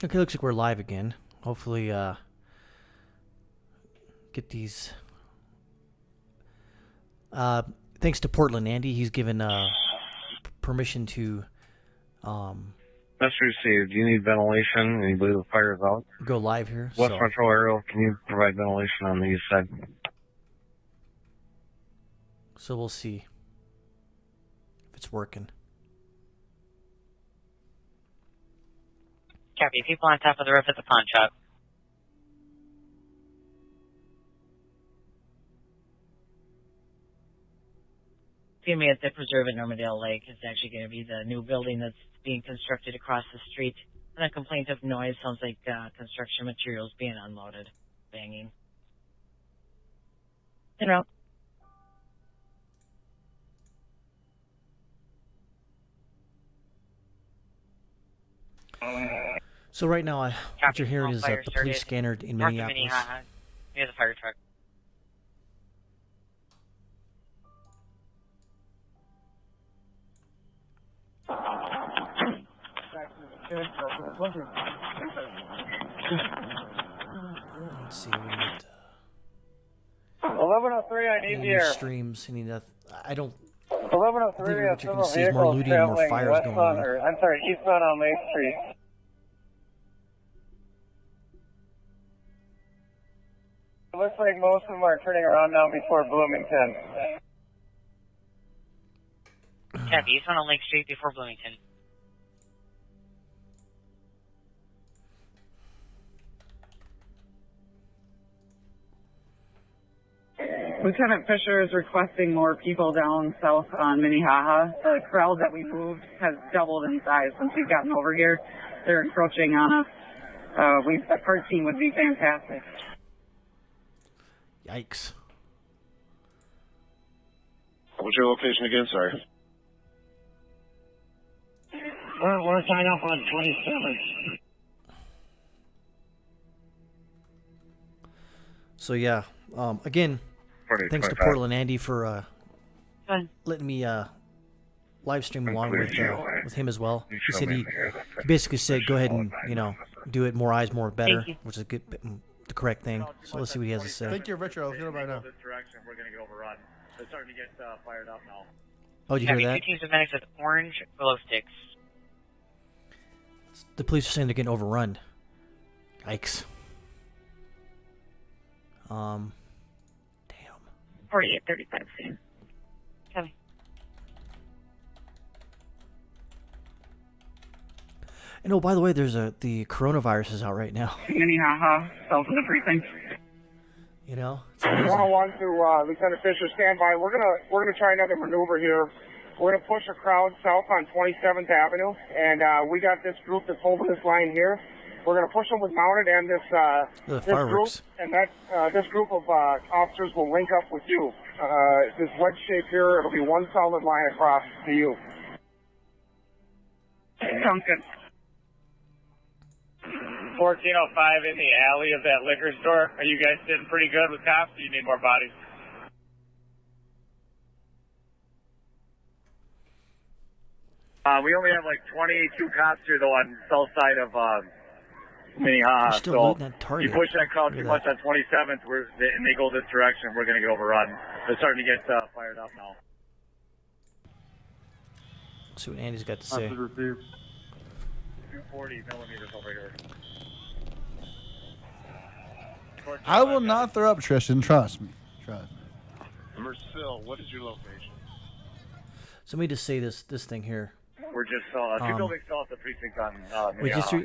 Okay, looks like we're live again. Hopefully, get these. Thanks to Portland Andy, he's given permission to That's received. Do you need ventilation and you believe the fire is out? go live here. West So, Metro Aerial, can you provide ventilation on the east side? so we'll see if it's working. Copy. People on top of the roof at the pawn shop. Excuse me, at the preserve at Normandale Lake is actually going to be the new building that's being constructed across the street. And a complaint of noise sounds like construction materials being unloaded. Banging. En route. So right now, what you're hearing is the police scanner in Minneapolis. Near the fire truck. Let's see. We need 1103, I need the air. streams. I need a. I don't. 1103, Maybe we what have you can several see is more vehicles looting and more traveling fires west going on, on. or, I'm sorry, eastbound on Lake Street. It looks like most of them are turning around now before Bloomington. Copy. East on Lake Street before Bloomington. Lieutenant Fisher is requesting more people down south on Minnehaha. The crowd that we moved has doubled in size since we've gotten over here. They're encroaching on us. A first team would be fantastic. Yikes. What's your location again? Sorry. We're signed up on 27th. So yeah, again, thanks to Portland Andy for letting me live stream along with him as well. He said he basically said go ahead and do it more eyes more better, which is a good the correct thing. So let's see what he has to say. Thank you, Richard. Let's get it right now. This direction, we're going to get overrun. They're starting to get fired up now. Oh, did you hear that? 2 teams of medics with orange glow sticks. The police are saying they're getting overrun. Yikes. Damn. 4835 soon. Coming. And oh, by the way, there's the coronavirus is out right now. Minnehaha, south of the precinct. You know, it's amazing. 101 to Lieutenant Fisher, stand by. We're gonna try another maneuver here. We're gonna push a crowd south on 27th Avenue, and we got this group that's holding this line here. We're gonna push them with mounted and this group, and this group of officers will link up with you. This wedge shape here, it'll be one solid line across to you. Sounds good. 1405 in the alley of that liquor store. Are you guys sitting pretty good with cops? Or do you need more bodies? We only have like 22 cops here though on the south side of Minnehaha. Still So looting that target. you push that crowd too much on 27th, and they go this direction, we're going to get overrun. They're starting to get fired up now. Let's see what Andy's got to say. 240 millimeters over here. I will not throw up, Tristan. Trust me. Trust me. Mercille, what is your location? So let me just say this thing here. We're just 2 buildings south of Precinct on Wait, Minnehaha.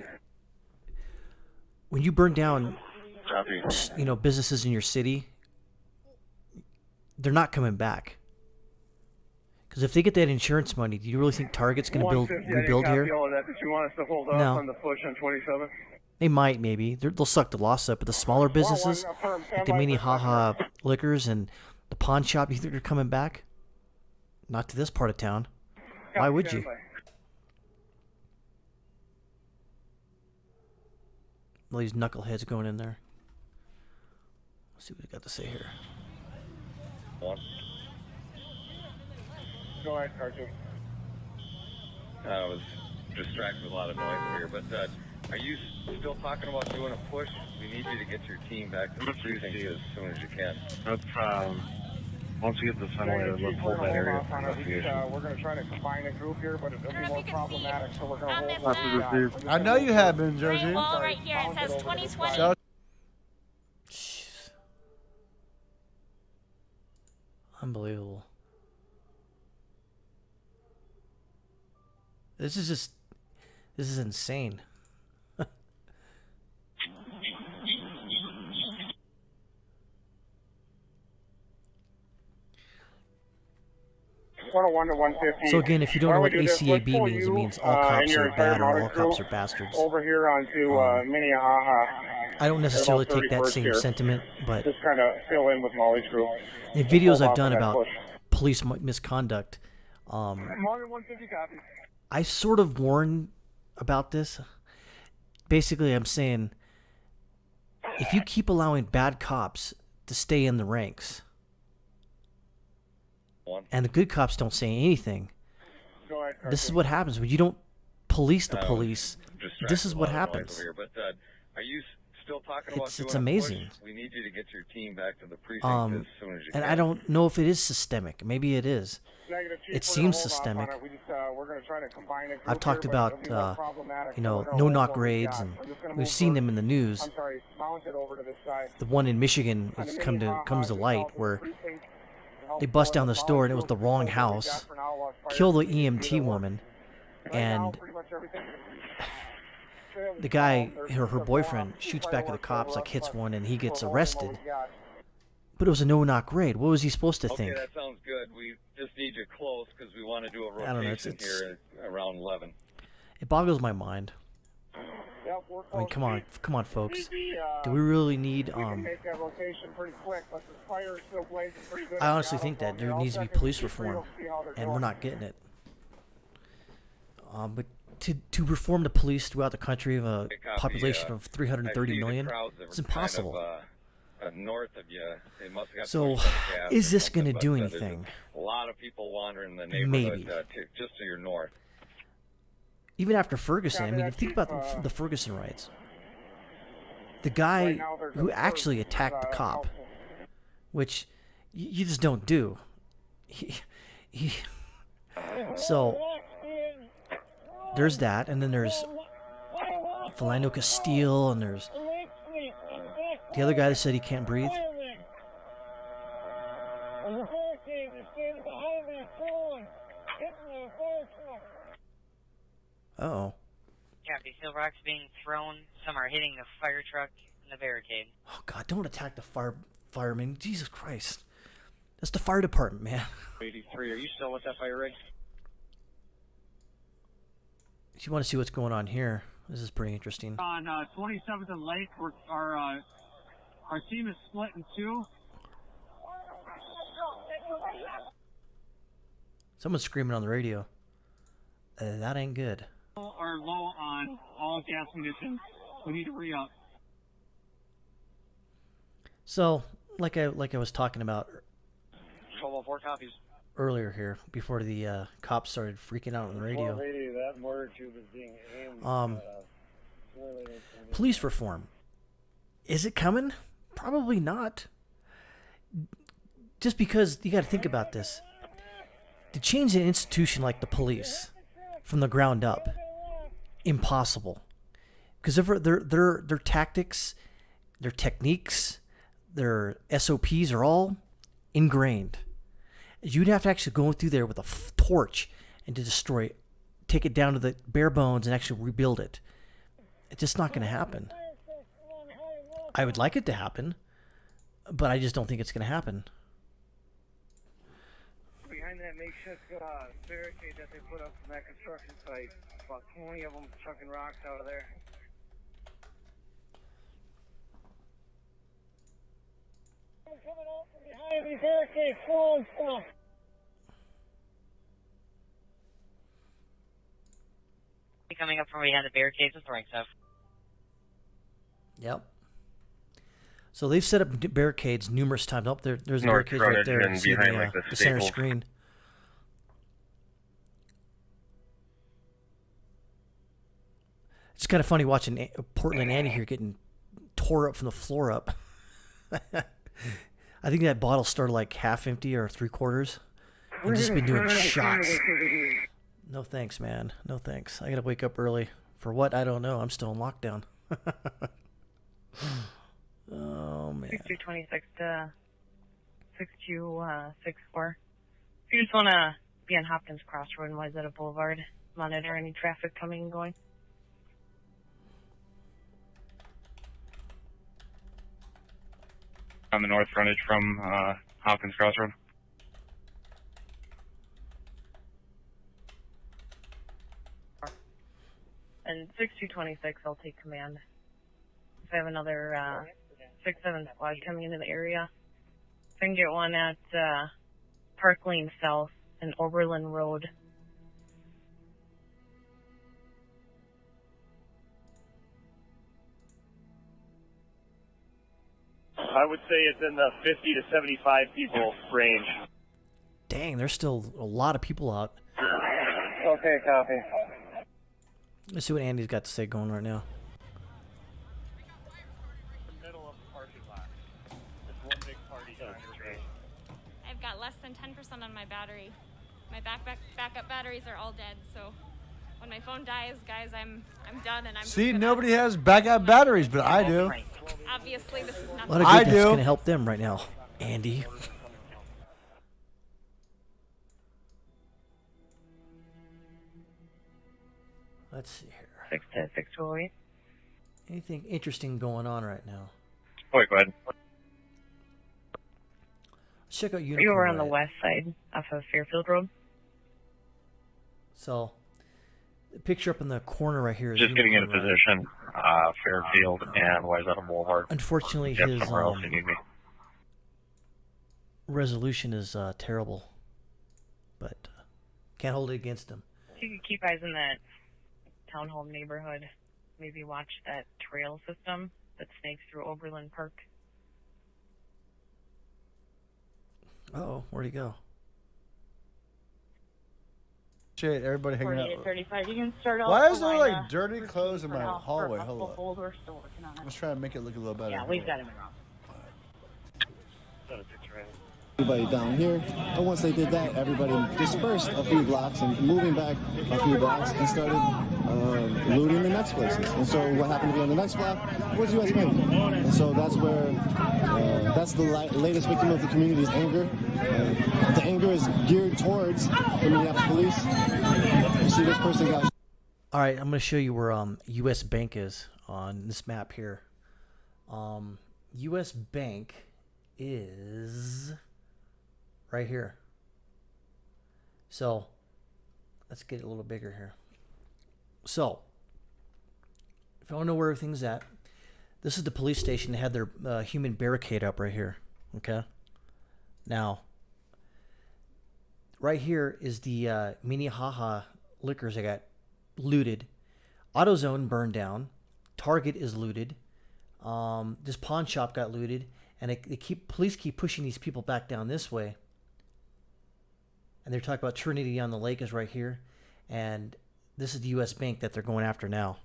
When you burn down, Copy. businesses in your city, they're not coming back. Because if they get that insurance money, do you really think Target's going to rebuild here? Did you want us to hold off No. on the push on 27th? They might, maybe. They'll suck the loss up. But the smaller businesses, like the Minnehaha Liquors and the pawn shop, you think they're coming back? Not to this part of town. Why would you? All these knuckleheads going in there. Let's see what we got to say here. Go ahead, Cartoon. I was distracted with a lot of noise over here, but Are you still talking about doing a push? We need you to get your team back to the precinct as soon as you can. That's, once we get this ventilator, let's hold that area for investigation. We're going to try to combine a group here, but it'll be more problematic, so we're going to hold I know you have been, Josie. Wall right here. It says 2020. Jeez. Unbelievable. This is insane. 101 to 150. So again, if you don't know what ACAB means, it means all cops are bad or all cops are bastards. Over here onto Minneapolis. I don't necessarily take that same sentiment, but just kind of fill in with Molly's group. The videos I've done about police misconduct, more than 150 copies. I sort of warn about this. Basically, I'm saying if you keep allowing bad cops to stay in the ranks, and the good cops don't say anything, this is what happens when you don't police the police. This is what happens. Are you still talking about it's amazing. We need you to get your team back to the precinct as soon as you can. And I don't know if it is systemic. Maybe it is. It seems systemic. I've talked about no-knock raids, and we've seen them in the news. The one in Michigan comes to light where they bust down the store and it was the wrong house, kill the EMT woman, and the guy, her boyfriend, shoots back at the cops, like hits one, and he gets arrested. But it was a no-knock raid. What was he supposed to think? Okay, that sounds good. We just need you close because we want to do a rotation here around 11. It boggles my mind. I mean, come on, folks. Do we really need? I honestly think that there needs to be police reform, and we're not getting it. But to reform the police throughout the country of a population of 330 million, it's impossible. North of you, they must have so, is this going to do anything? A lot of people wandering the neighborhood just to your north. Even after Ferguson, I mean, think about the Ferguson riots. The guy who actually attacked the cop, which you just don't do. So, there's that, and then there's Philando Castile, and there's the other guy that said he can't breathe. Uh-oh. Copy. Steel rocks being thrown. Some are hitting the fire truck and the barricade. Oh, God, don't attack the firemen. Jesus Christ. That's the fire department, man. 83, are you still with that fire rig? If you want to see what's going on here, this is pretty interesting. On 27th and Lake, our team is split in two. Someone's screaming on the radio. That ain't good. Are low on all gas munitions. We need to re-up. So, like I was talking about 1204 copies. Earlier here, before the cops started freaking out on the radio. That mortar tube is being aimed police reform. Is it coming? Probably not. Just because you got to think about this. To change an institution like the police from the ground up, impossible. Because their tactics, their techniques, their SOPs are all ingrained. You'd have to actually go through there with a torch and to destroy, take it down to the bare bones and actually rebuild it. It's just not going to happen. I would like it to happen, but I just don't think it's going to happen. Behind that makeshift barricade that they put up from that construction site, about 20 of them chucking rocks out of there. Coming out from behind these barricades, throwing stuff. Coming up from behind the barricades and throwing stuff. Yep. So they've set up barricades numerous times. Oh, there's a barricade right there. And behind the center screen. It's kind of funny watching Portland Andy here getting tore up from the floor up. I think that bottle started like half empty or 3/4, and just been doing shots. No thanks, man. No thanks. I gotta wake up early. For what? I don't know. I'm still in lockdown. Oh, man. 6226 to 6264. If you just want to be on Hopkins Crossroad and Wayzata Boulevard, monitor any traffic coming and going. On the north frontage from Hopkins Crossroad. And 6226, I'll take command. If I have another 6-7 squad coming into the area, if I can get one at Park Lane South and Oberlin Road. I would say it's in the 50 to 75 people range. Dang, there's still a lot of people out. Okay, copy. Let's see what Andy's got to say going right now. Middle of the parking lot. There's one big party down here. I've got less than 10% on my battery. My backup batteries are all dead, so when my phone dies, guys, I'm done, and I'm See, just nobody has backup batteries, but I do. Obviously, this is not A lot of good that's going to help them right now, Andy. Let's see here. 6 to 6208. Anything interesting going on right now? Oh, wait, go ahead. Let's check out Unicorn. You were on the Riot. west side off of Fairfield Road. So, the picture up in the corner right here is Just getting into Unicorn Riot. position. Fairfield and Wayzata Boulevard. Unfortunately, Yep, his somewhere else you need me. resolution is terrible, but can't hold it against him. You can keep eyes in that townhome neighborhood. Maybe watch that trail system that snakes through Oberlin Park. Uh-oh, where'd he go? Shit, everybody hanging out. 35. You can start off. Why is there like dirty clothes in my hallway? Hold up. We're still working on it. Let's try to make it look a little better. Yeah, we've got him wrong. Everybody down here, and once they did that, everybody dispersed a few blocks and moving back a few blocks and started looting the next places. And so what happened to be on the next block was US May. And so that's where, that's the latest victim of the community's anger. The anger is geared towards the Minneapolis police. You see this person got... All right, I'm going to show you where U.S. Bank is on this map here. U.S. Bank is right here. So let's get it a little bigger here. So if you want to know where everything's at, this is the police station. They had their human barricade up right here. Okay. Now, right here is the Minnehaha liquors that got looted. AutoZone burned down. Target is looted. This pawn shop got looted. And police keep pushing these people back down this way. And they're talking about Trinity on the Lake is right here. And this is the U.S. Bank that they're going after now.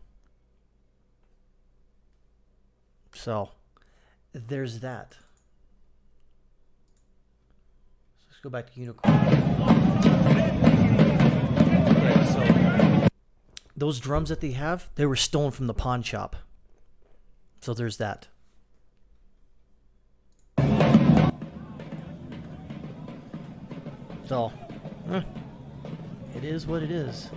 So, there's that. So let's go back to Unicorn. Okay, so those drums that they have, they were stolen from the pawn shop. So there's that. So, it is what it is.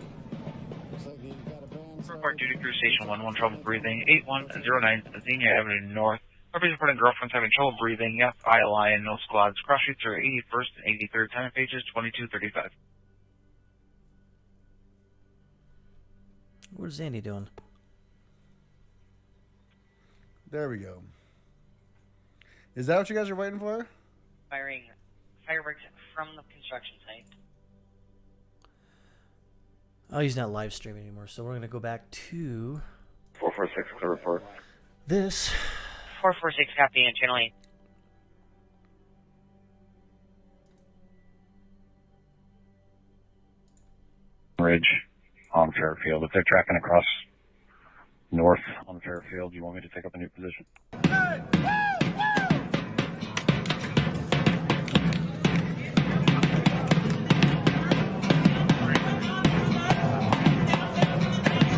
Report duty crew station 11, trouble breathing, 8109 Xenia Avenue North. Property reporting girlfriend's having trouble breathing, FILI and no squads. Cross streets are 81st and 83rd, time pages 2235. What is Andy doing? There we go. Is that what you guys are waiting for? Firing fireworks from the construction site. Oh, he's not live streaming anymore, so we're going to go back to 446, clear report. this. 446, copy, and channel 8. Ridge on Fairfield. If they're tracking across north on Fairfield. Do you want me to take up a new position?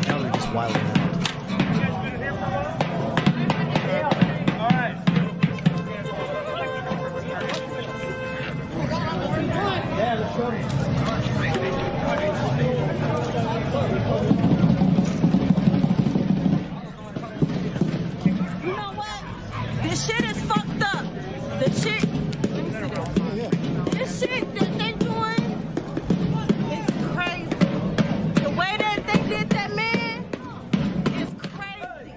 Now they're just wilding out. You know what? This shit is fucked up. This shit that they doing is crazy. The way that they did that man is crazy.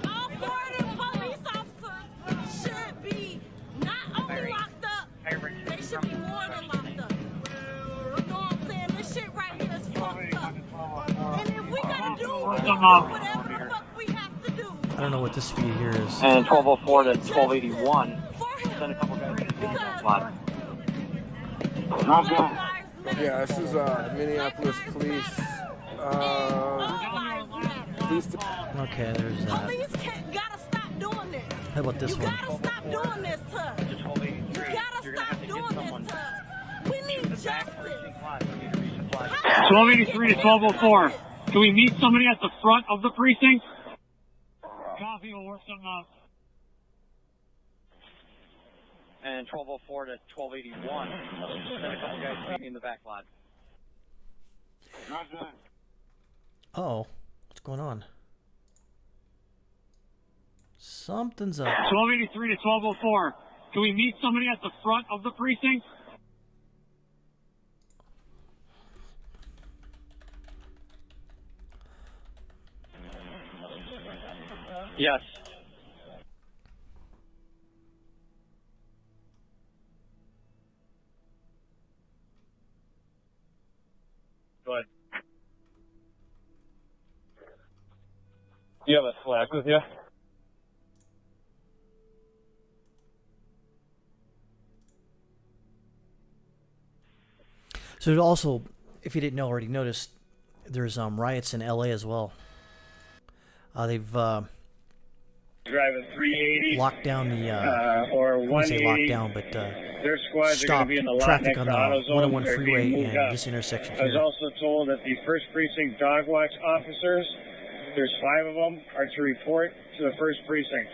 All four of them police officers should be not only locked up, they should be more than locked up. You know what I'm saying? This shit right here is fucked up. And if we gotta do whatever the fuck we have to do. I don't know what this feed here is. And 1204 to 1281. Send a couple guys to the spot. Yeah, this is Minneapolis Police. Okay, there's that. Police gotta stop doing this. How about this one? You gotta stop doing this to us. You gotta stop doing this to us. We need justice. 1283 to 1204. Can we meet somebody at the front of the precinct? Copy, we'll work something out. And 1204 to 1281. Send a couple guys meeting in the back lot. Oh, what's going on? Something's up. 1283 to 1204. Can we meet somebody at the front of the precinct? Yes. Go ahead. Do you have a flag with you? So also, if you didn't already notice, there's riots in LA as well. They've Driving 380. locked down the or I wouldn't say 180. locked down, but Their squads are going to stop be in the lot traffic next on to the AutoZone. 101 They're freeway being moved and up. this intersection I was here. also told that the 1st Precinct Dog Watch officers, there's 5 of them, are to report to the 1st Precinct.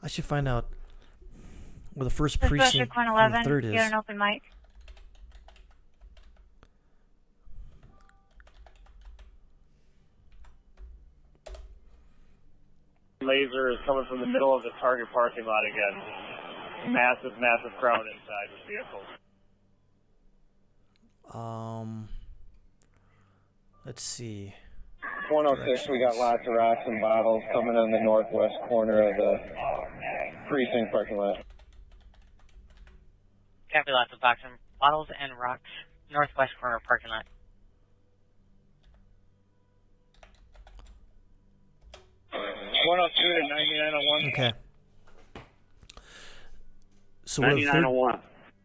I should find out where the first Especially precinct Coin and the 11, third you is. got an open mic. Laser is coming from the middle of the Target parking lot again. Massive, massive crowd inside with vehicles. Let's see. 106, we got lots of rocks and bottles coming in the northwest corner of the precinct parking lot. Copy, lots of boxing bottles and rocks, northwest corner parking lot. .102 to 9901. Okay. So we're the third, 9901.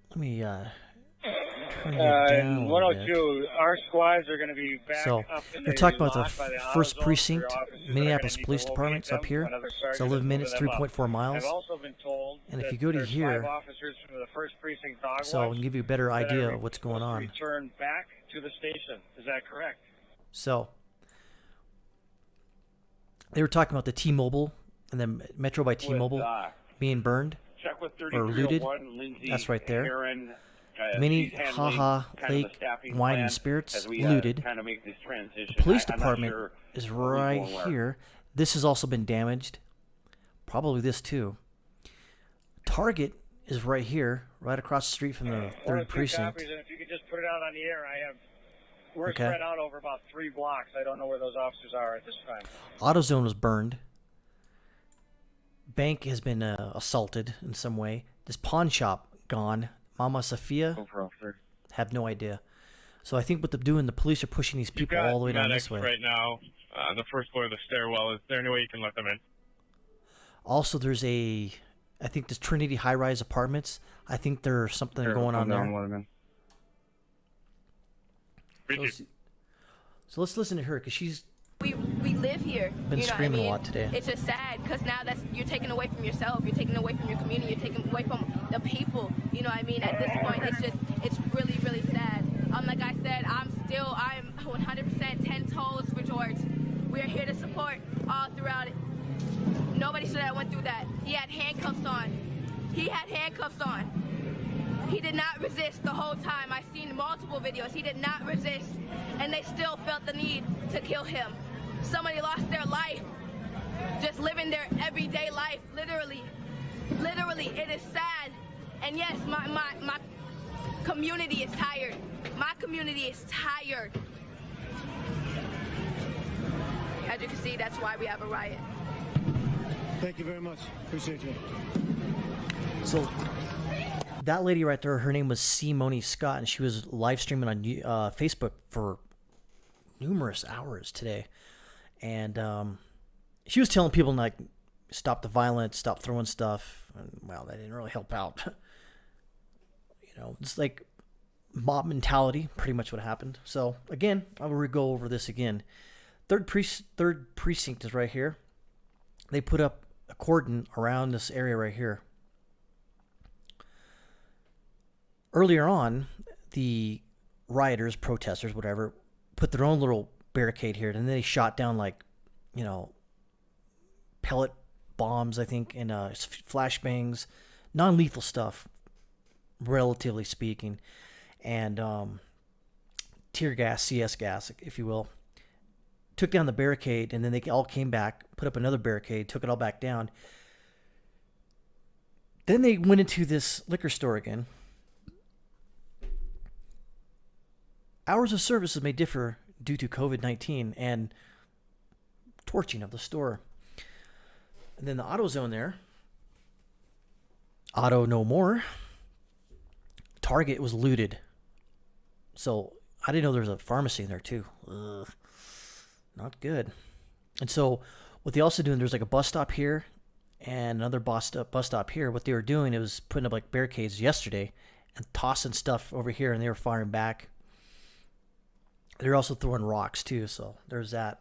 let me turn it down a little bit. 102, our squads are going to be back So up in they're the talking about the lot by the first AutoZone. precinct, Your officers are Minneapolis gonna need Police to Department's locate up here. them. Another It's sergeant 11 is minutes, moving them up. 3.4 miles. I've also been told And if that you go to there's here, 5 officers from the 1st Precinct Dog so I Watch can give you a better that idea are of what's going supposed to on. return back to the station. Is that correct? So they were talking about the T-Mobile and then Metro by T-Mobile being burned Check with or looted. 3301 Lindsay That's right there. Aaron, Mini she's handling Haha kind of Lake the staffing Wine plan and Spirits as we, looted. kind of make this transition. The police I'm not department sure is where we're right going where. here. This has also been damaged. Probably this too. Target is right here, right across the street from the 3rd 102 precinct. copies, and if you could just put it out on the air, we're Okay. spread out over about 3 blocks. I don't know where those officers are at this time. AutoZone was burned. Bank has been assaulted in some way. This pawn shop gone. Mama Sophia, have no idea. So I think what they're doing, the police are pushing these people all the way down this way. Right now, the first floor of the stairwell. Is there any way you can let them in? Also, there's a I think this Trinity high-rise apartments. I think there's something going on there. So let's listen to her because she's we live here. been screaming a lot today. It's just sad because now you're taking away from yourself. You're taking away from your community. You're taking away from the people. You know what I mean? At this point, it's really, really sad. Like I said, I'm 100% 10 toes for George. We're here to support all throughout it. Nobody should have went through that. He had handcuffs on. He did not resist the whole time. I've seen multiple videos. He did not resist, and they still felt the need to kill him. Somebody lost their life, just living their everyday life, literally. It is sad. And yes, my community is tired. My community is tired. As you can see, that's why we have a riot. Thank you very much. Appreciate you. So that lady right there, her name was Simone Scott, and she was live streaming on Facebook for numerous hours today. And she was telling people, like, stop the violence, stop throwing stuff. And, well, that didn't really help out. You know, it's like mob mentality, pretty much what happened. So, again, I will go over this again. Third precinct is right here. They put up a cordon around this area right here. Earlier on, the rioters, protesters, whatever, put their own little barricade here, and then they shot down, like, you know, pellet bombs, I think, and flashbangs, non-lethal stuff, relatively speaking, and tear gas, CS gas, if you will. Took down the barricade, and then they all came back, put up another barricade, took it all back down. Then they went into this liquor store again. Hours of services may differ due to COVID-19 and torching of the store. And then the auto zone there. Auto no more. Target was looted. So I didn't know there was a pharmacy in there too. Ugh. Not good. And so what they also doing, there's like a bus stop here and another bus stop here. What they were doing, it was putting up like barricades yesterday and tossing stuff over here, and they were firing back. They're also throwing rocks too, so there's that.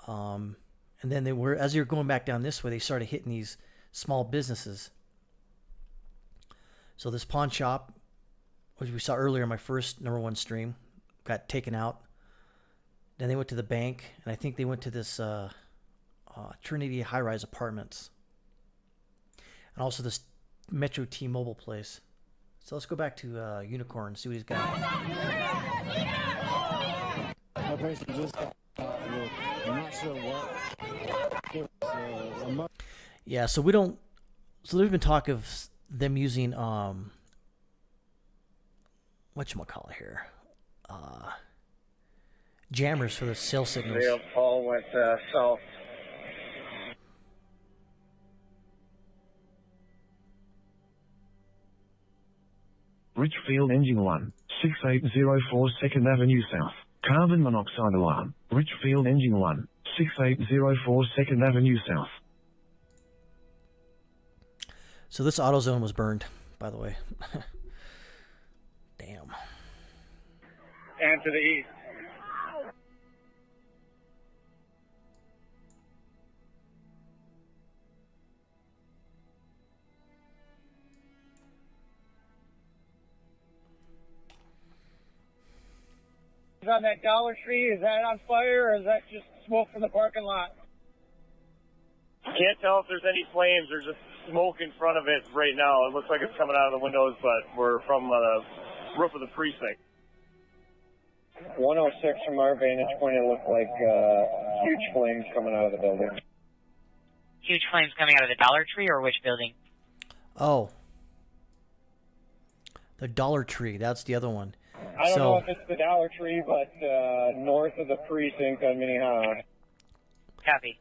And then they were, as you're going back down this way, they started hitting these small businesses. So this pawn shop, which we saw earlier in my first #1 stream, got taken out. Then they went to the bank, and I think they went to this Trinity high-rise apartments. And also this Metro T-Mobile place. So let's go back to Unicorn and see what he's got. I'm not sure what. Yeah, so we don't. So there's been talk of them using whatchamacallit here, jammers for the cell signals. They all went south. Richfield Engine 1, 6804 2nd Avenue South. Carbon monoxide alarm. Richfield Engine 1, 6804 2nd Avenue South. So this AutoZone was burned, by the way. Damn. And to the east. On that Dollar Tree, is that on fire or is that just smoke from the parking lot? Can't tell if there's any flames. There's just smoke in front of it right now. It looks like it's coming out of the windows, but we're from the roof of the precinct. 106 from our vantage point, it looked like huge flames coming out of the building. Huge flames coming out of the Dollar Tree, or which building? Oh. The Dollar Tree, that's the other one. I don't know if it's the Dollar Tree, but north of the precinct on Minneapolis. Copy.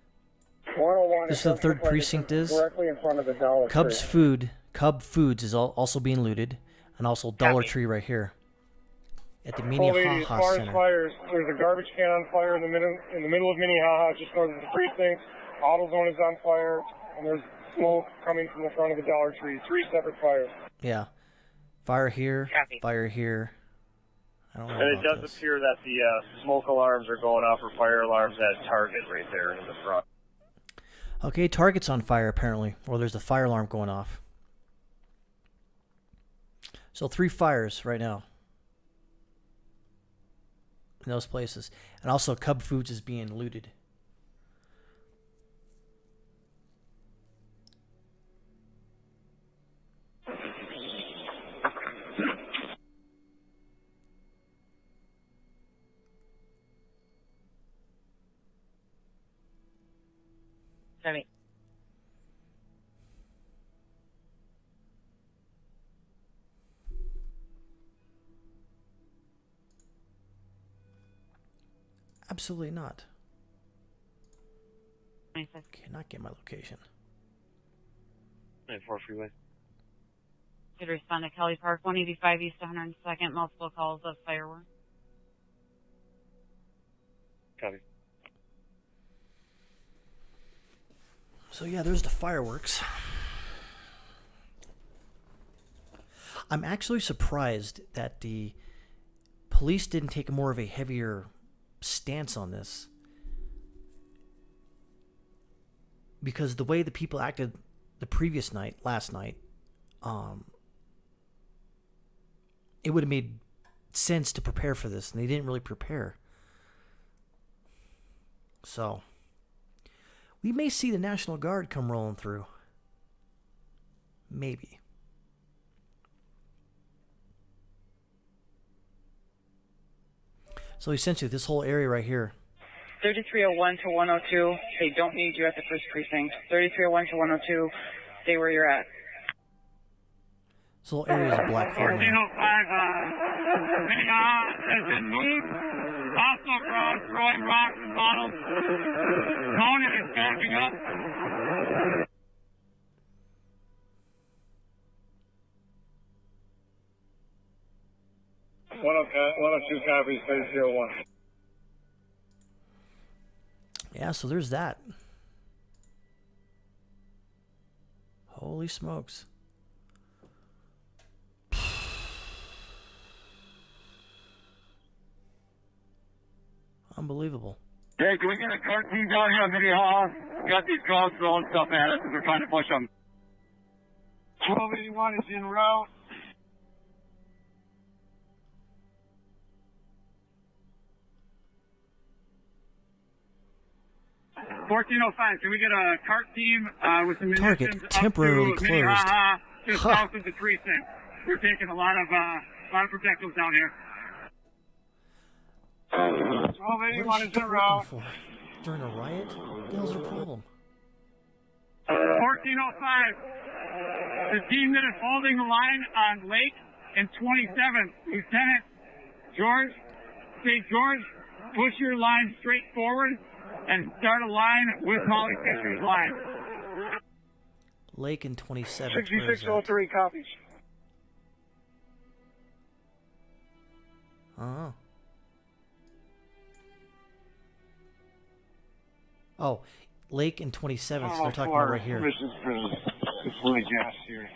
101 this is the third precinct is. Directly in front of the Dollar Tree. Cub Foods is also being looted, and also Dollar Tree right here at the Minnehaha as far Center. as fires, there's a garbage can on fire in the middle of Minnehaha, just north of the precinct. AutoZone is on fire, and there's smoke coming from the front of the Dollar Tree. 3 separate fires. Yeah. Fire here. Fire here. I don't know And it about does this. appear that the smoke alarms are going off, or fire alarms at Target right there in the front. Okay, Target's on fire apparently, or there's a fire alarm going off. So 3 fires right now in those places. And also Cub Foods is being looted. Sammy. Absolutely not. Cannot get my location. 94 freeway. Did respond to Kelly Park, 185 East 102nd, multiple calls of fireworks. Copy. So yeah, there's the fireworks. I'm actually surprised that the police didn't take more of a heavier stance on this. Because the way the people acted the previous night, last night, it would have made sense to prepare for this, and they didn't really prepare. So we may see the National Guard come rolling through. Maybe. So essentially, this whole area right here. 3301 to 102. They don't need you at the first precinct. 3301 to 102. Stay where you're at. This whole area is a black hole now. 1405, has been moved. Also throwing rocks and bottles. Tony is backing up. 102 copies, 3301. Yeah, so there's that. Holy smokes. Unbelievable. Hey, can we get a cart team down here on Minneapolis? We got these crowds throwing stuff at us and we're trying to push them. 1281 is en route. Can we get a cart team with some munitions Target temporarily closed. Minnehaha, just south of the precinct? We're taking a lot of projectiles down here. 1281 is en route. During a riot? What the hell's your problem? 1405. The team that is holding the line on Lake and 27th, Lieutenant George, St. George, push your line straight forward and start a line with Holly Fisher's line. Lake and 27th. 6603 copies. Oh. Oh, Lake and 27th. They're talking about right here. It's really gas here.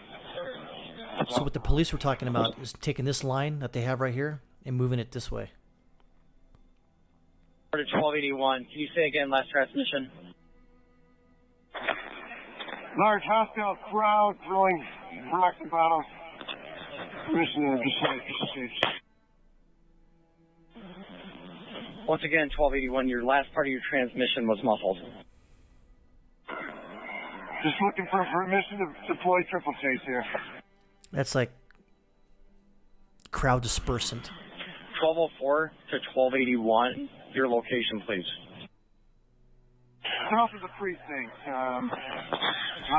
So what the police were talking about is taking this line that they have right here and moving it this way. To 1281. Can you say again, last transmission? Large hostile crowd throwing rocks and bottles. Permission to Once again, 1281, your last part of your transmission was muffled. Just looking for permission to deploy triple chase here. That's like crowd dispersant. 1204 to 1281, your location, please. South of the precinct, on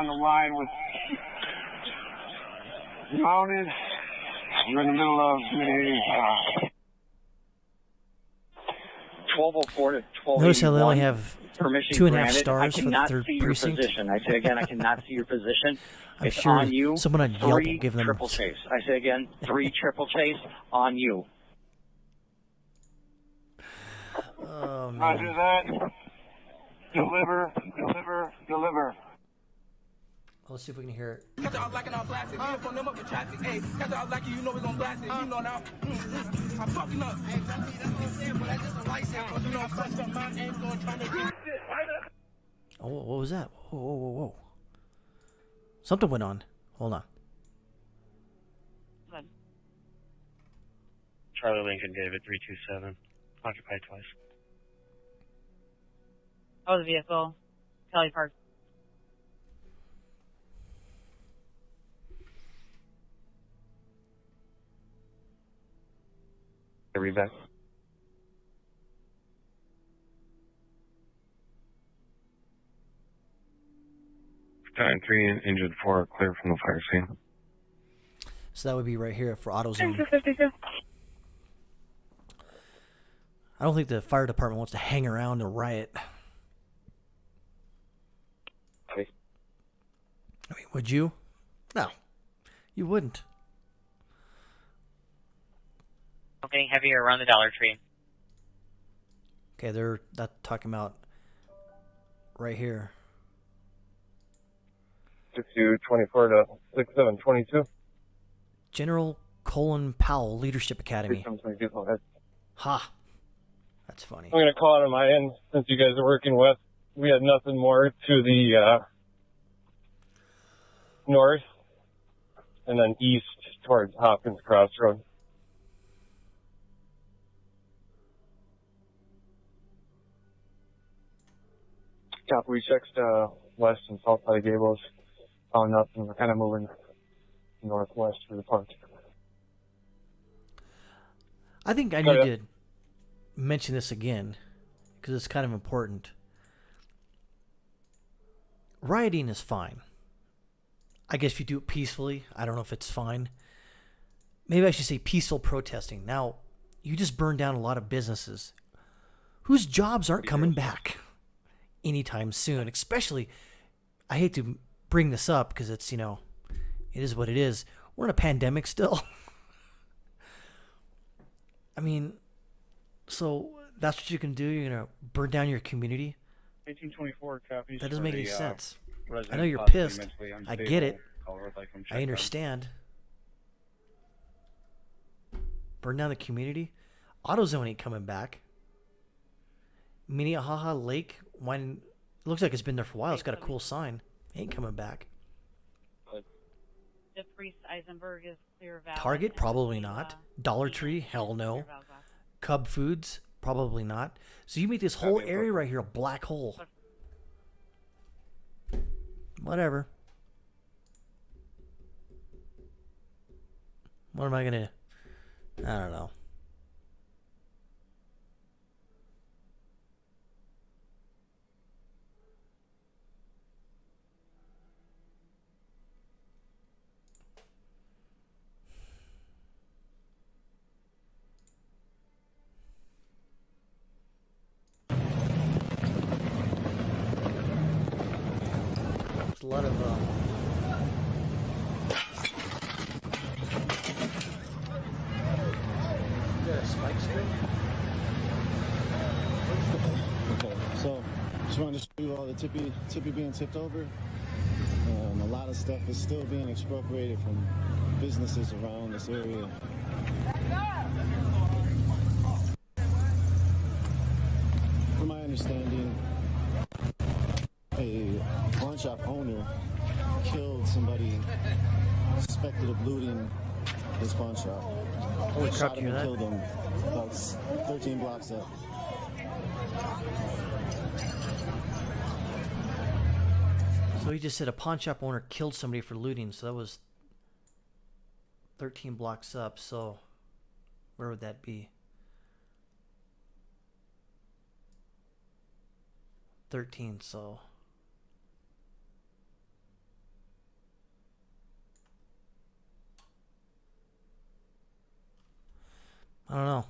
the line with mounted. We're in the middle of Minneapolis. 1204 to 1281. Notice how they only have permission 2.5 granted. stars for the third precinct. Position. I say again, I cannot see your position. I'm it's sure on you. someone on Yelp will give them triple chase. I say again, 3 triple chase on you. Oh, man. Roger that. Deliver. let's see if we can hear it. Catch it all black and all blasted. Huh? Phone them up in traffic. Hey, catch it all black, you know we're gonna blast it. You know now. I'm fucking up. Hey, that's what I'm saying, but that's just a license. You know, I'm fucked up. My aim going trying to get it. Oh, what was that? Whoa, whoa, whoa, whoa. Something went on. Hold on. Charlie Lincoln, David, 327. Occupied twice. Oh, the vehicle. Kelly Park. Read back. Time 3 and injured 4 clear from the fire scene. So that would be right here for AutoZone. 252. I don't think the fire department wants to hang around a riot. I mean, would you? No, you wouldn't. Getting heavier around the Dollar Tree. Okay, they're talking about right here. 6224 to 6722. General Colin Powell Leadership Academy. Ha. That's funny. I'm going to call it on my end since you guys are working west. We had nothing more to the north and then east towards Hopkins Crossroad. Copy, we checked west and south side of Gables. Found nothing. We're kind of moving northwest through the park. I think I need to mention this again because it's kind of important. Rioting is fine. I guess if you do it peacefully, I don't know if it's fine. Maybe I should say peaceful protesting. Now, you just burned down a lot of businesses whose jobs aren't coming back anytime soon. Especially, I hate to bring this up because it's, it is what it is. We're in a pandemic still. I mean, so that's what you can do? You're going to burn down your community? 1824 copies. That doesn't make any sense. I know resident you're possibly pissed. mentally I get it. Call her, like, from I understand. Burn down the community? AutoZone ain't coming back. Minneapolis Lake, it looks like it's been there for a while. It's got a cool sign. Ain't coming back. DePriest Eisenberg is clear valid. Target? Probably not. Dollar Tree? Hell no. Cub Foods? Probably not. So you make this whole area right here a black hole. Whatever. What am I gonna... I don't know. There's a lot of spike string. Okay, so just wanted to show you all the tippy being tipped over. A lot of stuff is still being expropriated from businesses around this area. From my understanding, a pawn shop owner killed somebody suspected of looting his pawn shop. Holy crap, Shot him and killed him about 13 blocks up. So he just said a pawn shop owner killed somebody for looting, so that was 13 blocks up, so where would that be? 13, so... I don't know.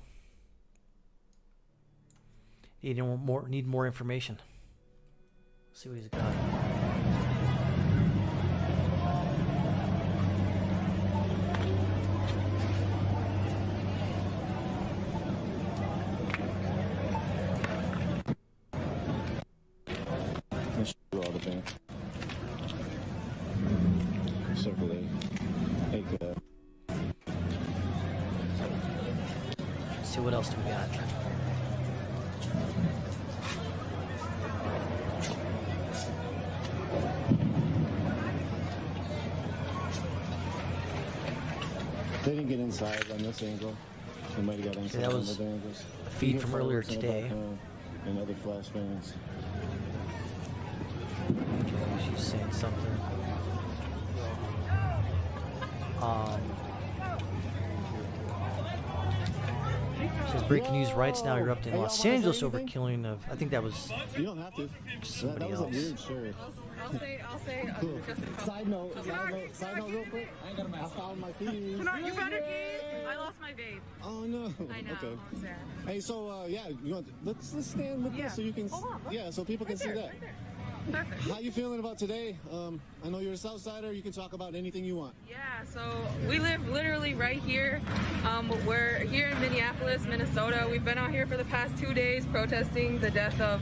Need more information. Let's see what he's got. All the bank. circulate. Let's see what else do we got. They didn't get inside on this angle. They might have got inside that on was other angles. a feed from earlier today. And other flashbangs. She's saying something. Says breaking news: riots now erupt in Los Angeles over killing of. I think that was. You don't have to. Somebody that was else. a weird shirt. I'll say. Cool. Side note, real quick. I found my keys. You found your keys? I lost my vape. Oh no. I know. Okay. I'm sad. Hey, so yeah, you want let's stand with this so you can. Yeah, so people can see that. Perfect. How you feeling about today? I know you're a Southsider. You can talk about anything you want. Yeah, so we live literally right here. We're here in Minneapolis, Minnesota. We've been out here for the past 2 days protesting the death of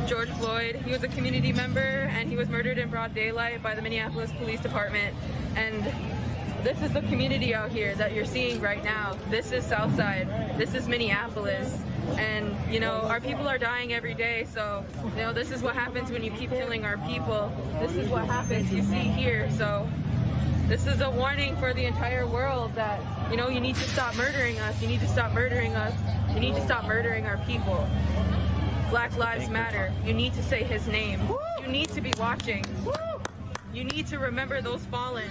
George Floyd. He was a community member and he was murdered in broad daylight by the Minneapolis Police Department. And this is the community out here that you're seeing right now. This is Southside. This is Minneapolis. And, you know, our people are dying every day, so, you know, this is what happens when you keep killing our people. This is what happens, you see here, so this is a warning for the entire world that, you know, you need to stop murdering us, you need to stop murdering us, you need to stop murdering our people. Black Lives Matter. You need to say his name. You need to be watching. You need to remember those fallen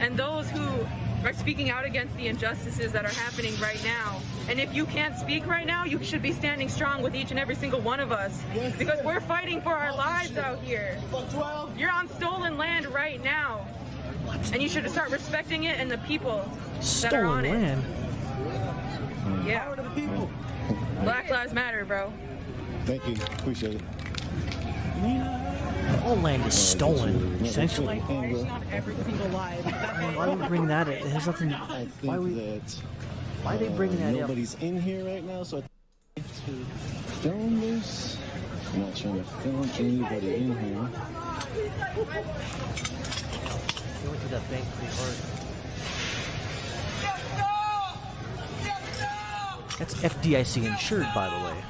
and those who are speaking out against the injustices that are happening right now. And if you can't speak right now, you should be standing strong with each and every single one of us, because we're fighting for our lives out here. You're on stolen land right now, and you should start respecting it and the people that are on Stolen land? it. Yeah. Black Lives Matter, bro. Thank you. Appreciate it. All land is stolen, essentially. Not every single life. Why would we bring that up? It has nothing. I think Why are they bringing that up? Nobody's in here right now, so I have to film this. I'm not trying to film anybody in here. They went to that bank pretty hard. That's FDIC insured, by the way.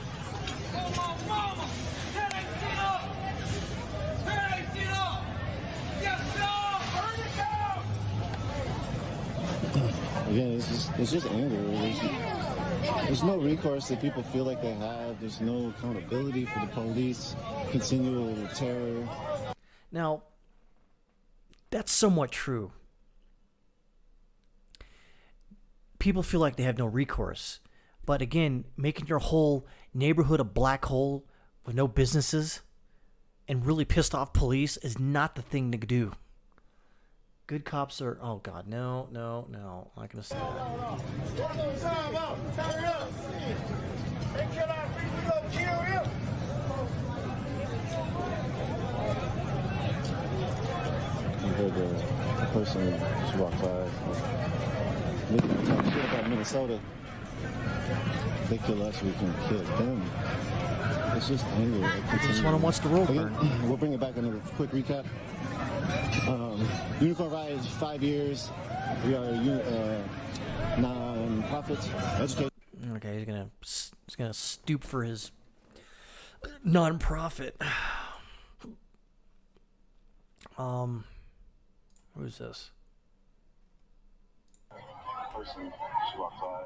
Again, it's just anger. There's no recourse that people feel like they have. There's no accountability for the police. Continual terror. Now, that's somewhat true. People feel like they have no recourse. But again, making your whole neighborhood a black hole with no businesses and really pissed off police is not the thing to do. Good cops are... Oh, God. No. I'm not going to say that. You heard the person just walk by. They talk shit about Minnesota. They kill us, we can kill them. It's just anger. Just want to watch the world burn. We'll bring it back another quick recap. Unicorn Riot is 5 years. We are a non-profit education. Okay, he's gonna stoop for his non-profit. Who's this? Person just walked by.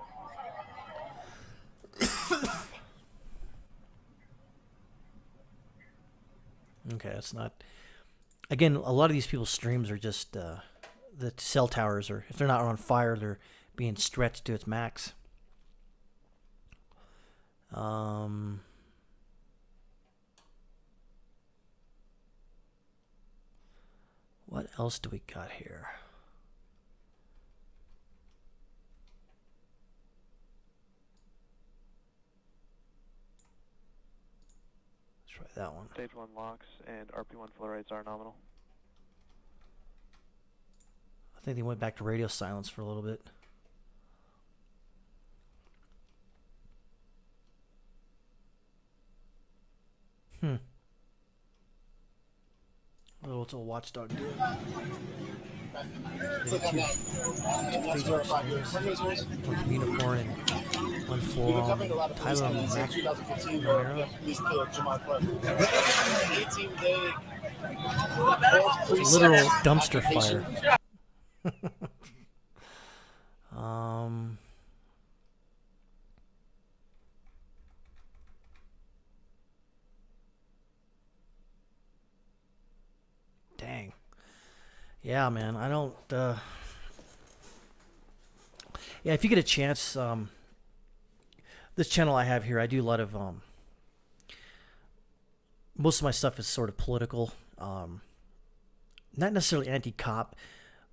Okay, it's not. Again, a lot of these people's streams are just the cell towers, or if they're not on fire, they're being stretched to its max. What else do we got here? Let's try that one. Stage 1 locks and RP1 flow rates are nominal. I think they went back to radio silence for a little bit. What's a watchdog doing? Two Facebook streams. One from Unicorn and one for Tyler Romero. Literal dumpster fire. Dang. Yeah, man. I don't. Yeah, if you get a chance, this channel I have here, I do a lot of. Most of my stuff is sort of political. Not necessarily anti-cop,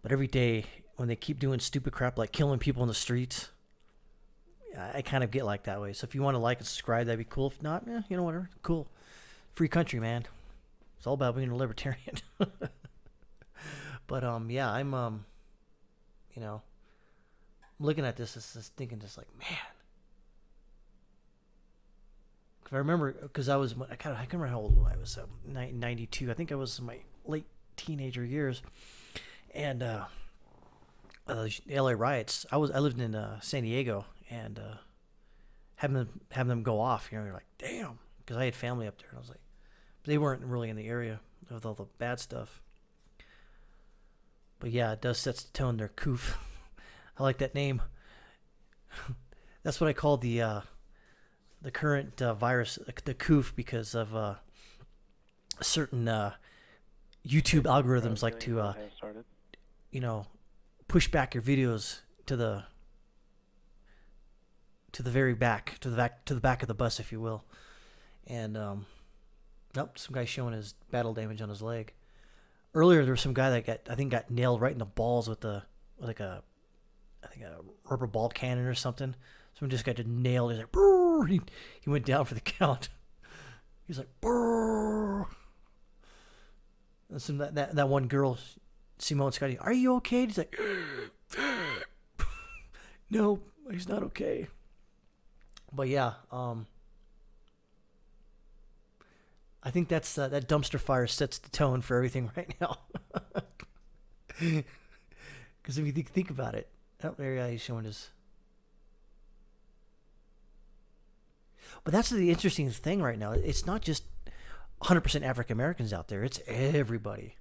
but every day when they keep doing stupid crap like killing people in the streets, I kind of get like that way. So if you want to like and subscribe, that'd be cool. If not, you know, whatever. Cool. Free country, man. It's all about being a libertarian. But yeah, I'm you know, looking at this, just thinking, just like, man. Cause I remember, because I can't remember how old I was. 92. I think I was in my late teenager years, and the LA riots. I lived in San Diego, and having them go off, you know, you're like, damn, because I had family up there, and I was like, they weren't really in the area with all the bad stuff. But yeah, it does set the tone there, Coof. I like that name. That's what I call the current virus, the Coof, because of certain YouTube algorithms like to, you know, push back your videos to the very back, to the back of the bus, if you will. And nope, some guy showing his battle damage on his leg. Earlier, there was some guy that got nailed right in the balls with a rubber ball cannon or something. Someone just got nailed. He's like, brrr! He went down for the count. He's like, brrr! And some that one girl, Simone Scotty, are you okay? He's like, no, he's not okay. But yeah, I think that's that dumpster fire sets the tone for everything right now. Because if you think about it, that area he's showing us. But that's the interesting thing right now. It's not just 100% African Americans out there. It's everybody.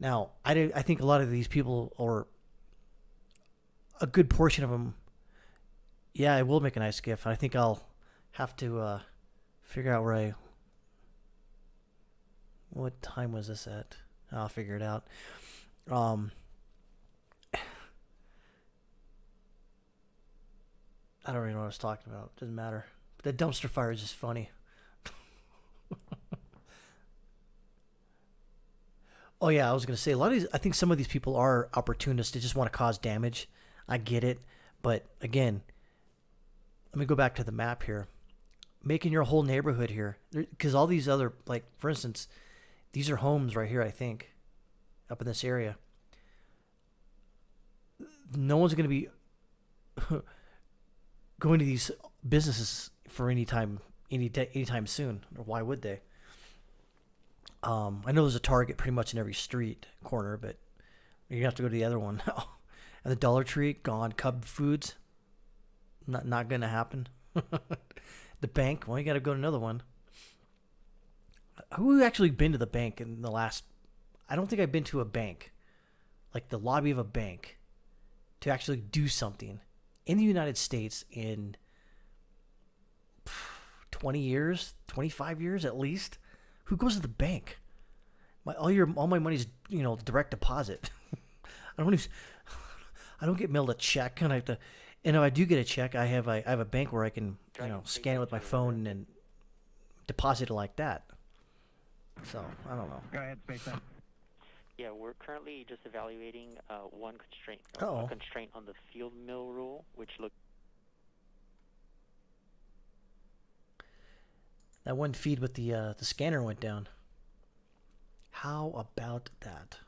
Now, I think a lot of these people, or a good portion of them, yeah, I will make a nice gift. I think I'll have to figure out where what time was this at? I'll figure it out. I don't really know what I was talking about. Doesn't matter. But that dumpster fire is just funny. Oh yeah, I was gonna say, a lot of these, I think some of these people are opportunists. They just want to cause damage. I get it, but again, let me go back to the map here. Making your whole neighborhood here, because all these other, like for instance, these are homes right here, I think, up in this area. No one's going to be going to these businesses for anytime soon, or why would they? I know there's a Target pretty much in every street corner, but you're going to have to go to the other one now. And the Dollar Tree, gone. Cub Foods, not going to happen. The bank, well, you got to go to another one. Who actually been to the bank in the last... I don't think I've been to a bank, like the lobby of a bank, to actually do something in the United States in 20 years, 25 years at least. Who goes to the bank? All my money's, you know, direct deposit. I don't get mailed a check, and I have to. And if I do get a check, I have a bank where I can, you know, scan it with my phone and deposit it like that. So I don't know. Go ahead, Space Time. Yeah, we're currently just evaluating one constraint. A constraint on the field mill rule, which look. That one feed with the scanner went down. How about that?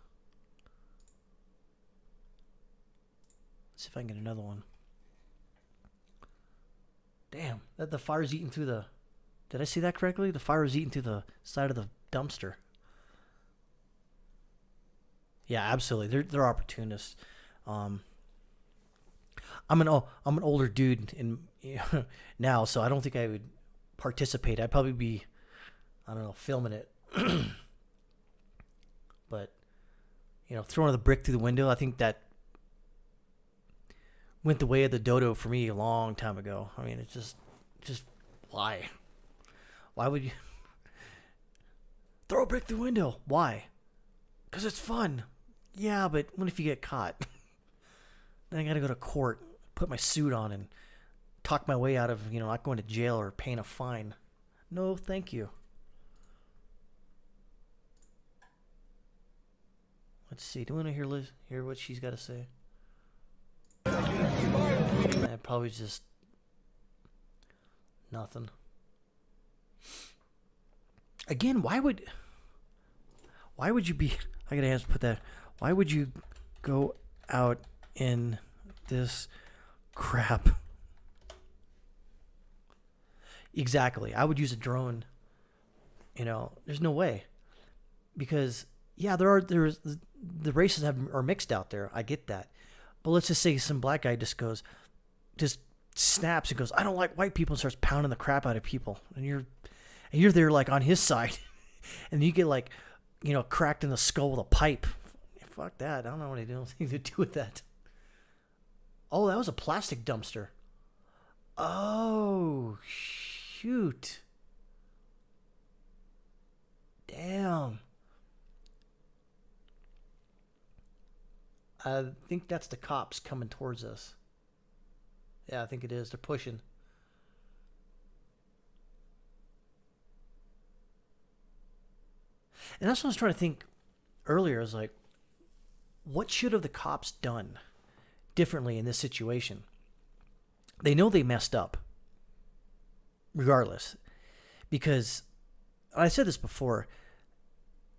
Let's see if I can get another one. Damn, that the fire's eating through the... Did I see that correctly? The fire is eating through the side of the dumpster. Yeah, absolutely. They're opportunists. I'm an older dude now, so I don't think I would participate. I'd probably be, I don't know, filming it. But throwing the brick through the window, I think that went the way of the dodo for me a long time ago. I mean, it's just why? Why would you throw a brick through the window? Why? Because it's fun. Yeah, but what if you get caught? Then I got to go to court, put my suit on, and talk my way out of, not going to jail or paying a fine. No, thank you. Let's see. Do you want to hear what she's got to say? Probably just nothing. Again, why would you be? I gotta put that. Why would you go out in this crap? Exactly. I would use a drone. There's no way, because there's the races are mixed out there. I get that, but let's just say some black guy just snaps and goes, I don't like white people, and starts pounding the crap out of people, and you're there like on his side, and you get like, cracked in the skull with a pipe. Fuck that. I don't know what anything to do with that. Oh, that was a plastic dumpster. Oh, shoot. Damn. I think that's the cops coming towards us. Yeah, I think it is. They're pushing. And that's what I was trying to think earlier. I was like, what should have the cops done differently in this situation? They know they messed up, regardless. Because, I said this before,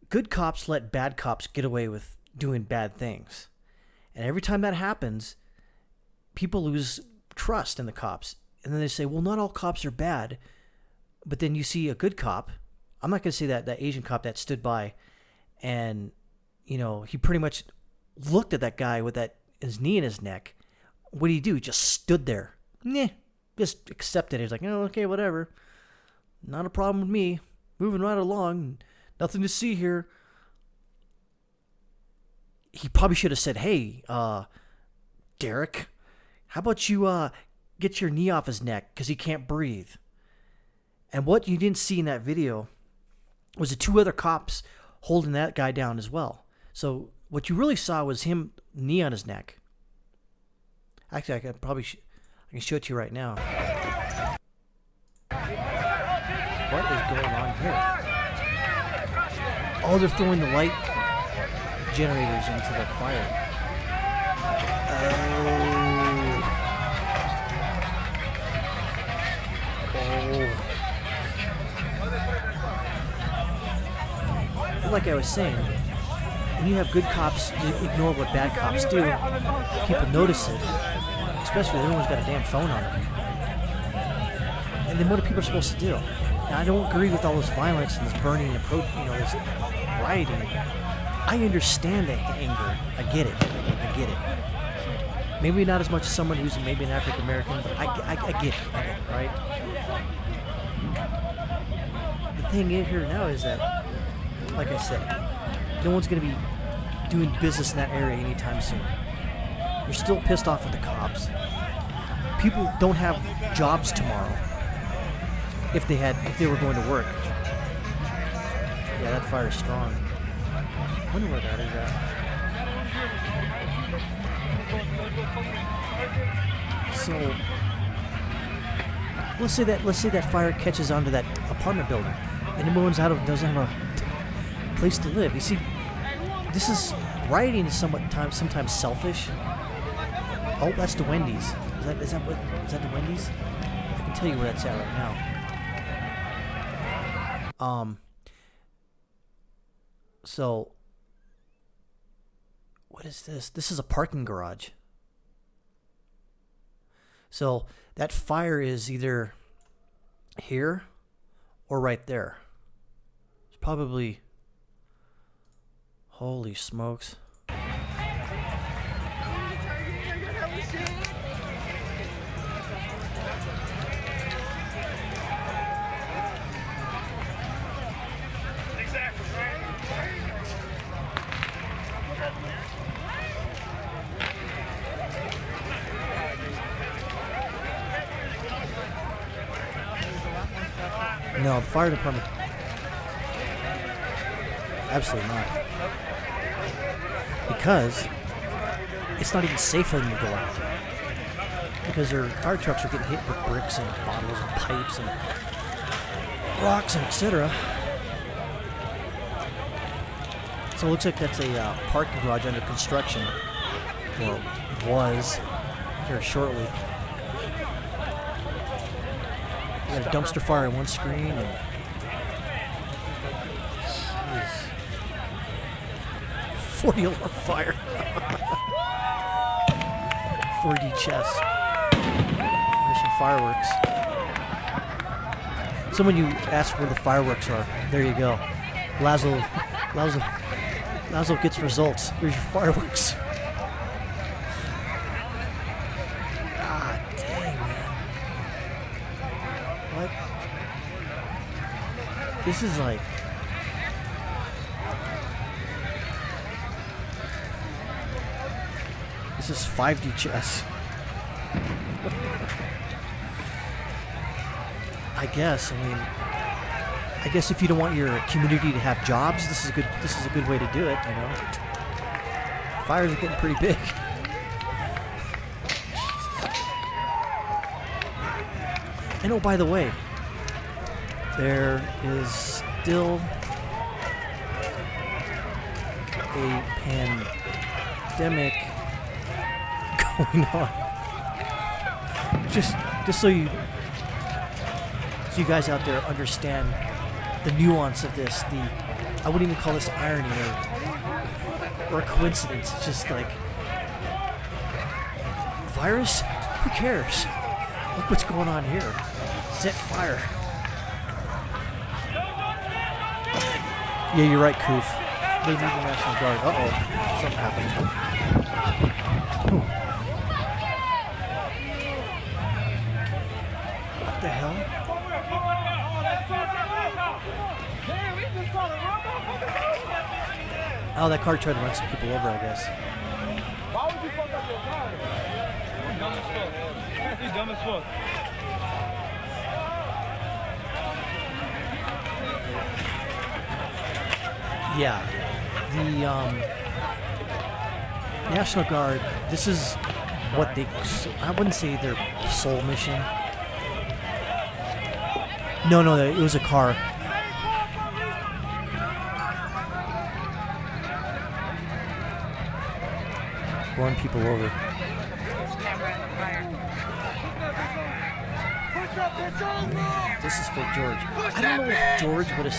good cops let bad cops get away with doing bad things. And every time that happens, people lose trust in the cops. And then they say, well, not all cops are bad. But then you see a good cop. I'm not going to say that Asian cop that stood by and, he pretty much looked at that guy with his knee in his neck. What did he do? He just stood there. Just accepted it. He's like, oh, okay, whatever. Not a problem with me. Moving right along. Nothing to see here. He probably should have said, hey, Derek, how about you get your knee off his neck because he can't breathe? And what you didn't see in that video was the two other cops holding that guy down as well. So what you really saw was him knee on his neck. Actually, I can show it to you right now. What is going on here? Oh, they're throwing the light generators into the fire. Like I was saying, when you have good cops ignore what bad cops do, people notice it. Especially when everyone's got a damn phone on them. And then what are people supposed to do? Now, I don't agree with all this violence and this burning and this rioting. I understand the anger. I get it. Maybe not as much as someone who's maybe an African American, but I get it, right? The thing here now is that, like I said, no one's going to be doing business in that area anytime soon. You're still pissed off at the cops. People don't have jobs tomorrow if they were going to work. Yeah, that fire's strong. I wonder where that is at. So let's say that fire catches onto that apartment building, and everyone's doesn't have a place to live. You see, rioting is sometimes selfish. Oh, that's the Wendy's. Is that the Wendy's? I can tell you where that's at right now. So what is this? This is a parking garage. So that fire is either here or right there. It's probably, holy smokes. No, the fire department. Absolutely not. Because it's not even safe for them to go out. Because their fire trucks are getting hit with bricks and bottles and pipes and rocks and etc. So it looks like that's a parking garage under construction. Or was here shortly. We got a dumpster fire on one screen and geez. 40 alarm fire. 4D chess. There's some fireworks. Someone you asked where the fireworks are. There you go. Lazo gets results. Here's your fireworks. God dang, man. What? This is like... This is 5D chess. I guess. I mean, I guess if you don't want your community to have jobs, this is a good way to do it. You know, fires are getting pretty big. And oh, by the way, there is still a pandemic going on. Just so you guys out there understand the nuance of this. I wouldn't even call this irony or a coincidence. It's just like, virus? Who cares? Look what's going on here. Set fire. Yeah, you're right, Koof. They need the National Guard. Uh-oh. Something happened. Ooh. What the hell? Oh, that car tried to run some people over, I guess. Why would you fuck up your car? You're dumb as fuck. You're dumb as fuck. Yeah. The National Guard, this is what they... I wouldn't say their sole mission. No, it was a car. Run people over. This is for George. I don't know if George would have...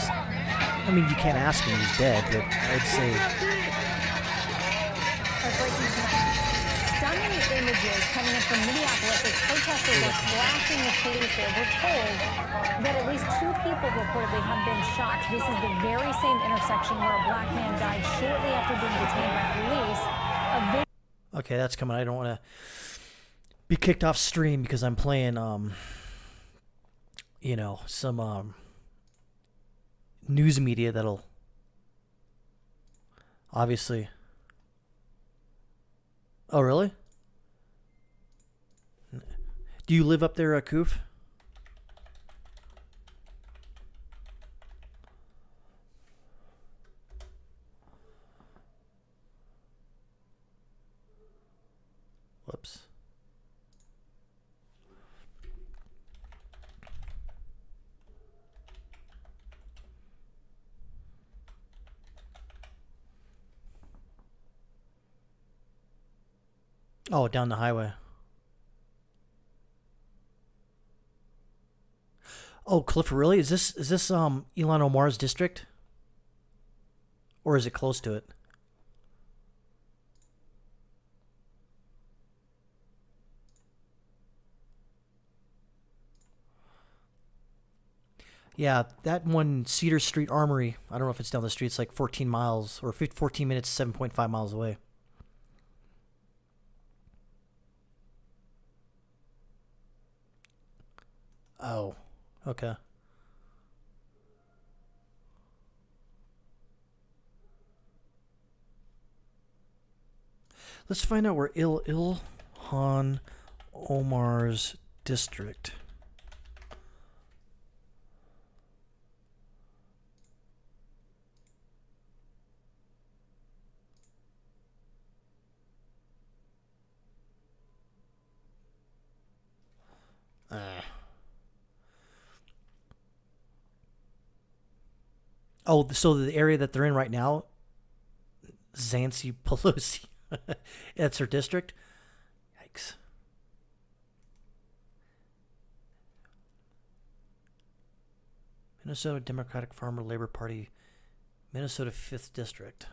I mean, you can't ask him, he's dead, but I'd say... Stunning images coming in from Minneapolis as protesters are flashing the police there. We're told that at least 2 people reportedly have been shot. This is the very same intersection where a black man died shortly after being detained by police. Okay, that's coming. I don't want to be kicked off stream because I'm playing, you know, some news media that'll obviously... Oh, really? Do you live up there, Koof? Whoops. Oh, down the highway. Oh, Clifford, really? Is this Elon Omar's district? Or is it close to it? Yeah, that one Cedar Street Armory, I don't know if it's down the street, it's like 14 miles, or 14 minutes, 7.5 miles away. Oh, okay. Let's find out where Ilhan Omar's district. Oh, so the area that they're in right now, Zancy Pelosi, that's her district. Yikes. Minnesota Democratic Farmer Labor Party, Minnesota 5th District.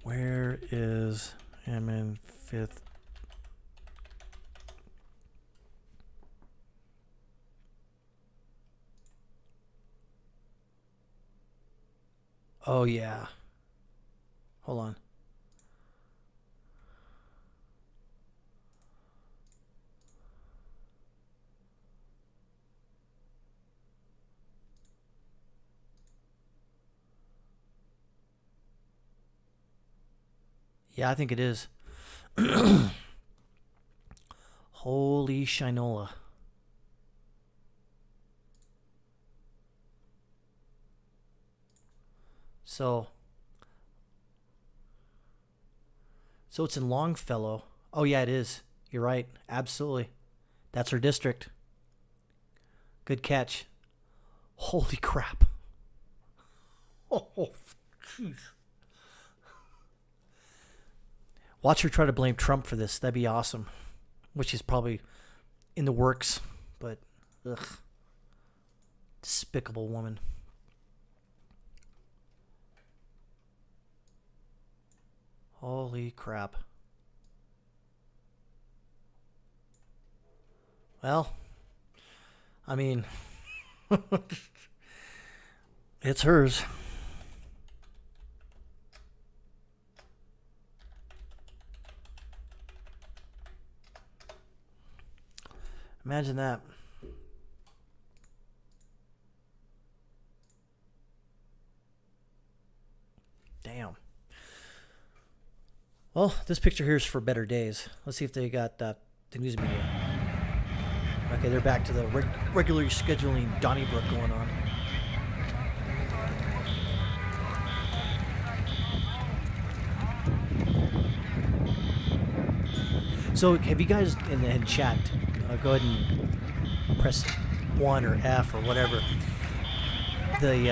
Where is I'm in 5th? Oh, yeah. Hold on. Yeah, I think it is. Holy shinola. So it's in Longfellow. Oh, yeah, it is. You're right. Absolutely. That's her district. Good catch. Holy crap. Oh, jeez. Watch her try to blame Trump for this. That'd be awesome. Which is probably in the works. But, ugh. Despicable woman. Holy crap. Well, I mean, it's hers. Imagine that. Damn. Well, this picture here is for better days. Let's see if they got the news media. Okay, they're back to the regularly scheduling Donnybrook going on. So, have you guys in chat, go ahead and press 1 or F or whatever. The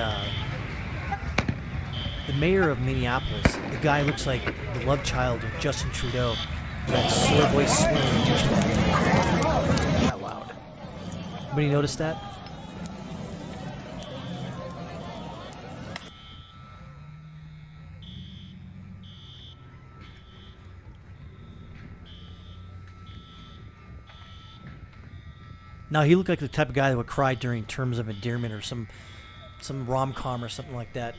mayor of Minneapolis, the guy looks like the love child of Justin Trudeau. That slow voice swing. That loud. Anybody notice that? Now he looked like the type of guy that would cry during Terms of Endearment or some rom-com or something like that.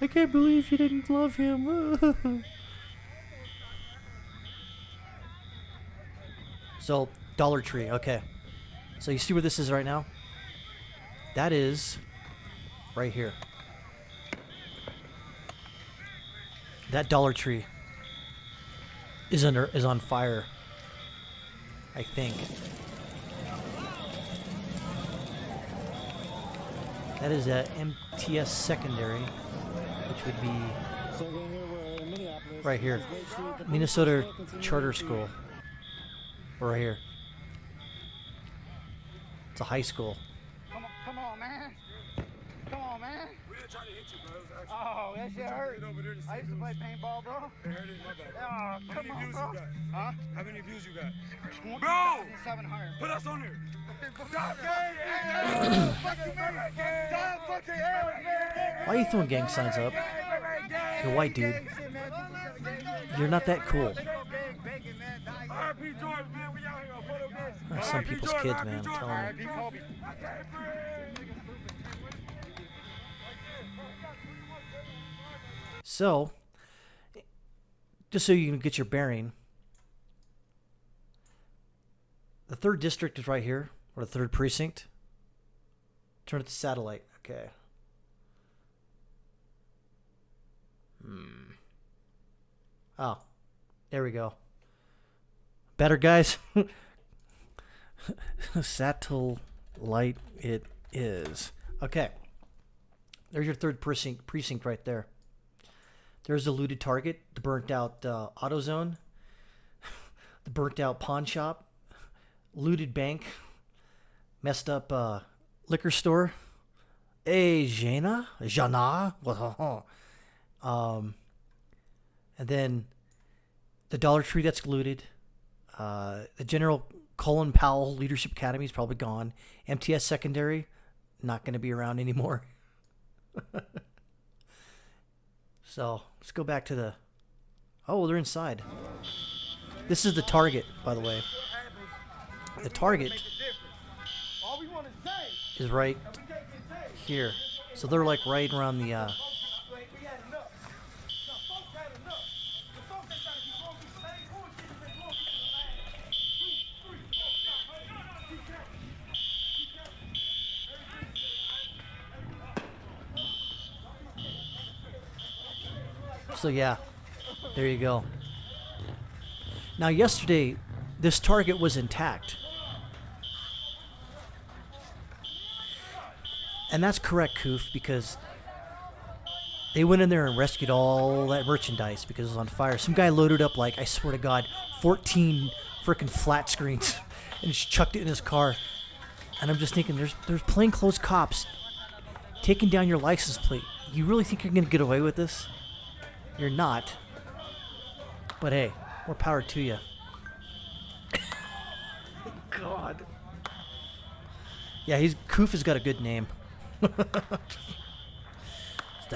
I can't believe you didn't love him. So, Dollar Tree, okay. So you see where this is right now? That is right here. That Dollar Tree is on fire, I think. That is a MTS secondary, which would be right here. Minnesota Charter School. Right here. It's a high school. Come on, man. Come on, man. We didn't try to hit you, bro. Oh, that shit hurt. I used to play paintball, bro. It hurt in my back. Oh, come on, bro. Huh? How many views you got? Bro! 700. Put us on there. Why are you throwing gang signs up? You're a white dude. You're not that cool. Some people's kids, man, I'm telling you. So, just so you can get your bearing, the 3rd district is right here, or the 3rd precinct. Turn it to satellite. Okay. Oh, there we go. Better, guys? Satellite it is. Okay. There's your 3rd precinct right there. There's the looted Target, the burnt out AutoZone, the burnt out pawn shop, looted bank, messed up liquor store, Hey, Jana? And then the Dollar Tree that's looted. The General Colin Powell Leadership Academy is probably gone. MTS Secondary, not going to be around anymore. So let's go back to the... Oh, they're inside. This is the target, by the way. The target is right here. So they're like right around the... So yeah, there you go. Now yesterday, this target was intact. And that's correct, Koof, because they went in there and rescued all that merchandise because it was on fire. Some guy loaded up, like, I swear to God, 14 freaking flat screens and just chucked it in his car. And I'm just thinking, there's plainclothes cops taking down your license plate. You really think you're going to get away with this? You're not. But hey, more power to you. God. Yeah, Koof has got a good name. That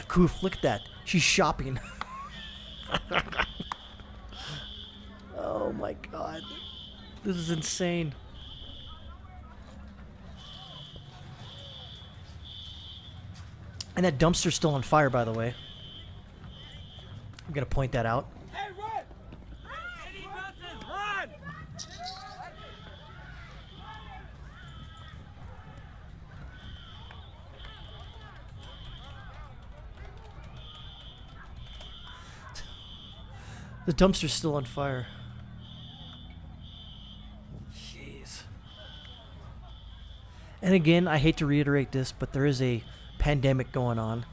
Koof, look at that. She's shopping. Oh my God. This is insane. And that dumpster's still on fire, by the way. I'm going to point that out. Hey, run! Any buses, run! The dumpster's still on fire. Jeez. And again, I hate to reiterate this, but there is a pandemic going on.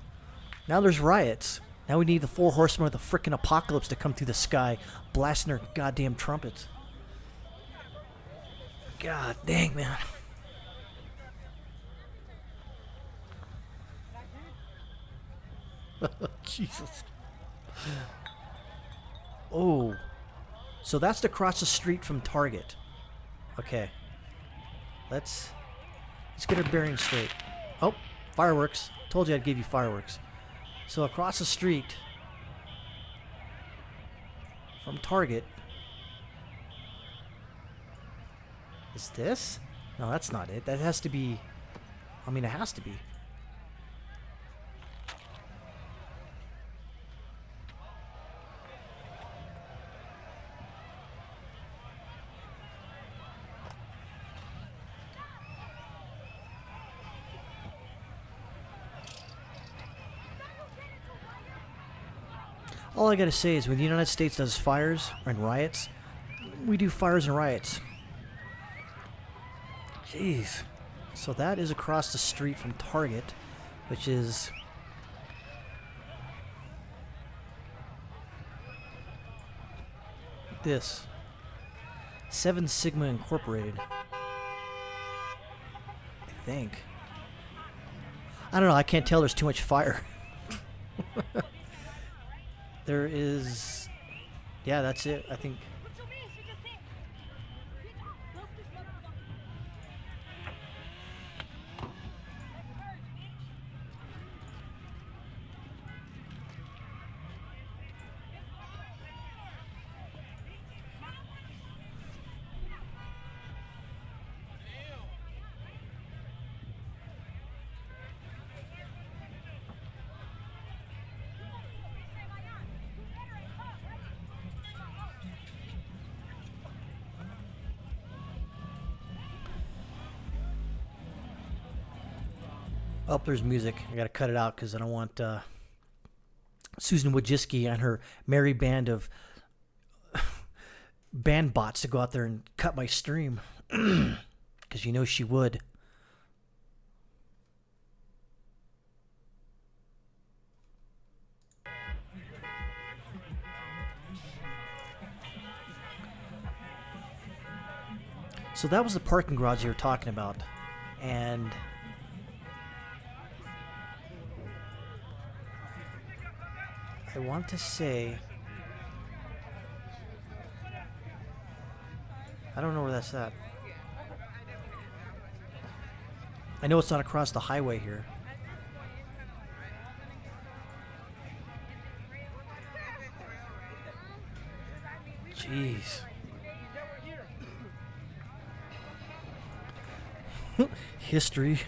Now there's riots. Now we need the 4 horsemen of the frickin' apocalypse to come through the sky, blasting their goddamn trumpets. God dang, man. Jesus. Oh. So that's to cross the street from Target. Okay. Let's get our bearings straight. Oh, fireworks. Told you I'd give you fireworks. So across the street from Target is this? No, that's not it. That has to be... I mean, it has to be. All I gotta say is when the United States does fires and riots, we do fires and riots. Jeez. So that is across the street from Target, which is... this. 7 Sigma Incorporated. I think. I don't know, I can't tell, there's too much fire. There is... yeah, that's it, I think. Oh, there's music. I gotta cut it out because I don't want Susan Wojcicki and her merry band of band bots to go out there and cut my stream. Because you know she would. So that was the parking garage you were talking about. And I want to say... I don't know where that's at. I know it's not across the highway here. Jeez. History.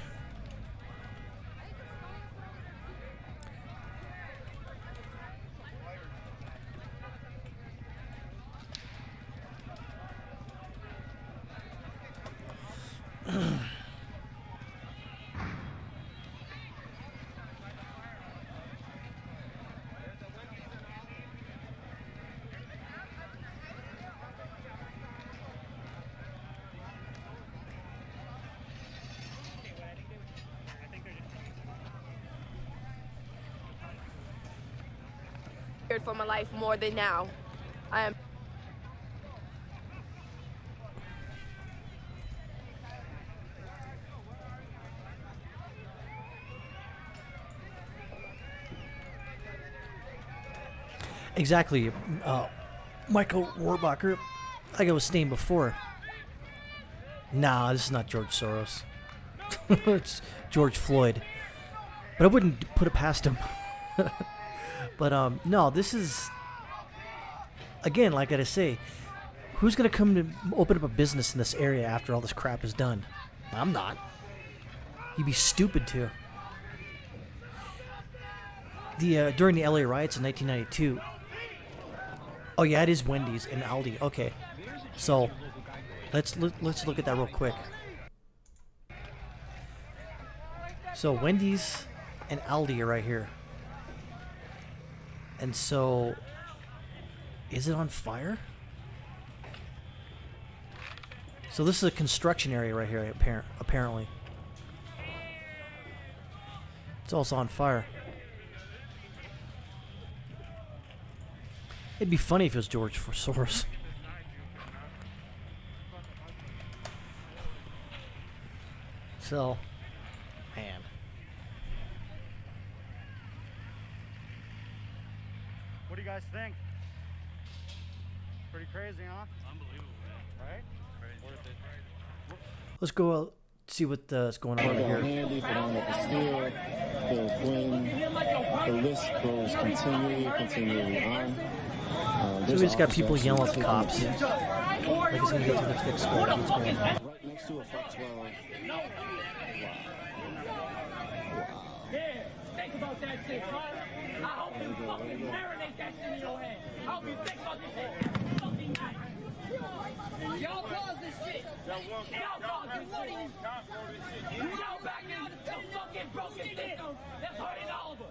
For my life more than now. I am. Exactly, Michael Warbacher. Like I was saying before. Nah, this is not George Soros. It's George Floyd. But I wouldn't put it past him. But no, this is, again, like I say, who's going to come to open up a business in this area after all this crap is done? I'm not. You'd be stupid to. During the LA riots in 1992. Oh yeah, it is Wendy's and Aldi. Okay, so let's look at that real quick. So Wendy's and Aldi are right here. And so, is it on fire? So this is a construction area right here, apparently. It's also on fire. It'd be funny if it was George Soros. So, man. What do you guys think? Pretty crazy, huh? Unbelievable, right? Crazy. Worth it. Let's go out, see what's going on over here. Handy for down at the steel. The list goes continually on. So we just got people yelling at the cops. Like it's gonna get to the fixed score. What's going on? Right next to a fuck 12. Yeah, think about that shit, right? I hope you fucking marinate that shit in your head. I hope you think about this shit fucking night. Y'all caused this shit. Y'all caused this shit. Y'all backing out the fucking broken system that's hurting all of us.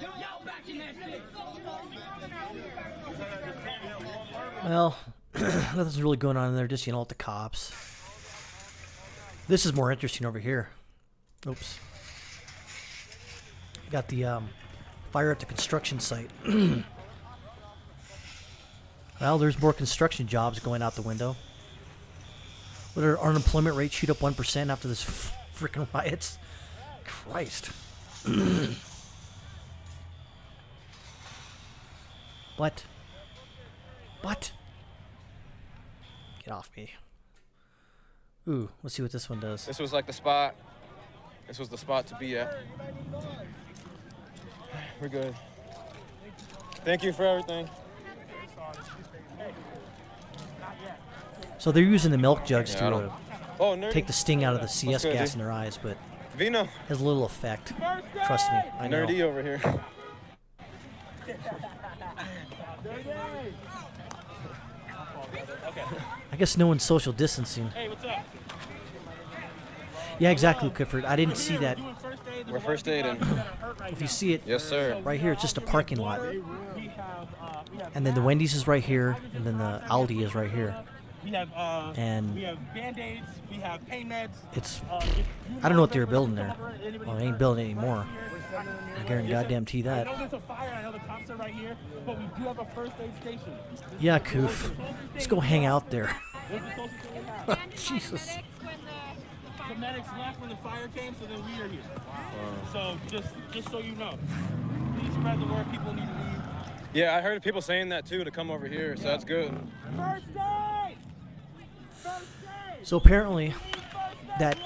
Y'all backing that shit. Well, nothing's really going on in there. Just yelling at the cops. This is more interesting over here. Oops. Got the fire at the construction site. Well, there's more construction jobs going out the window. Would our unemployment rate shoot up 1% after this freaking riots? Christ. What? Get off me. Ooh, let's see what this one does. This was like the spot. This was the spot to be at. We're good. Thank you for everything. So they're using the milk jugs to take the sting out of the CS good, gas dude? in their eyes, but Vino has little effect. Trust me, I know. Nerdy over here. I guess no one's social distancing. Hey, what's up? Yeah, exactly, Clifford. I didn't see that. We're first aiding. If you see it, Yes, sir. right here, it's just a parking lot. And then the Wendy's is right here, and then the Aldi is right here. We have And we have Band-Aids, we have pain meds. it's, I don't know what they were building there. Well, they ain't building anymore. I guarantee goddamn tea I that. know there's a fire, I know the cops are right here, but we do have a first aid station. Yeah, Koof. Let's go hang out there. What's the closest thing we have? Jesus. The medics left when the fire came, so then we are here. So just so you know, please spread the word. People need to leave. Yeah, I heard people saying that too to come over here, so that's good. So apparently, that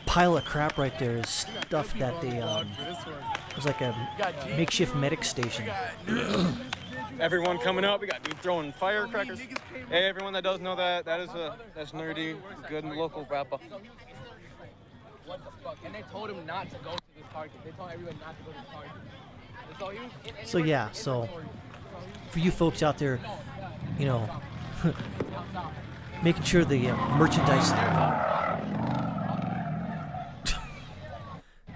pile of crap right there is stuff that they it was like a makeshift medic station. Everyone coming up, we got dude throwing firecrackers. Hey, everyone that does know that, that's nerdy, good local rapper. What the fuck? And they told him not to go to this target. They told everyone not to go to this target. So yeah, so for you folks out there, you know, making sure the merchandise.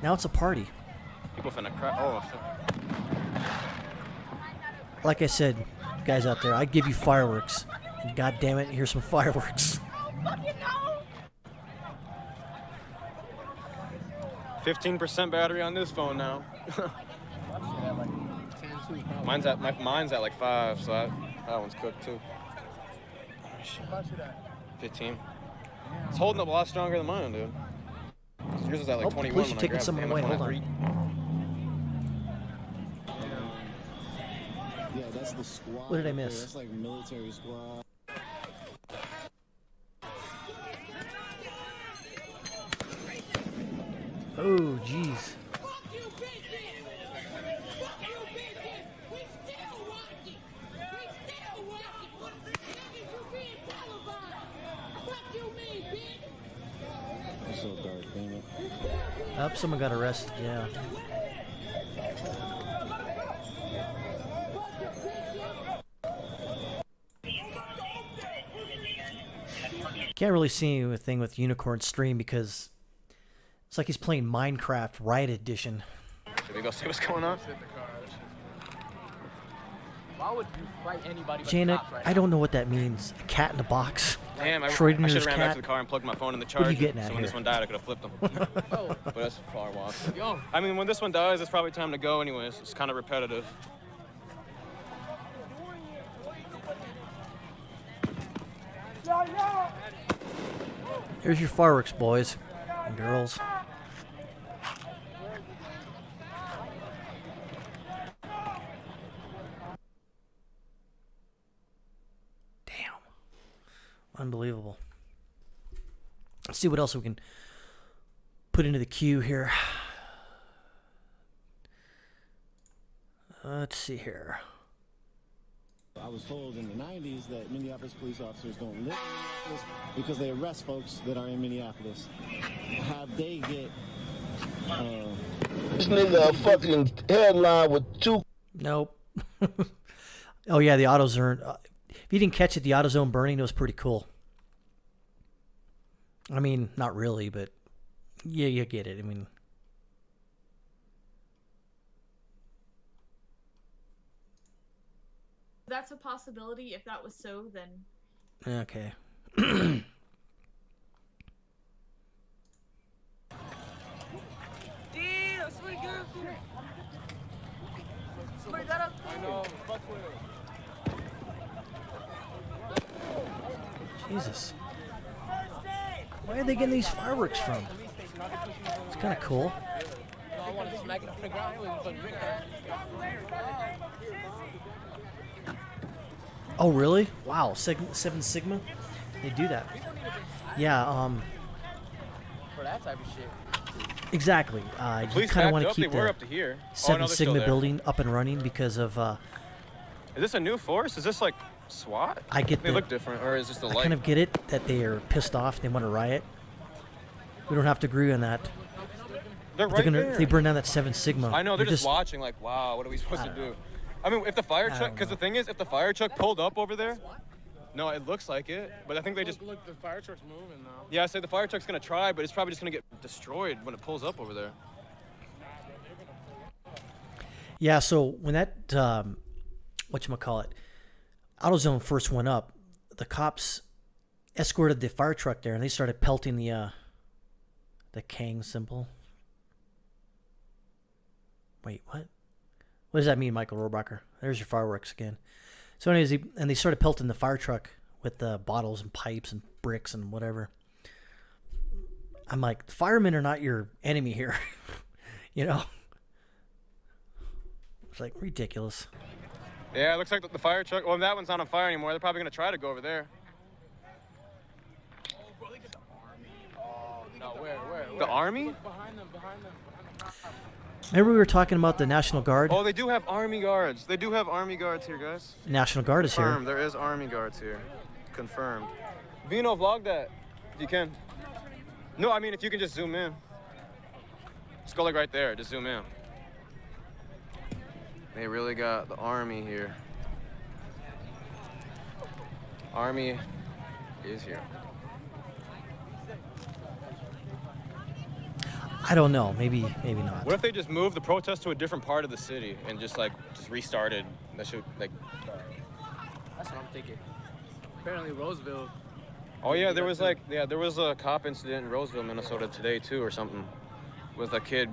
Now it's a party. People finna cry. Oh, shit. Like I said, guys out there, I give you fireworks. And God damn it, here's some fireworks. 15% battery on this phone now. mine's at like 5, so that one's cooked too. 15. It's holding up a lot stronger than mine, dude. Yours is at like 21. Police are taking some away. Hold on. Yeah, that's the squad. What did I miss? That's like military squad. Oh, jeez. It's so dark, damn it. Up, someone got arrested. Yeah. Can't really see anything with Unicorn Stream because it's like he's playing Minecraft Riot Edition. Should we go see what's going on? Why would you fight anybody but Janet, cops right I don't know what that means. A cat in a box. Damn, I Schrodinger's should have ran cat. back to the car and plugged my phone in the charger. What are you getting at so when here? this one died, I could have flipped them. But that's a far walk. I mean, when this one dies, it's probably time to go anyways. It's kind of repetitive. Here's your fireworks, boys and girls. Damn. Unbelievable. Let's see what else we can put into the queue here. Let's see here. I was told in the 90s that Minneapolis police officers don't live in Minneapolis because they arrest folks that are in Minneapolis. How they get... This nigga a fucking headline with 2... Nope. Oh, yeah, the AutoZone. If you didn't catch it, the AutoZone burning, it was pretty cool. I mean, not really, but yeah, you get it. I mean... That's a possibility. If that was so, then... Okay. Damn, somebody got up there. Somebody got up there. I know, fuck with it. Jesus. Where are they getting these fireworks from? It's kind of cool. I want to smack it on the ground. It was fucking Oh, really? Wow, 7 Sigma? They do that. Yeah, for that type of shit. exactly. You Police kind of want backed to up, keep they were the up to here. 7 no, they're Sigma still there. building up and running because of... Is this a new force? Is this like SWAT? I get They the- look different, or is this the I light? kind of get it, that they are pissed off, they want to riot. We don't have to agree on that. They're But right gonna, there. If they burn down that 7 Sigma... I know, they're you're just watching like, wow, what are we supposed I to don't do? I mean, if the fire I truck, don't because the thing is, if the fire truck pulled up over there, no, it looks like it, but I think they just... Look, the fire truck's moving now. Yeah, I say the fire truck's gonna try, but it's probably just gonna get destroyed when it pulls up over there. Yeah, so when that, whatchamacallit, AutoZone first went up, the cops escorted the fire truck there, and they started pelting the Kang symbol. Wait, what? What does that mean, Michael Rohrabacher? There's your fireworks again. So anyways, they started pelting the fire truck with bottles and pipes and bricks and whatever. I'm like, firemen are not your enemy here. You know? It's like ridiculous. Yeah, it looks like the fire truck. Well, that one's not on fire anymore. They're probably gonna try to go over there. No, where? The army? Behind them. Remember we were talking about the National Guard? Oh, they do have army guards. They do have army guards here, guys. National Guard is here. Confirmed. There is army guards here. Confirmed. Vino, vlog that if you can. No, I mean if you can just zoom in. Just go like right there. Just zoom in. They really got the army here. Army is here. I don't know. Maybe not. What if they just moved the protest to a different part of the city and just restarted? That should That's what I'm thinking. Apparently Roseville. Oh yeah, there was there was a cop incident in Roseville, Minnesota today too, or something, with a kid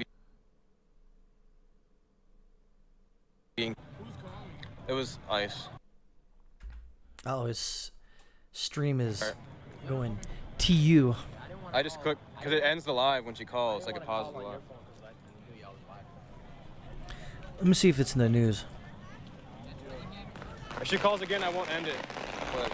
being. It was ICE. Oh, his stream is going TU. I just clicked because it ends the live when she calls, like it pauses the live. Let me see if it's in the news. If she calls again, I won't end it. But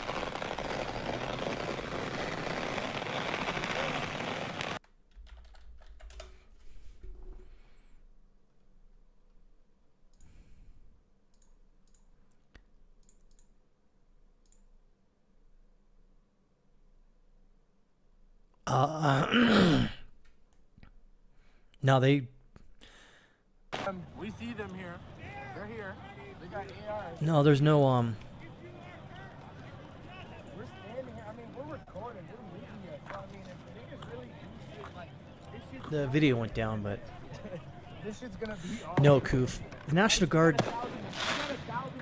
no, they. We see them here. They're here. They got ARs. No, there's no We're standing here. I mean, we're recording. We're media. So I mean, if niggas really do shit like this shit's The video went down, but this shit's gonna be no, Koof. The National Guard,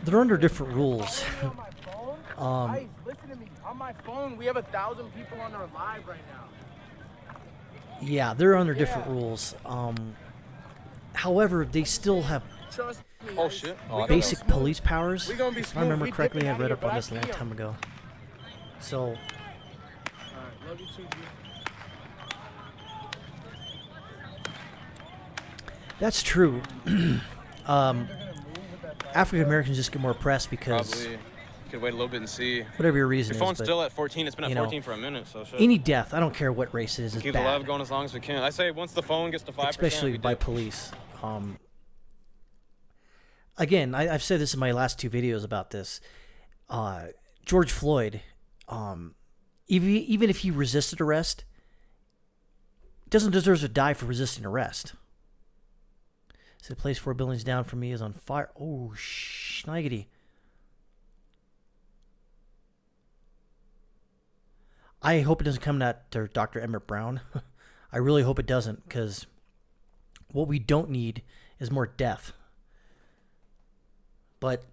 they're under different rules. Guys, listen to me. On my phone, we have 1,000 people on our live right now. Yeah, they're under different rules. However, they still have oh shit! Oh, basic police powers. We gonna be If I remember smooth. We correctly, I dipping read out up of on here, this a but long I see time ago. So, Alright, love you too, G. that's true. African Americans just get more press because Probably could wait a little bit and see. whatever your reason Your phone's is. But, still at 14. It's been at you know, 14 for a minute, so shit. any death, I don't care what race it is, is Keep the bad. live going as long as we can. I say once the phone gets to 5%, Especially we by dip. police. Again, I've said this in my last two videos about this. George Floyd, even if he resisted arrest, doesn't deserve to die for resisting arrest. So the place 4 buildings down from me is on fire. Oh, schneigety. I hope it doesn't come to Dr. Emmett Brown. I really hope it doesn't, because what we don't need is more death. But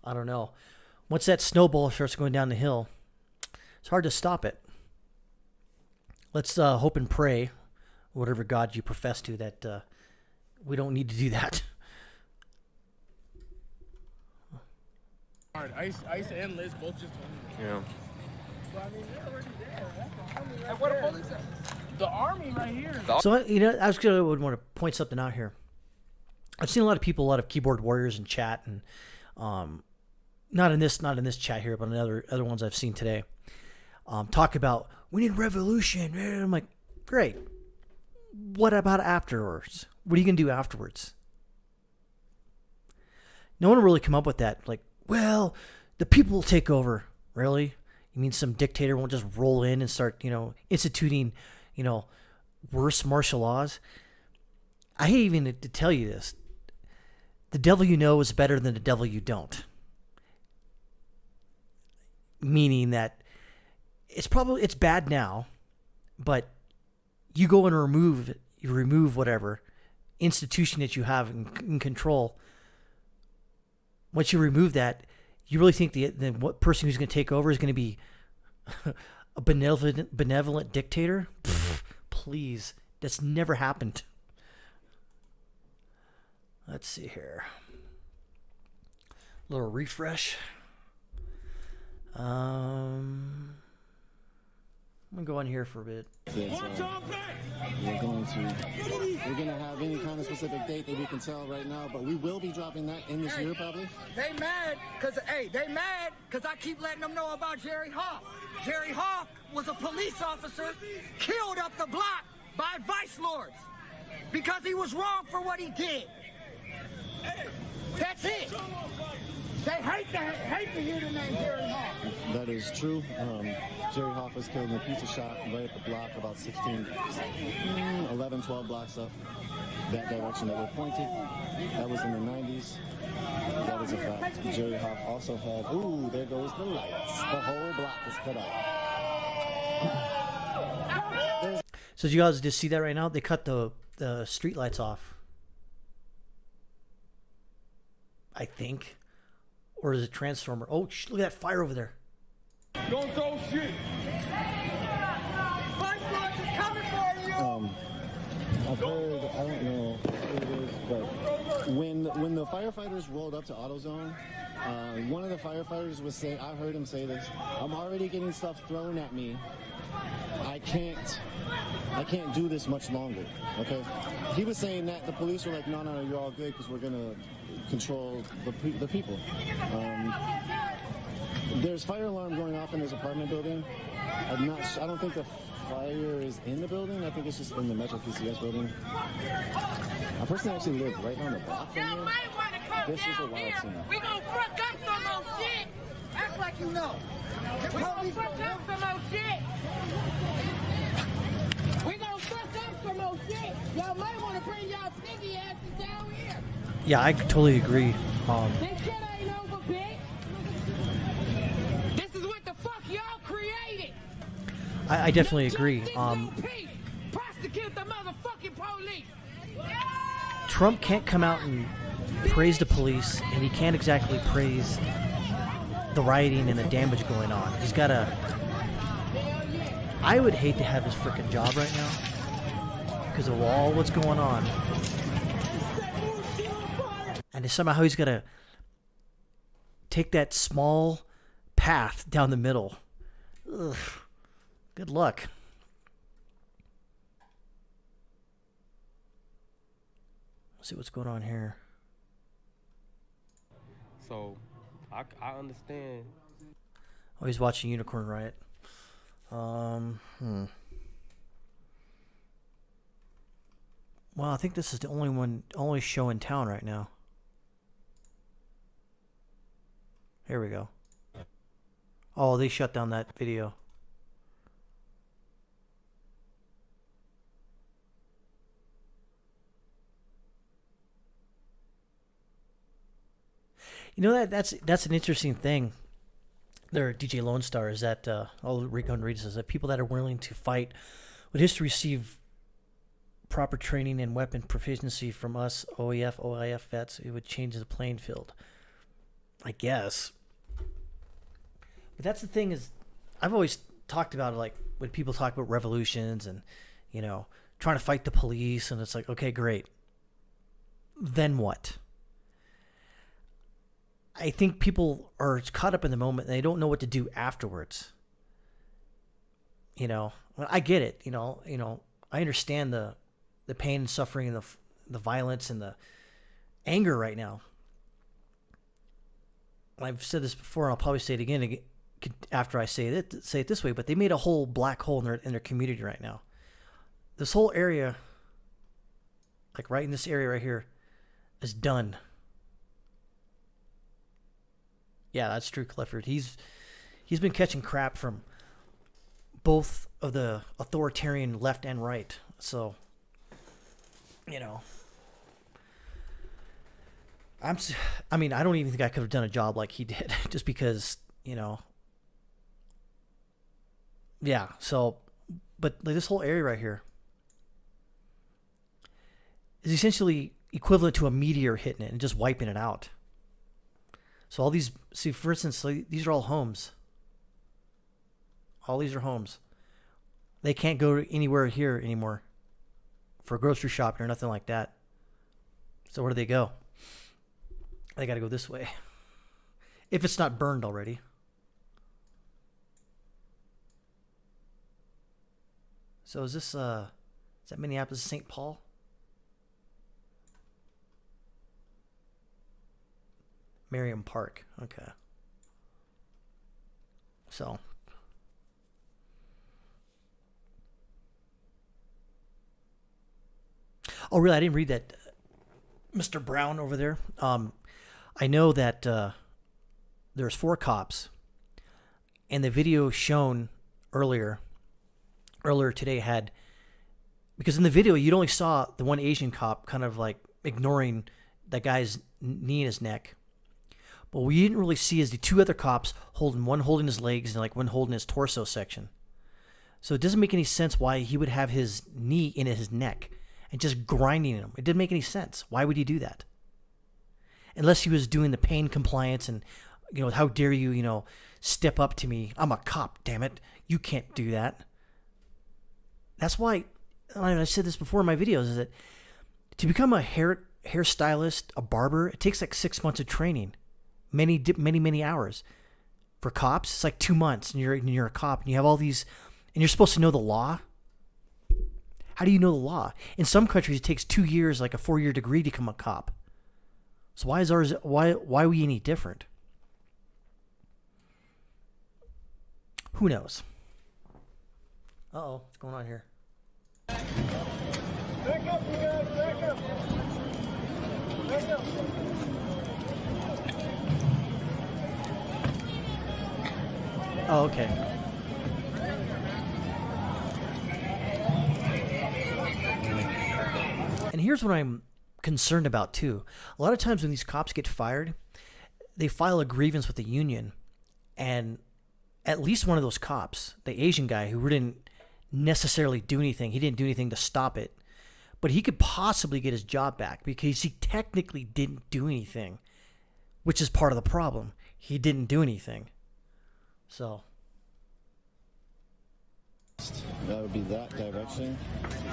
I don't know. Once that snowball starts going down the hill, it's hard to stop it. Let's hope and pray, whatever God you profess to, that we don't need to do that. Ice and Liz both just told me. Yeah. But I mean, they're already there. That's the army right what there. Police the army right here. So, I would want to point something out here. I've seen a lot of people, a lot of keyboard warriors in chat, and not in this chat here, but in other ones I've seen today, talk about we need revolution. And I'm like, great. What about afterwards? What are you gonna do afterwards? No one will really come up with that. Like, well, the people will take over. Really? You mean some dictator won't just roll in and start, instituting, worse martial laws? I hate even to tell you this. The devil you know is better than the devil you don't. Meaning that it's bad now, but you go and remove whatever institution that you have in control. Once you remove that, you really think the what person who's going to take over is going to be a benevolent dictator? Pfft, please, that's never happened. Let's see here. A little refresh. I'm gonna go on here for a bit. We're gonna have any kind on a specific date that we can tell right now, but we will be dropping that in this year probably. They mad because I keep letting them know about Jerry Hoff. Jerry Hoff was a police officer killed up the block by vice lords because he was wrong for what he did. That's it. They hate to hear the name Jerry Hoff. That is true. Jerry Hoff was killed in a pizza shop right at the block about 11, 12 blocks up that direction that we're pointing. That was in the 90s. That is a fact. Jerry Hoff also had, ooh, there goes the lights. The whole block is cut off. So you guys just see that right now? They cut the street lights off. I think. Or is it transformer? Oh, look at that fire over there. Don't throw shit. Vice lords is coming for you. I've heard, I don't know what it is, but when the firefighters rolled up to AutoZone, one of the firefighters was saying, I heard him say this, I'm already getting stuff thrown at me. I can't do this much longer, okay? He was saying that the police were like, no, you're all good because we're going to control the people. There's fire alarm going off in this apartment building. I don't think the fire is in the building. I think it's just in the Metro PCS building. I personally actually live right on the block from here. This is a wild scene. We gonna fuck up some more shit. Act like you know. We gonna fuck up some more shit. We gonna fuck up some more shit. Y'all might want to bring y'all piggy asses down here. Yeah, I totally agree. This shit ain't over, bitch. This is what the fuck y'all created. I definitely agree. Prosecute the motherfucking police. Trump can't come out and praise the police, and he can't exactly praise the rioting and the damage going on. He's got to... I would hate to have his freaking job right now because of all what's going on. And somehow he's got to take that small path down the middle. Ugh. Good luck. Let's see what's going on here. So, I understand. Oh, he's watching Unicorn Riot. Well, I think this is the only show in town right now. Here we go. Oh, they shut down that video. You know that's an interesting thing. There, DJ Lone Star is that all Recon reads is that people that are willing to fight would just receive proper training and weapon proficiency from us OIF vets. It would change the playing field, I guess. But that's the thing is, I've always talked about it, like when people talk about revolutions and trying to fight the police, and it's like, okay, great. Then what? I think people are caught up in the moment and they don't know what to do afterwards. I get it. I understand the pain and suffering and the violence and the anger right now. I've said this before, and I'll probably say it again after I say it this way. But they made a whole black hole in their community right now. This whole area, like right in this area right here, is done. Yeah, that's true, Clifford. He's been catching crap from both of the authoritarian left and right. So, I don't even think I could have done a job like he did, just because, yeah. So, but like this whole area right here is essentially equivalent to a meteor hitting it and just wiping it out. So all these, see, for instance, these are all homes. All these are homes. They can't go anywhere here anymore for grocery shopping or nothing like that. So where do they go? They got to go this way. If it's not burned already. So is this, is that Minneapolis St. Paul? Merriam Park. Okay. So. Oh, really? I didn't read that. Mr. Brown over there. I know that there's 4 cops, and the video shown earlier today had, because in the video you only saw the one Asian cop kind of like ignoring that guy's knee in his neck. But what we didn't really see is the 2 other cops one holding his legs and like one holding his torso section. So it doesn't make any sense why he would have his knee in his neck and just grinding him. It didn't make any sense. Why would he do that? Unless he was doing the pain compliance and, how dare you, step up to me. I'm a cop, damn it. You can't do that. That's why, and I said this before in my videos, is that to become a hairstylist, a barber, it takes like 6 months of training. Many hours. For cops, it's like 2 months, and you're a cop, and you have all these, and you're supposed to know the law. How do you know the law? In some countries, it takes 2 years, like a 4-year degree, to become a cop. So why is ours? Why are we any different? Who knows? Uh-oh, what's going on here? Back up, you guys, back up. Back up. Oh, okay. And here's what I'm concerned about too. A lot of times when these cops get fired, they file a grievance with the union, and at least one of those cops, the Asian guy who didn't necessarily do anything, he didn't do anything to stop it, but he could possibly get his job back because he technically didn't do anything, which is part of the problem. He didn't do anything. So that would be that direction.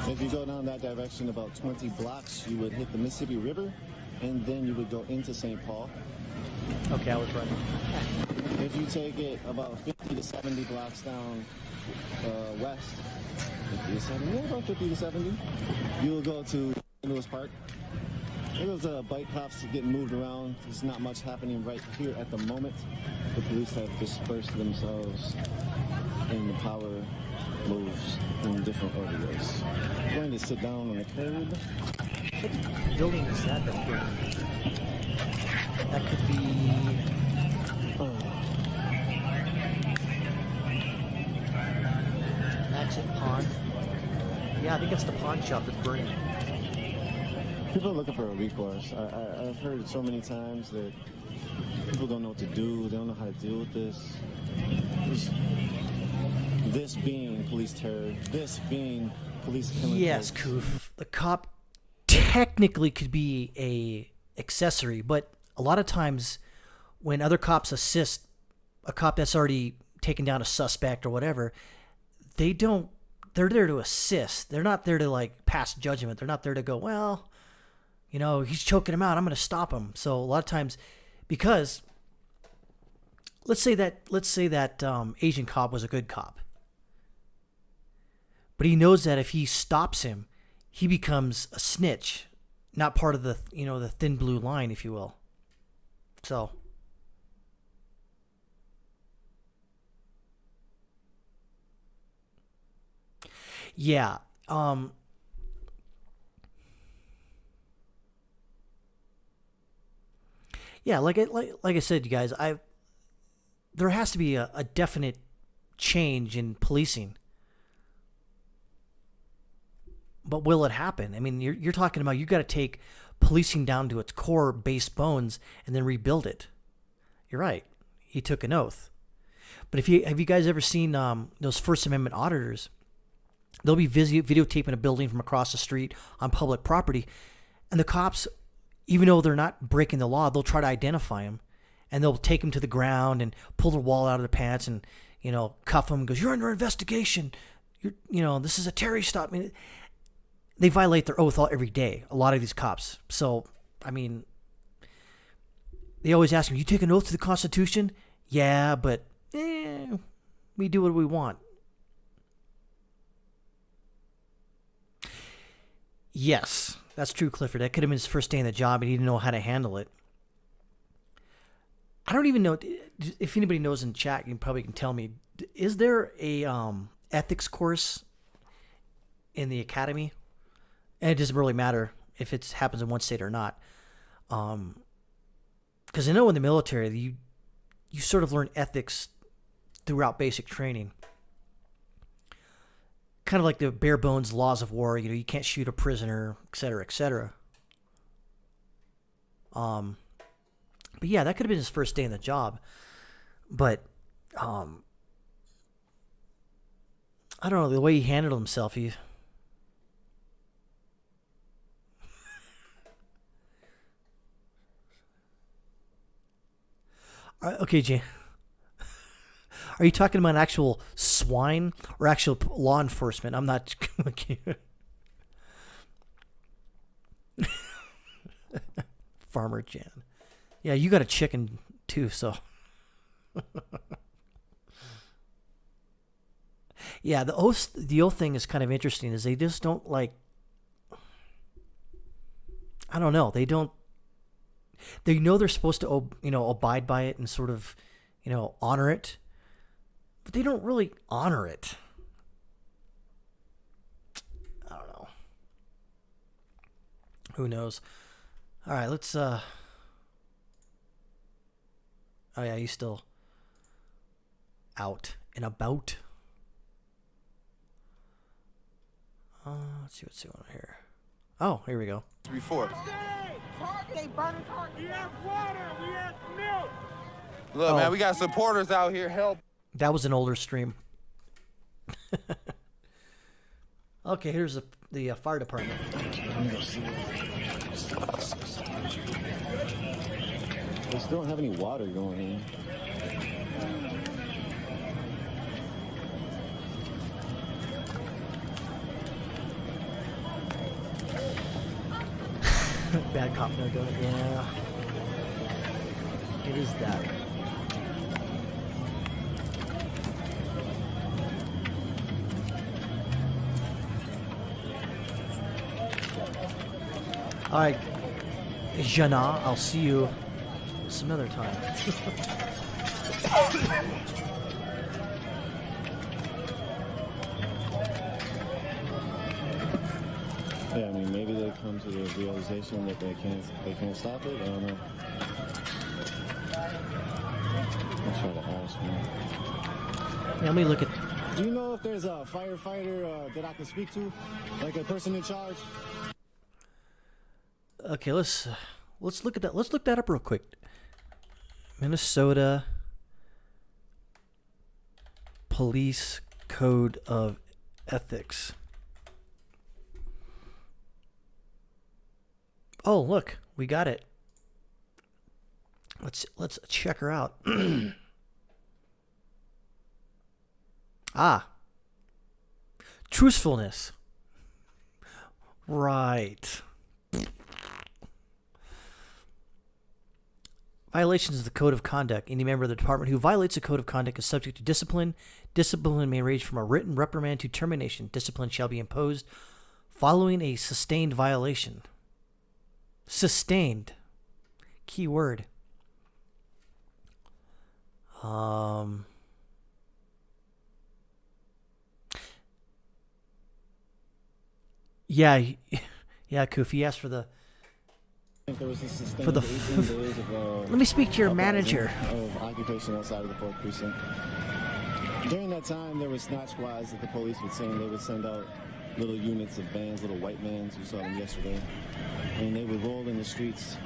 If you go down that direction about 20 blocks, you would hit the Mississippi River, and then you would go into St. Paul. Okay, I was right. If you take it about 50 to 70 blocks down west, 50 to 70, yeah, about 50 to 70, you will go to Louis Park. There's bike cops getting moved around. There's not much happening right here at the moment. The police have dispersed themselves, and the power moves in different areas. I'm going to sit down on the curb. What building is that up here? That could be... Exit Pond. Yeah, I think it's the pawn shop that's burning. People are looking for a recourse. I've heard so many times that people don't know what to do. They don't know how to deal with this. This being police terror. This being police killing. Yes, Koof. The cop technically could be a accessory, but a lot of times when other cops assist a cop that's already taken down a suspect or whatever, they're there to assist. They're not there to like pass judgment. They're not there to go, well, he's choking him out, I'm going to stop him. So a lot of times, because let's say that Asian cop was a good cop, but he knows that if he stops him, he becomes a snitch, not part of the the thin blue line, if you will. So yeah, yeah, like I said, you guys, there has to be a definite change in policing. But will it happen? I mean, you're talking about you got to take policing down to its core base bones and then rebuild it. You're right. He took an oath. But have you guys ever seen those First Amendment auditors? They'll be videotaping a building from across the street on public property, and the cops, even though they're not breaking the law, they'll try to identify him, and they'll take him to the ground and pull their wallet out of their pants and cuff him and goes, "You're under investigation. This is a Terry stop." I mean, they violate their oath every day, a lot of these cops. So, I mean, they always ask me, "You take an oath to the Constitution?" Yeah, but we do what we want. Yes, that's true, Clifford. That could have been his first day in the job, and he didn't know how to handle it. I don't even know if anybody knows in chat. You probably can tell me. Is there a ethics course in the academy? And it doesn't really matter if it happens in one state or not. Because I know in the military, you sort of learn ethics throughout basic training. Kind of like the bare bones laws of war. You know, you can't shoot a prisoner, et cetera, et cetera. But yeah, that could have been his first day in the job. But I don't know, the way he handled himself, okay, Jay. Are you talking about an actual swine or actual law enforcement? I'm not. Farmer Jan. Yeah, you got a chicken too, so. Yeah, the oath thing is kind of interesting. Is they just don't like. I don't know. They don't. They know they're supposed to, abide by it and sort of, honor it. But they don't really honor it. I don't know. Who knows? All right, let's, oh yeah, he's still out and about. Let's see what's going on here. Oh, here we go. Before. They burn hard. We have water. We have milk. Look, man, we got supporters out here. Help. That was an older stream. Okay, here's the fire department. They still don't have any water going in. Bad cop, no go. Yeah. It is that. All right, Jana, I'll see you some other time. Yeah, I mean, maybe they come to the realization that they can't stop it. I don't know. I'll try to ask him. Yeah, let me look at. Do you know if there's a firefighter that I can speak to, like a person in charge? Okay, let's look at that. Let's look that up real quick. Minnesota Police Code of Ethics. Oh, look, we got it. Let's check her out. Truthfulness. Right. Violations of the Code of Conduct. Any member of the department who violates the Code of Conduct is subject to discipline. Discipline may range from a written reprimand to termination. Discipline shall be imposed following a sustained violation. Sustained. Key word. Yeah, Koof, he asked for the. Let me speak to your manager. Of occupation outside of the 4th precinct. During that time, there were snatch squads that the police would send. They would send out little units of vans, little white vans. You saw them yesterday. And they would roll in the streets.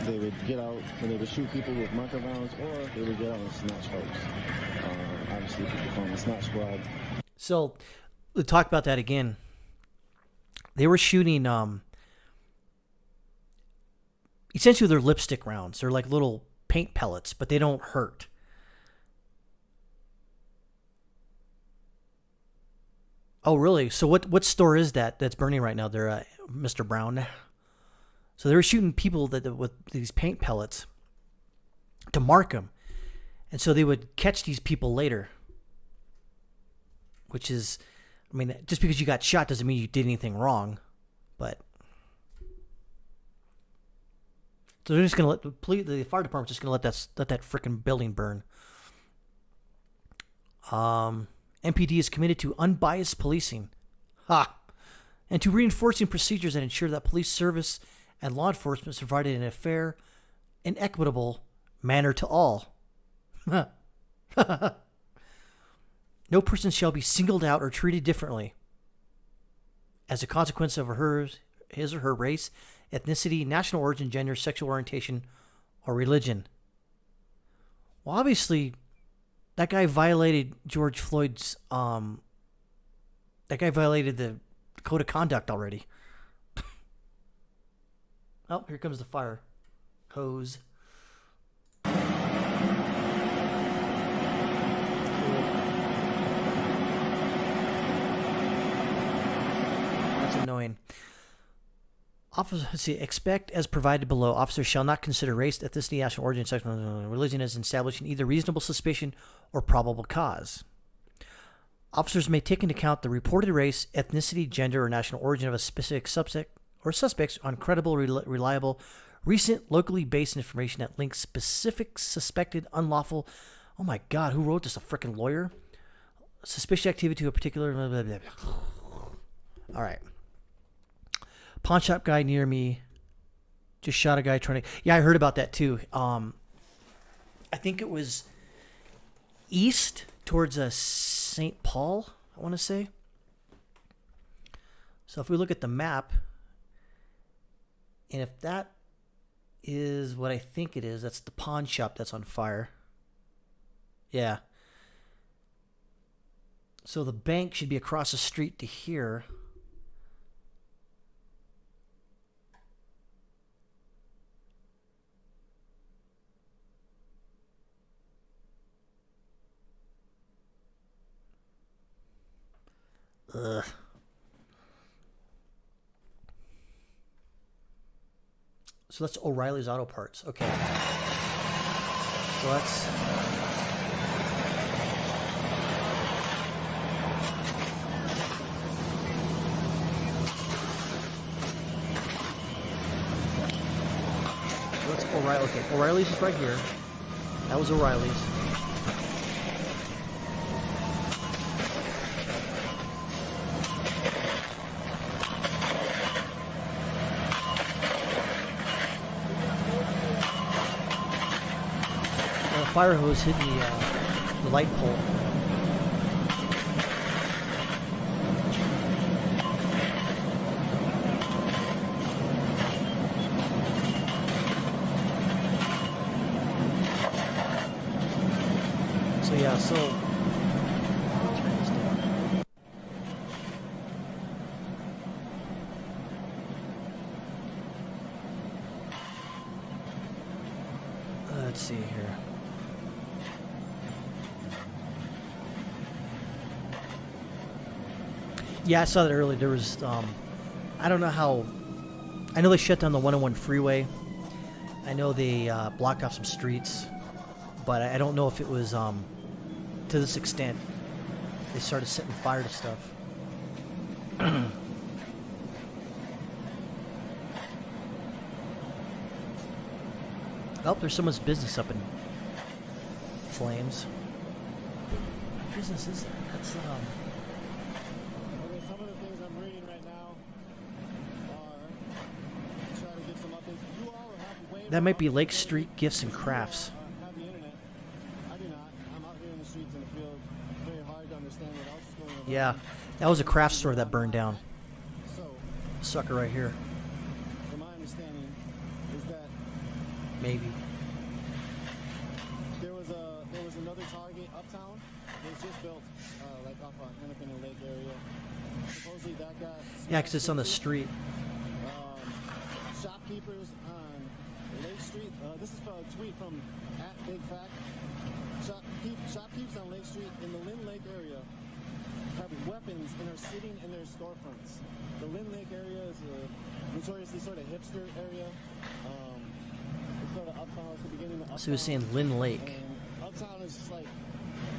They would get out and they would shoot people with marker rounds, or they would get out and snatch folks. Obviously, people call them the snatch squad. So, we'll talk about that again. They were shooting, essentially they're lipstick rounds. They're like little paint pellets, but they don't hurt. Oh, really? So what store is that's burning right now? They're Mr. Brown. So they were shooting people with these paint pellets to mark them. And so they would catch these people later. Which is, I mean, just because you got shot doesn't mean you did anything wrong. But So they're just gonna let the fire department's just gonna let that frickin' building burn. MPD is committed to unbiased policing, and to reinforcing procedures that ensure that police service and law enforcement is provided in a fair and equitable manner to all. No person shall be singled out or treated differently as a consequence of his or her race, ethnicity, national origin, gender, sexual orientation, or religion. Well, obviously, that guy violated George Floyd's, that guy violated the code of conduct already. Oh, here comes the fire hose. That's annoying. Officers, let's see, expect as provided below. Officers shall not consider race, ethnicity, national origin, sexual religion as establishing either reasonable suspicion or probable cause. Officers may take into account the reported race, ethnicity, gender, or national origin of a specific subject or suspects on credible, reliable, recent, locally based information that links specific suspected unlawful. Oh my God, who wrote this? A freaking lawyer? Suspicious activity to a particular. Blah, blah, blah. All right. Pawn shop guy near me just shot a guy trying to. Yeah, I heard about that too. I think it was east towards St. Paul, I want to say. So if we look at the map, and if that is what I think it is, that's the pawn shop that's on fire. Yeah. So the bank should be across the street to here. Ugh. So that's O'Reilly's Auto Parts. Okay. So that's. So that's O'Reilly. Okay, O'Reilly's is right here. That was O'Reilly's. Fire hose hit the light pole. So yeah, so turn this down. Let's see here. Yeah, I saw that earlier. There was, I don't know how. I know they shut down the 101 freeway. I know they blocked off some streets, but I don't know if it was to this extent. They started setting fire to stuff. Oh, there's someone's business up in flames. What business is that? That's that might be Lake Street Gifts and Crafts. Yeah, that was a craft store that burned down. Sucker right here. My understanding is that maybe there was another Target uptown. It was just built like off of Hennepin Lake area. Supposedly that got. Yeah, because it's on the street. Shopkeepers on Lake Street. This is a tweet from @BigFact. Shopkeepers on Lake Street in the Lynn Lake area have weapons and are sitting in their storefronts. The Lynn Lake area is a notoriously sort of hipster area. It's sort of uptown. It's the beginning of uptown. So he was saying Lynn Lake. And uptown is just like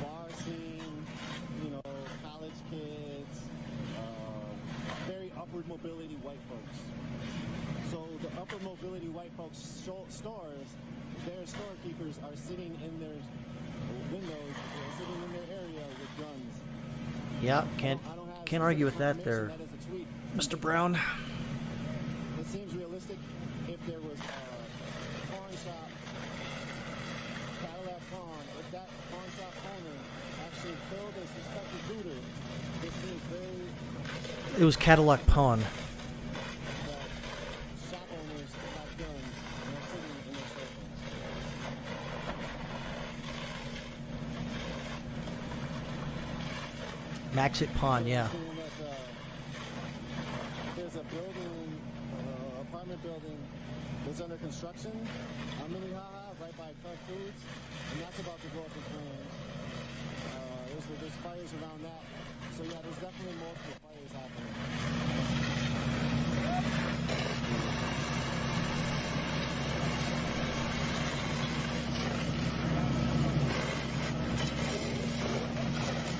bar scene, college kids, very upward mobility white folks. So the upper mobility white folks stores, their storekeepers are sitting in their windows, sitting in their area with guns. Yeah, can't argue with that there, Mr. Brown. It seems realistic if there was a pawn shop, Cadillac pawn, if that pawn shop owner actually killed a suspected looter, it seems very... It was Cadillac Pawn. Shop owners have guns and they're sitting in their circles. Maxit Pawn, yeah. There's a building, apartment building that's under construction on Minneapolis, right by Clark Foods, and that's about to go up in flames. There's fires around that. So yeah, there's definitely multiple fires happening.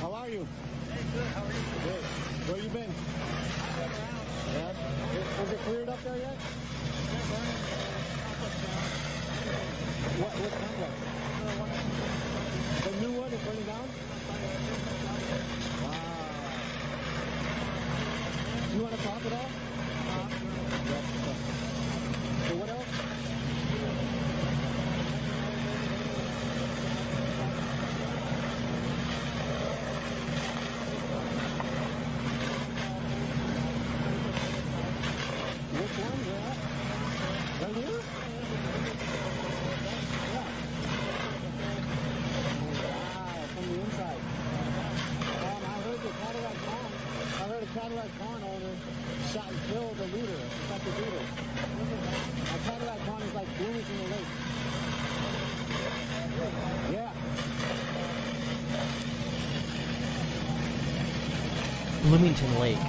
How are you? Hey, good. How are you? Good. Where you been? Yeah. Is it cleared up there yet? What complex? The new one is burning down? Wow. You want to talk at all? So what else? Which one? Yeah. Right here? Yeah. Wow, from the inside. I heard a Cadillac pawn owner shot and killed a looter, a suspected looter. A Cadillac pawn is like Bloomington the Lake. Yeah. Bloomington Lake.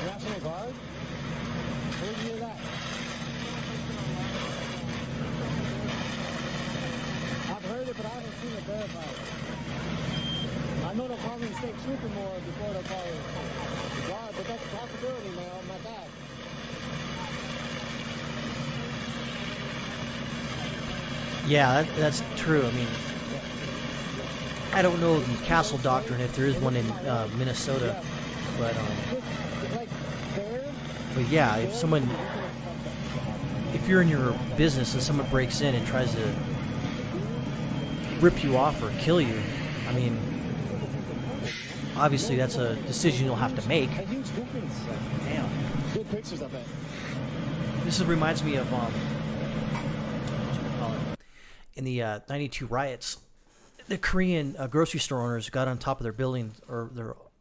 National Guard? Where did you hear that? I've heard it, but I haven't seen it verified. I know they'll call me state trooper more before they'll call it guard, but that's a possibility, man. I'm not bad. Yeah, that's true. I mean, I don't know the castle doctrine if there is one in Minnesota, but yeah, if you're in your business and someone breaks in and tries to rip you off or kill you, I mean, obviously that's a decision you'll have to make. Damn. Good pictures, I bet. This reminds me of in the 92 riots, the Korean grocery store owners got on top of their buildings or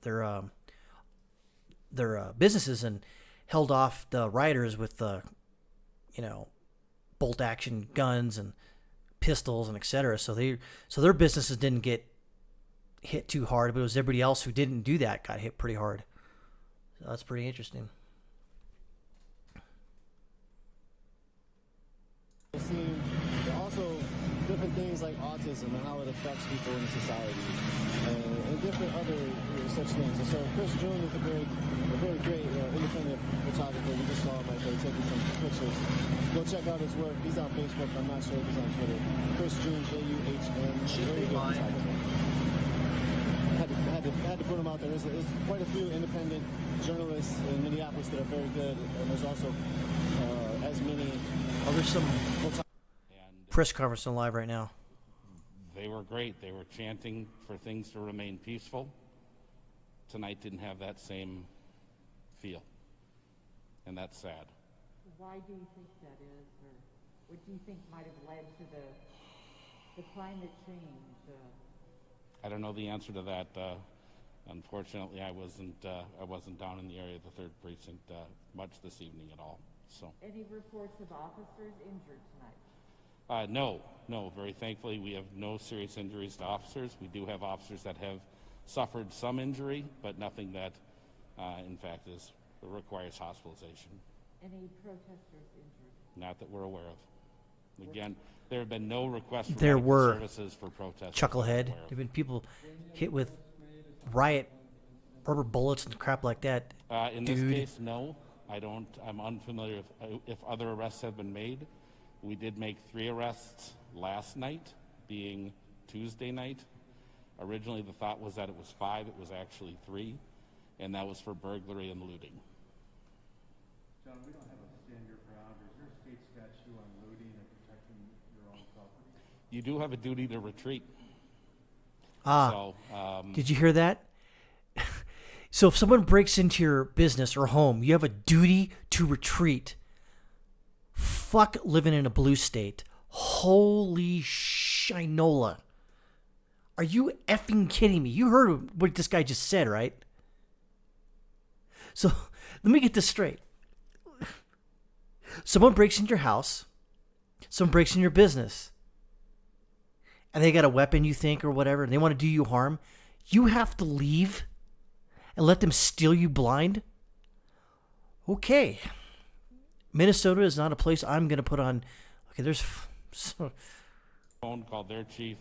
their businesses and held off the rioters with bolt action guns and pistols and etc. So their businesses didn't get hit too hard, but it was everybody else who didn't do that got hit pretty hard. So that's pretty interesting. Also, different things like autism and how it affects people in society, and different other such things. And so Chris June is a very great independent photographer. We just saw him right there taking some pictures. Go check out his work. He's on Facebook. I'm not sure if he's on Twitter. Chris June, J-U-H-N. Very good photographer. Had to put him out there. There's quite a few independent journalists in Minneapolis that are very good, and there's also as many. Oh, there's some press conference on live right now. They were great. They were chanting for things to remain peaceful. Tonight didn't have that same feel, and that's sad. Why do you think that is, or what do you think might have led to the climate change? I don't know the answer to that. Unfortunately, I wasn't down in the area of the 3rd Precinct much this evening at all. So. Any reports of officers injured tonight? No. Very thankfully, we have no serious injuries to officers. We do have officers that have suffered some injury, but nothing that, in fact, requires hospitalization. Any protesters injured? Not that we're aware of. Again, There have been no requests for There medical were services for protesters. Chucklehead. There have been people hit with riot rubber bullets and crap like that. In this case, no. I'm unfamiliar if other arrests have been made. We did make 3 arrests last night, being Tuesday night. Originally, the thought was that it was 5. It was actually 3, and that was for burglary and looting. John, we don't have a stand your ground. Is there a state statute on looting and protecting your own property? You do have a duty to retreat. Did you hear that? So if someone breaks into your business or home, you have a duty to retreat. Fuck living in a blue state. Holy shinola. Are you effing kidding me? You heard what this guy just said, right? So let me get this straight. Someone breaks into your house. Someone breaks in your business. And they got a weapon, you think, or whatever, and they want to do you harm. You have to leave and let them steal you blind? Okay. Minnesota is not a place I'm going to put on. Okay, there's phone called their chief,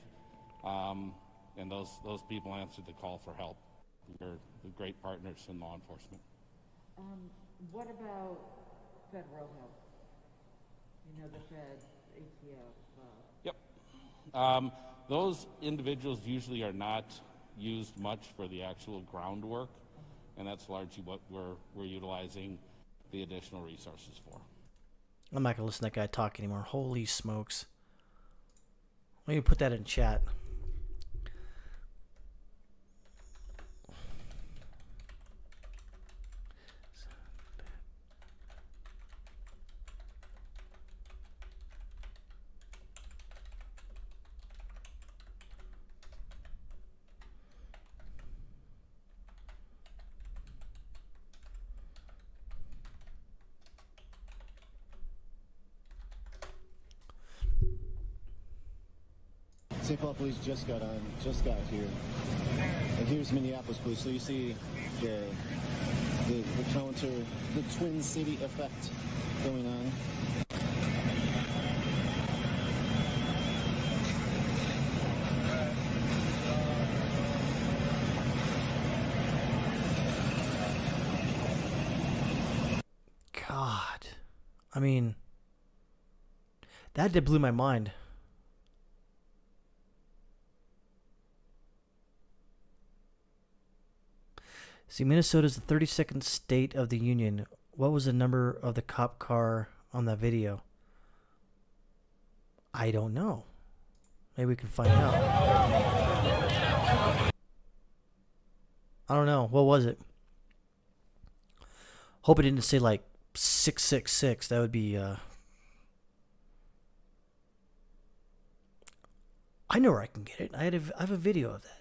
and those people answered the call for help. We're great partners in law enforcement. What about federal help? You know, the feds, ATF. Yep. Those individuals usually are not used much for the actual groundwork, and that's largely what we're utilizing the additional resources for. I'm not going to listen to that guy talk anymore. Holy smokes. Let me put that in chat. St. Paul police just got here. And here's Minneapolis police. So you see the counter, the Twin City effect going on. God. I mean, that did blew my mind. See, Minnesota is the 32nd state of the union. What was the number of the cop car on that video? I don't know. Maybe we can find out. I don't know. What was it? Hope it didn't say like 666. That would be... I know where I can get it. I have a video of that.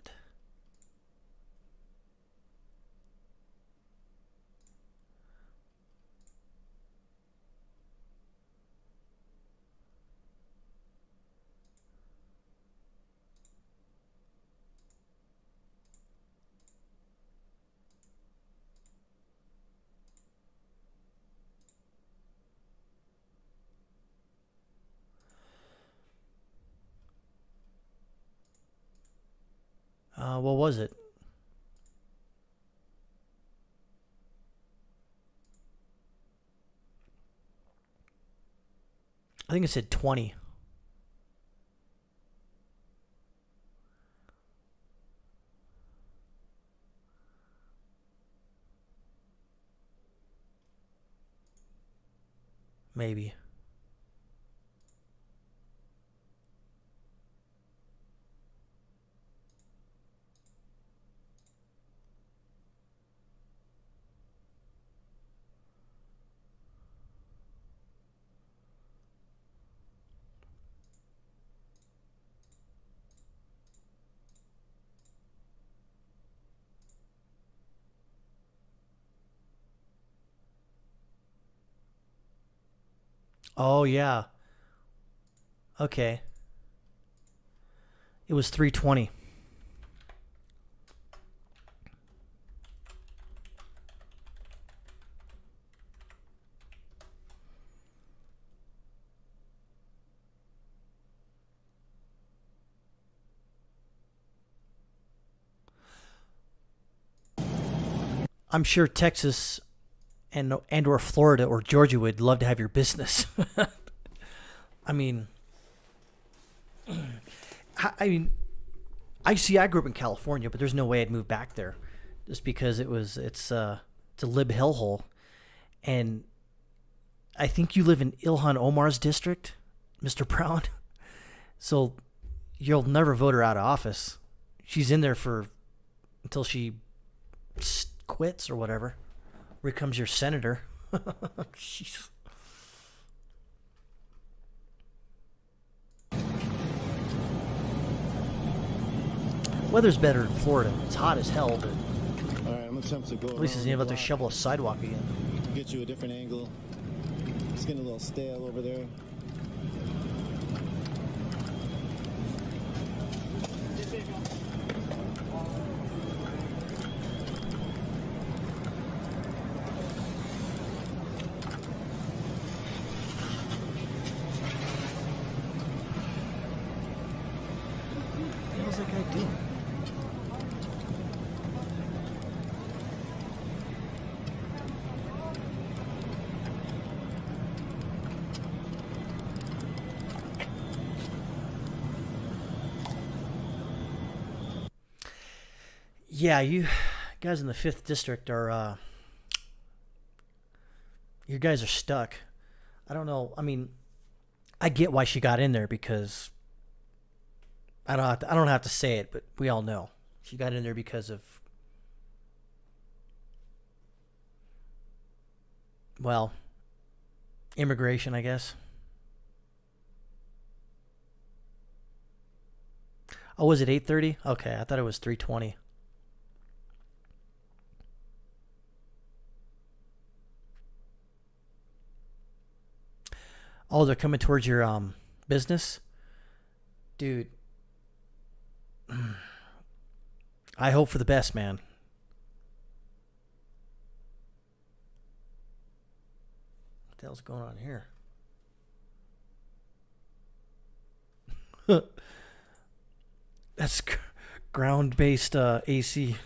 What was it? I think it said 20. Maybe. Oh, yeah. Okay. It was 320. I'm sure Texas and or Florida or Georgia would love to have your business. I mean, I grew up in California, but there's no way I'd move back there, just because it's a lib hellhole, and I think you live in Ilhan Omar's district, Mr. Brown, so you'll never vote her out of office. She's in there until she quits or whatever, becomes your senator. Jeez. Weather's better in Florida. It's hot as hell, but all right, I'm attempting to go. At least it's not about to shovel a sidewalk again. Get you a different angle. It's getting a little stale over there. What's that guy doing? Yeah, you guys in the 5th district are, you guys are stuck. I don't know. I mean, I get why she got in there, because I don't have to say it, but we all know she got in there because of, well, immigration, I guess. Oh, was it 8:30? Okay, I thought it was 3:20. Oh, they're coming towards your business? Dude. I hope for the best, man. What the hell's going on here? That's ground-based AC.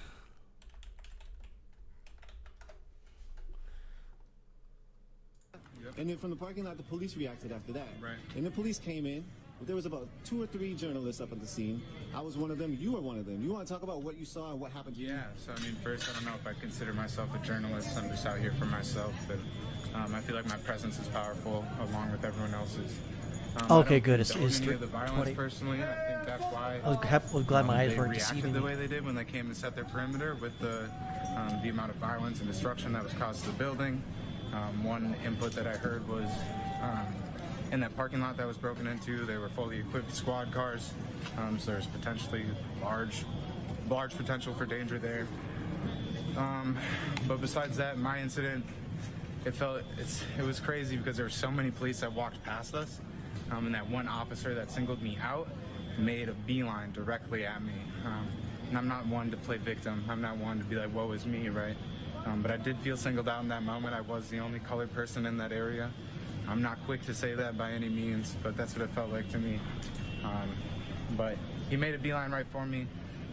And then from the parking lot, the police reacted after that. Right. And the police came in. There was about 2 or 3 journalists up at the scene. I was one of them. You were one of them. You want to talk about what you saw and what happened to you? Yeah, so I mean, first, I don't know if I consider myself a journalist. I'm just out here for myself. But I feel like my presence is powerful along with everyone else's. Okay, good. It's any of 3:20. the violence personally. I think that's why I was glad my eyes they weren't reacted deceiving the me. way they did when they came and set their perimeter with the amount of violence and destruction that was caused to the building. One input that I heard was in that parking lot that was broken into, they were fully equipped squad cars, so there's potentially large potential for danger there. But besides that, my incident, it was crazy because there were so many police that walked past us, and that one officer that singled me out made a beeline directly at me. And I'm not one to play victim. I'm not one to be like, woe is me, right? But I did feel singled out in that moment. I was the only colored person in that area. I'm not quick to say that by any means, but that's what it felt like to me. But he made a beeline right for me.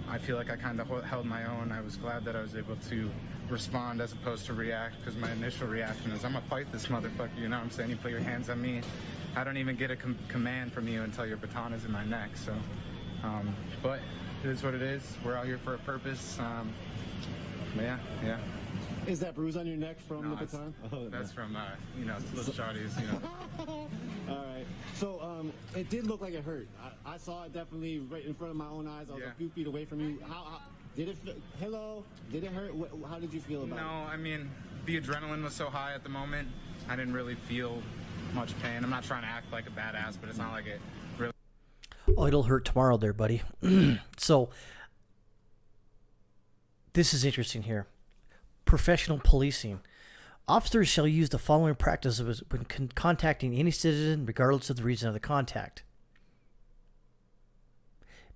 I feel like I kind of held my own. I was glad that I was able to respond as opposed to react, because my initial reaction is, I'm gonna fight this motherfucker, you know what I'm saying? You put your hands on me, I don't even get a command from you until your baton is in my neck. So, but it is what it is. We're out here for a purpose. Yeah. Is that bruise on your neck from the baton? That's from, little shawties, All right. So it did look like it hurt. I saw it definitely right in front of my own eyes. I was a few feet away from you. How did it feel? Hello? Did it hurt? How did you feel about it? No, I mean, the adrenaline was so high at the moment, I didn't really feel much pain. I'm not trying to act like a badass, but it's not like it really... Oh, it'll hurt tomorrow there, buddy. So, this is interesting here. Professional policing. Officers shall use the following practices when contacting any citizen, regardless of the reason of the contact.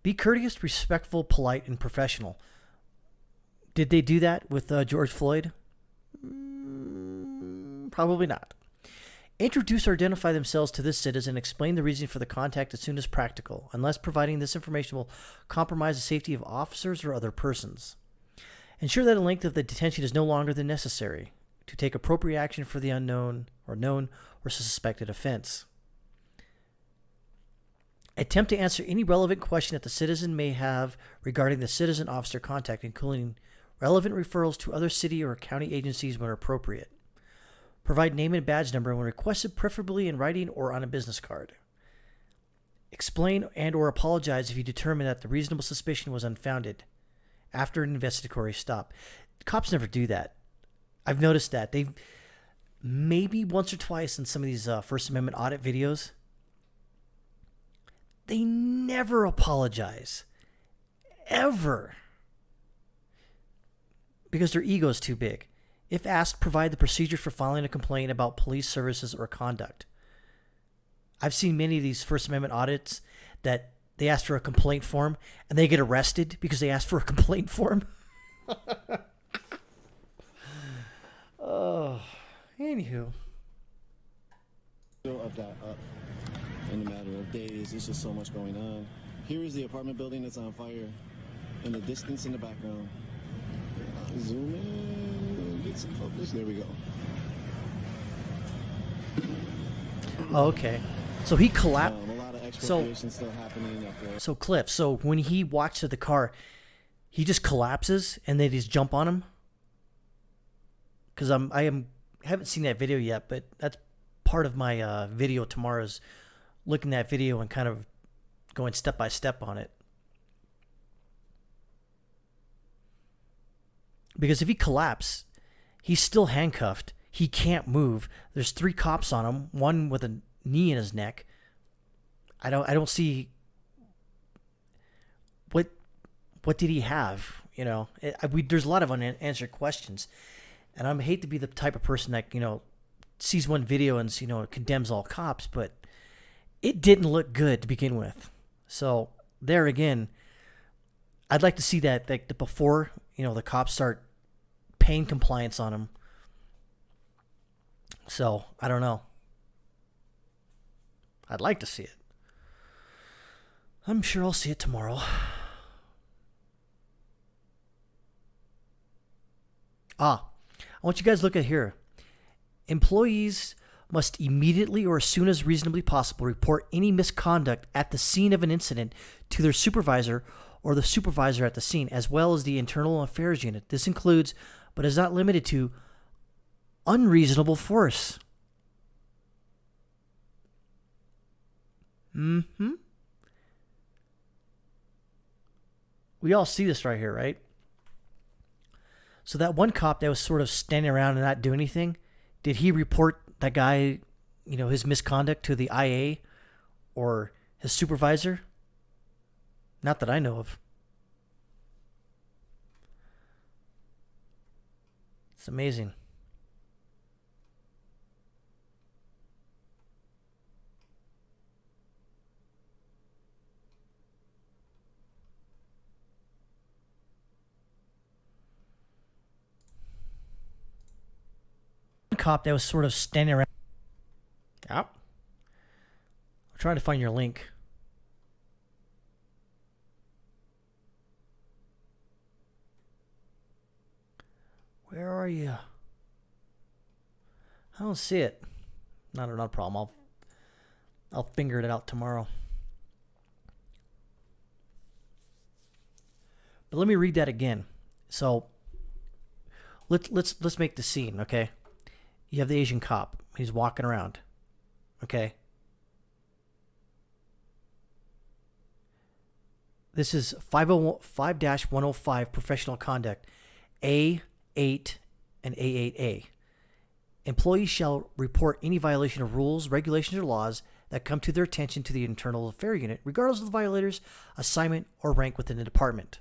Be courteous, respectful, polite, and professional. Did they do that with George Floyd? Probably not. Introduce or identify themselves to this citizen and explain the reason for the contact as soon as practical, unless providing this information will compromise the safety of officers or other persons. Ensure that a length of the detention is no longer than necessary to take appropriate action for the unknown or known or suspected offense. Attempt to answer any relevant question that the citizen may have regarding the citizen-officer contact, including relevant referrals to other city or county agencies when appropriate. Provide name and badge number when requested, preferably in writing or on a business card. Explain and or apologize if you determine that the reasonable suspicion was unfounded after an investigatory stop. Cops never do that. I've noticed that. They've maybe once or twice in some of these First Amendment audit videos, they never apologize. Ever. Because their ego is too big. If asked, provide the procedure for filing a complaint about police services or conduct. I've seen many of these First Amendment audits that they ask for a complaint form and they get arrested because they asked for a complaint form. Oh, anywho. Of that up in a matter of days. There's just so much going on. Here is the apartment building that's on fire in the distance in the background. Zoom in, get some focus. There we go. Oh, okay. So he collapsed. A lot of expropriation still happening up there. So Cliff, so when he walks to the car, he just collapses and they just jump on him? Because I haven't seen that video yet, but that's part of my video tomorrow is looking at that video and kind of going step by step on it. Because if he collapses, he's still handcuffed. He can't move. There's 3 cops on him, one with a knee in his neck. I don't see what did he have, you know? There's a lot of unanswered questions. And I hate to be the type of person that, you know, sees one video and, you know, condemns all cops, but it didn't look good to begin with. So there again, I'd like to see that like before, you know, the cops start paying compliance on him. So I don't know. I'd like to see it. I'm sure I'll see it tomorrow. I want you guys to look at here. Employees must immediately or as soon as reasonably possible report any misconduct at the scene of an incident to their supervisor or the supervisor at the scene, as well as the Internal Affairs Unit. This includes, but is not limited to, unreasonable force. We all see this right here, right? So that one cop that was sort of standing around and not doing anything, did he report that guy, you know, his misconduct to the IA or his supervisor? Not that I know of. It's amazing. Cop that was sort of standing around. Yep. I'm trying to find your link. Where are you? I don't see it. Not a problem. I'll figure it out tomorrow. But let me read that again. So let's make the scene, okay? You have the Asian cop. He's walking around. Okay? This is 5-105 professional conduct. A8 and A8A. Employees shall report any violation of rules, regulations, or laws that come to their attention to the Internal Affairs Unit, regardless of the violator's assignment or rank within the department.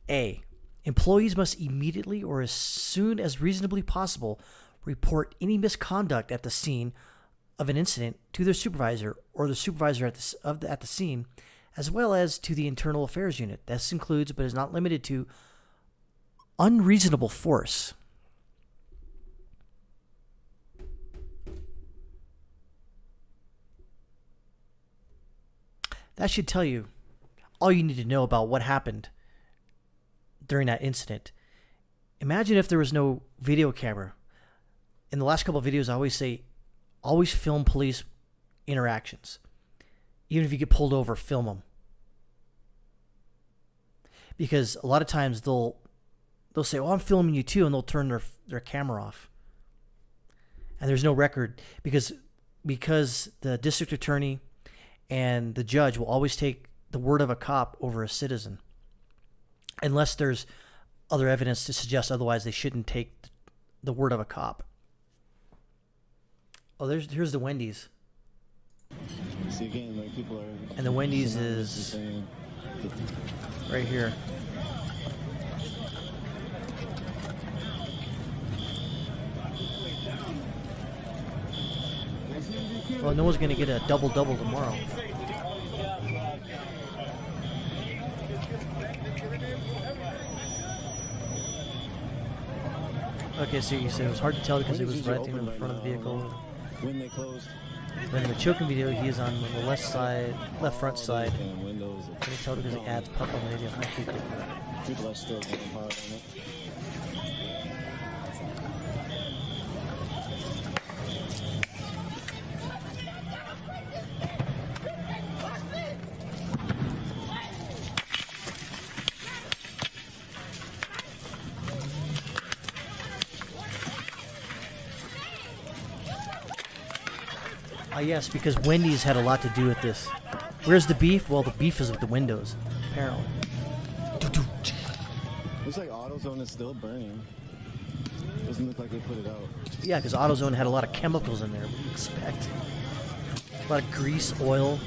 A. Employees must immediately or as soon as reasonably possible report any misconduct at the scene of an incident to their supervisor or the supervisor at the scene, as well as to the Internal Affairs Unit. This includes, but is not limited to, unreasonable force. That should tell you all you need to know about what happened during that incident. Imagine if there was no video camera. In the last couple of videos, I always say, always film police interactions. Even if you get pulled over, film them. Because a lot of times they'll say, "Oh, I'm filming you too," and they'll turn their camera off. And there's no record because the district attorney and the judge will always take the word of a cop over a citizen. Unless there's other evidence to suggest otherwise, they shouldn't take the word of a cop. Oh, here's the Wendy's. See, again, like people are... And the Wendy's is right here. Well, no one's going to get a double-double tomorrow. Okay, so you said it was hard to tell because he was right there in the front of the vehicle. When they closed. Then in the choking video, he is on the left front side. Can you tell because it adds puff on the video? People are still going hard on it. Yes, because Wendy's had a lot to do with this. Where's the beef? Well, the beef is with the windows, apparently. Looks like AutoZone is still burning. Doesn't look like they put it out. Yeah, because AutoZone had a lot of chemicals in there. What do you expect? A lot of grease, oil,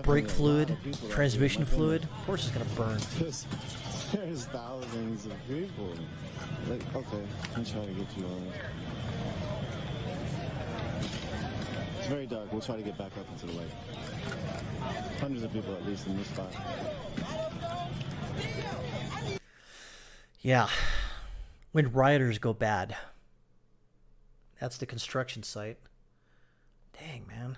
brake fluid, transmission fluid. Of course it's going to burn. There's thousands of people. Like, okay, I'm trying to get you on. It's very dark. We'll try to get back up into the light. Hundreds of people at least in this spot. Yeah. When rioters go bad. That's the construction site. Dang, man.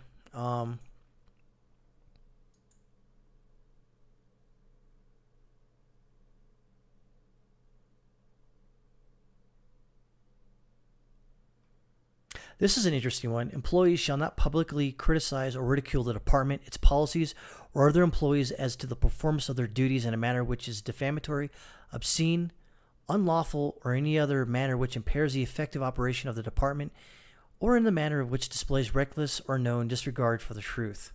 This is an interesting one. Employees shall not publicly criticize or ridicule the department, its policies, or other employees as to the performance of their duties in a manner which is defamatory, obscene, unlawful, or any other manner which impairs the effective operation of the department, or in the manner of which displays reckless or known disregard for the truth.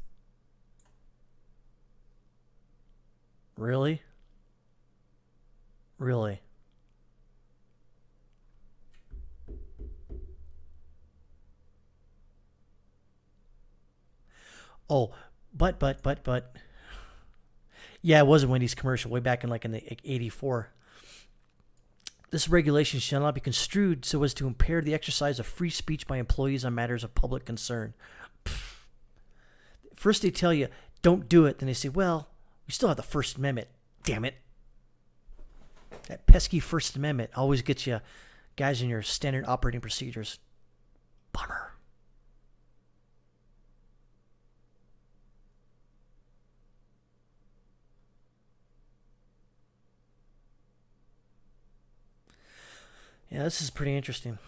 Really? Really? Oh, but. Yeah, it was a Wendy's commercial way back in in the 84. This regulation shall not be construed so as to impair the exercise of free speech by employees on matters of public concern. Pfft. First they tell you, don't do it. Then they say, well, we still have the First Amendment. Damn it. That pesky First Amendment always gets you guys in your standard operating procedures. Bummer. Yeah, this is pretty interesting.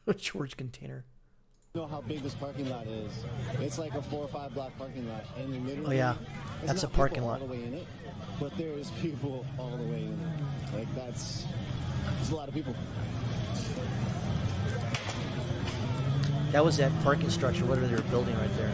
A George container. You know how big this parking lot is? It's like a 4 or 5 block parking lot, and literally, oh yeah, that's a parking lot. All the way in it, but there's people all the way in it. Like there's a lot of people. That was that parking structure, whatever they were building right there.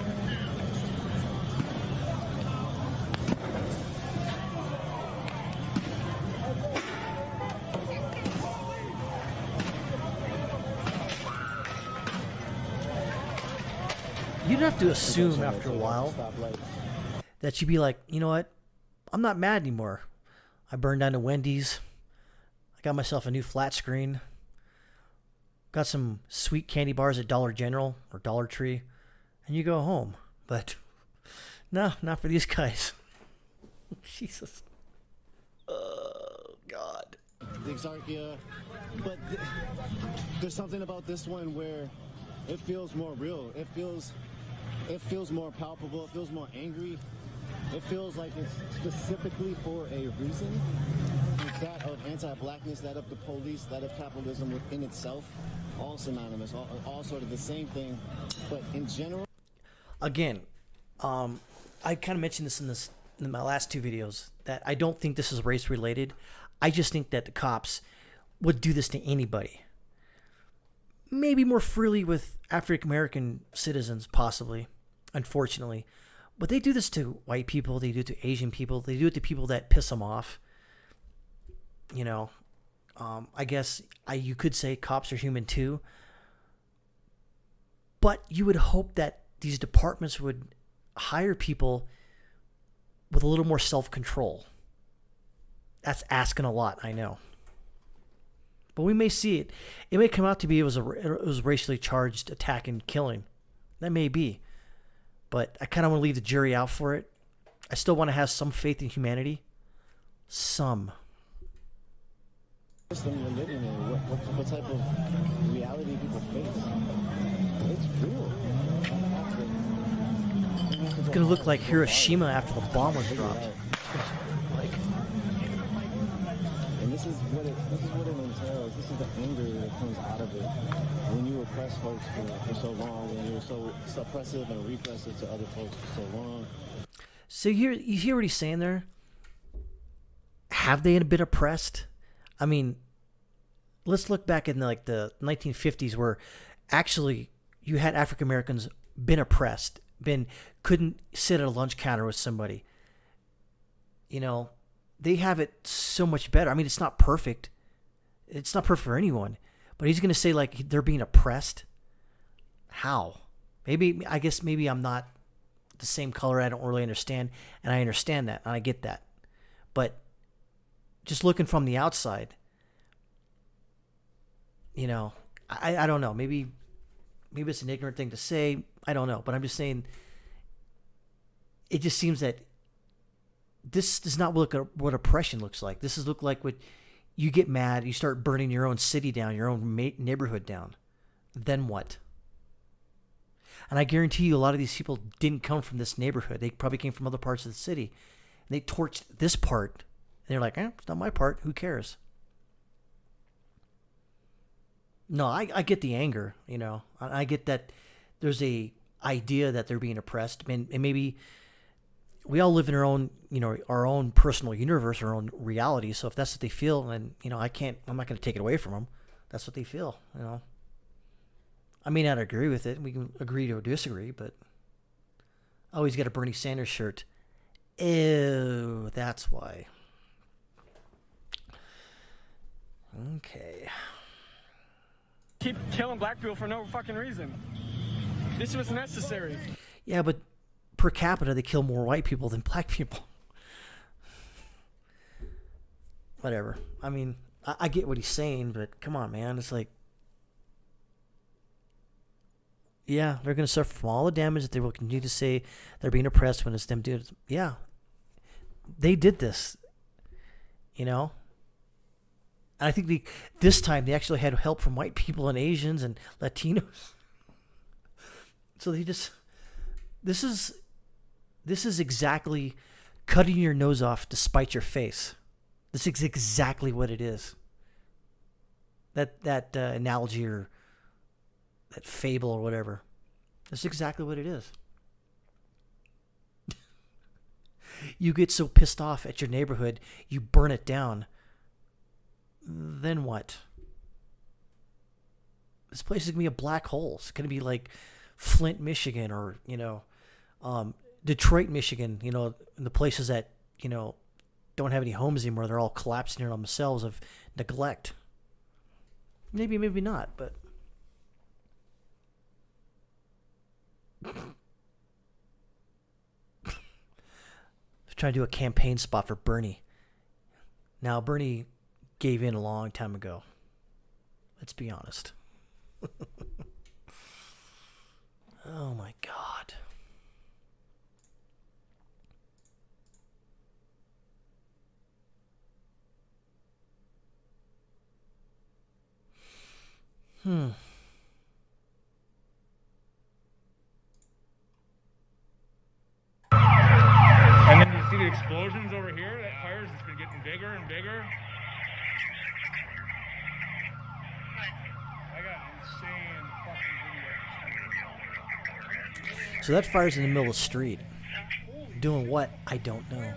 You don't have to assume after a while that you'd be like, you know what? I'm not mad anymore. I burned down to Wendy's. I got myself a new flat screen. Got some sweet candy bars at Dollar General or Dollar Tree. And you go home. But no, not for these guys. Jesus. Oh, God. The Exarchia. But there's something about this one where it feels more real. It feels more palpable. It feels more angry. It feels like it's specifically for a reason. It's that of anti-blackness, that of the police, that of capitalism within itself, all synonymous, all sort of the same thing. But in general, again, I kind of mentioned this in my last two videos, that I don't think this is race related. I just think that the cops would do this to anybody. Maybe more freely with African American citizens, possibly, unfortunately. But they do this to white people, they do it to Asian people, they do it to people that piss them off. You know, I guess you could say cops are human too. But you would hope that these departments would hire people with a little more self-control. That's asking a lot, I know. But we may see it. It may come out to be it was racially charged attack and killing. That may be. But I kind of want to leave the jury out for it. I still want to have some faith in humanity. Some. system we're living in, what type of reality people face. It's real. It's going to look like Hiroshima after the bomb was dropped. And this is what it entails. This is the anger that comes out of it. When you oppress folks for so long, when you're so suppressive and repressive to other folks for so long. So you hear what he's saying there? Have they been oppressed? I mean, let's look back in the 1950s where actually you had African Americans been oppressed, couldn't sit at a lunch counter with somebody. You know, they have it so much better. I mean, it's not perfect. It's not perfect for anyone. But he's going to say like they're being oppressed. How? I guess maybe I'm not the same color. I don't really understand. And I understand that. And I get that. But just looking from the outside, you know, I don't know. Maybe it's an ignorant thing to say. I don't know. But I'm just saying it just seems that this does not look at what oppression looks like. This look like what you get mad, you start burning your own city down, your own neighborhood down. Then what? And I guarantee you a lot of these people didn't come from this neighborhood. They probably came from other parts of the city. And they torched this part. And they're like, it's not my part. Who cares? No, I get the anger, you know. I get that there's a idea that they're being oppressed. And maybe we all live in our own, you know, our own personal universe, our own reality. So if that's what they feel, then, you know, I'm not going to take it away from them. That's what they feel, you know. I may not agree with it. We can agree to disagree, but oh, he's got a Bernie Sanders shirt. Ew, that's why. Okay. Keep killing black people for no fucking reason. This was necessary. Yeah, but per capita, they kill more white people than black people. Whatever. I mean, I get what he's saying, but come on, man. It's like, yeah, they're going to suffer from all the damage that they will continue to say they're being oppressed when it's them doing it. Yeah, they did this, you know? And I think this time they actually had help from white people and Asians and Latinos. So this is exactly cutting your nose off to spite your face. This is exactly what it is. That analogy or that fable or whatever. That's exactly what it is. You get so pissed off at your neighborhood, you burn it down. Then what? This place is going to be a black hole. It's going to be like Flint, Michigan, or, you know, Detroit, Michigan, you know, the places that, you know, don't have any homes anymore. They're all collapsing in on themselves of neglect. Maybe not, but they're trying to do a campaign spot for Bernie. Now, Bernie gave in a long time ago. Let's be honest. Oh my God. explosions over here. That fire's just been getting bigger and bigger. I got insane fucking video. So that fire's in the middle of the street. Doing what? I don't know.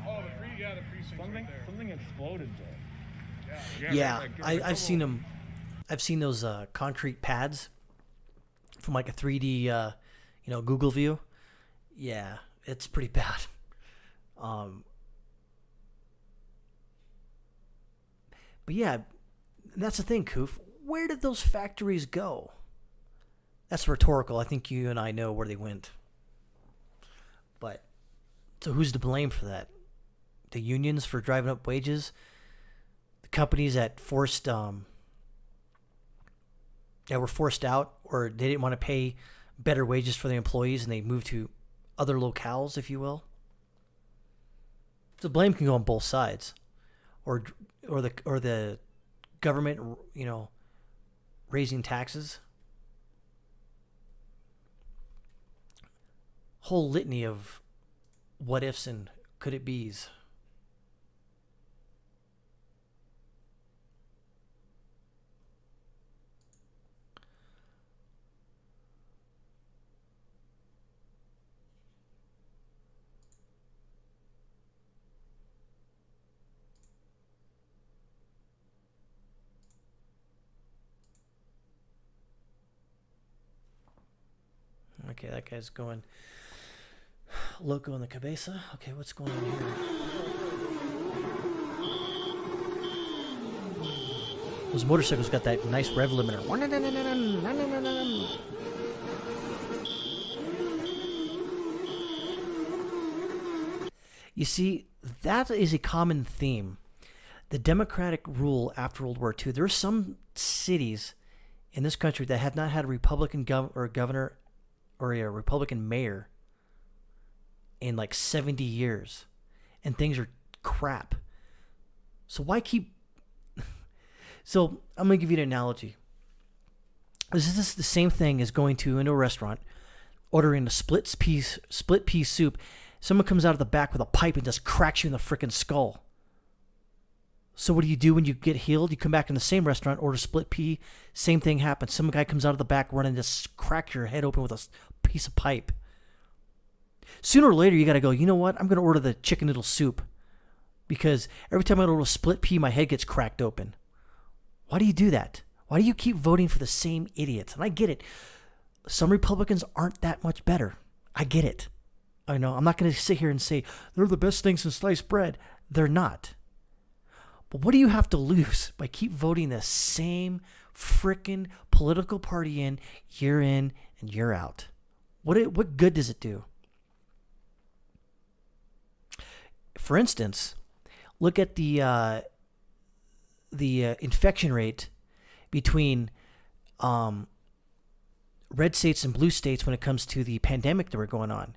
Oh, the precinct. Something exploded there. Yeah, I've seen them. I've seen those concrete pads from like a 3D, Google view. Yeah, it's pretty bad. But yeah, that's the thing, Koof. Where did those factories go? That's rhetorical. I think you and I know where they went. But so who's to blame for that? The unions for driving up wages? The companies that were forced out, or they didn't want to pay better wages for the employees and they moved to other locales, if you will. The blame can go on both sides, or the government, raising taxes. Whole litany of what ifs and could it be's. Okay, that guy's going loco in the cabeza. Okay, what's going on here? Those motorcycles got that nice rev limiter. You see, that is a common theme. The Democratic rule after World War II. There are some cities in this country that have not had a Republican governor or a Republican mayor in like 70 years. And things are crap. So why keep... So I'm going to give you an analogy. This is the same thing as going into a restaurant, ordering a split pea soup. Someone comes out of the back with a pipe and just cracks you in the frickin' skull. So what do you do when you get healed? You come back in the same restaurant, order split pea. Same thing happens. Some guy comes out of the back running, just crack your head open with a piece of pipe. Sooner or later, you got to go, you know what? I'm going to order the chicken noodle soup. Because every time I order a split pea, my head gets cracked open. Why do you do that? Why do you keep voting for the same idiots? And I get it. Some Republicans aren't that much better. I get it. I know. I'm not going to sit here and say they're the best things in sliced bread. They're not. But what do you have to lose by keep voting the same frickin' political party in and year out? What good does it do? For instance, look at the infection rate between red states and blue states when it comes to the pandemic that we're going on.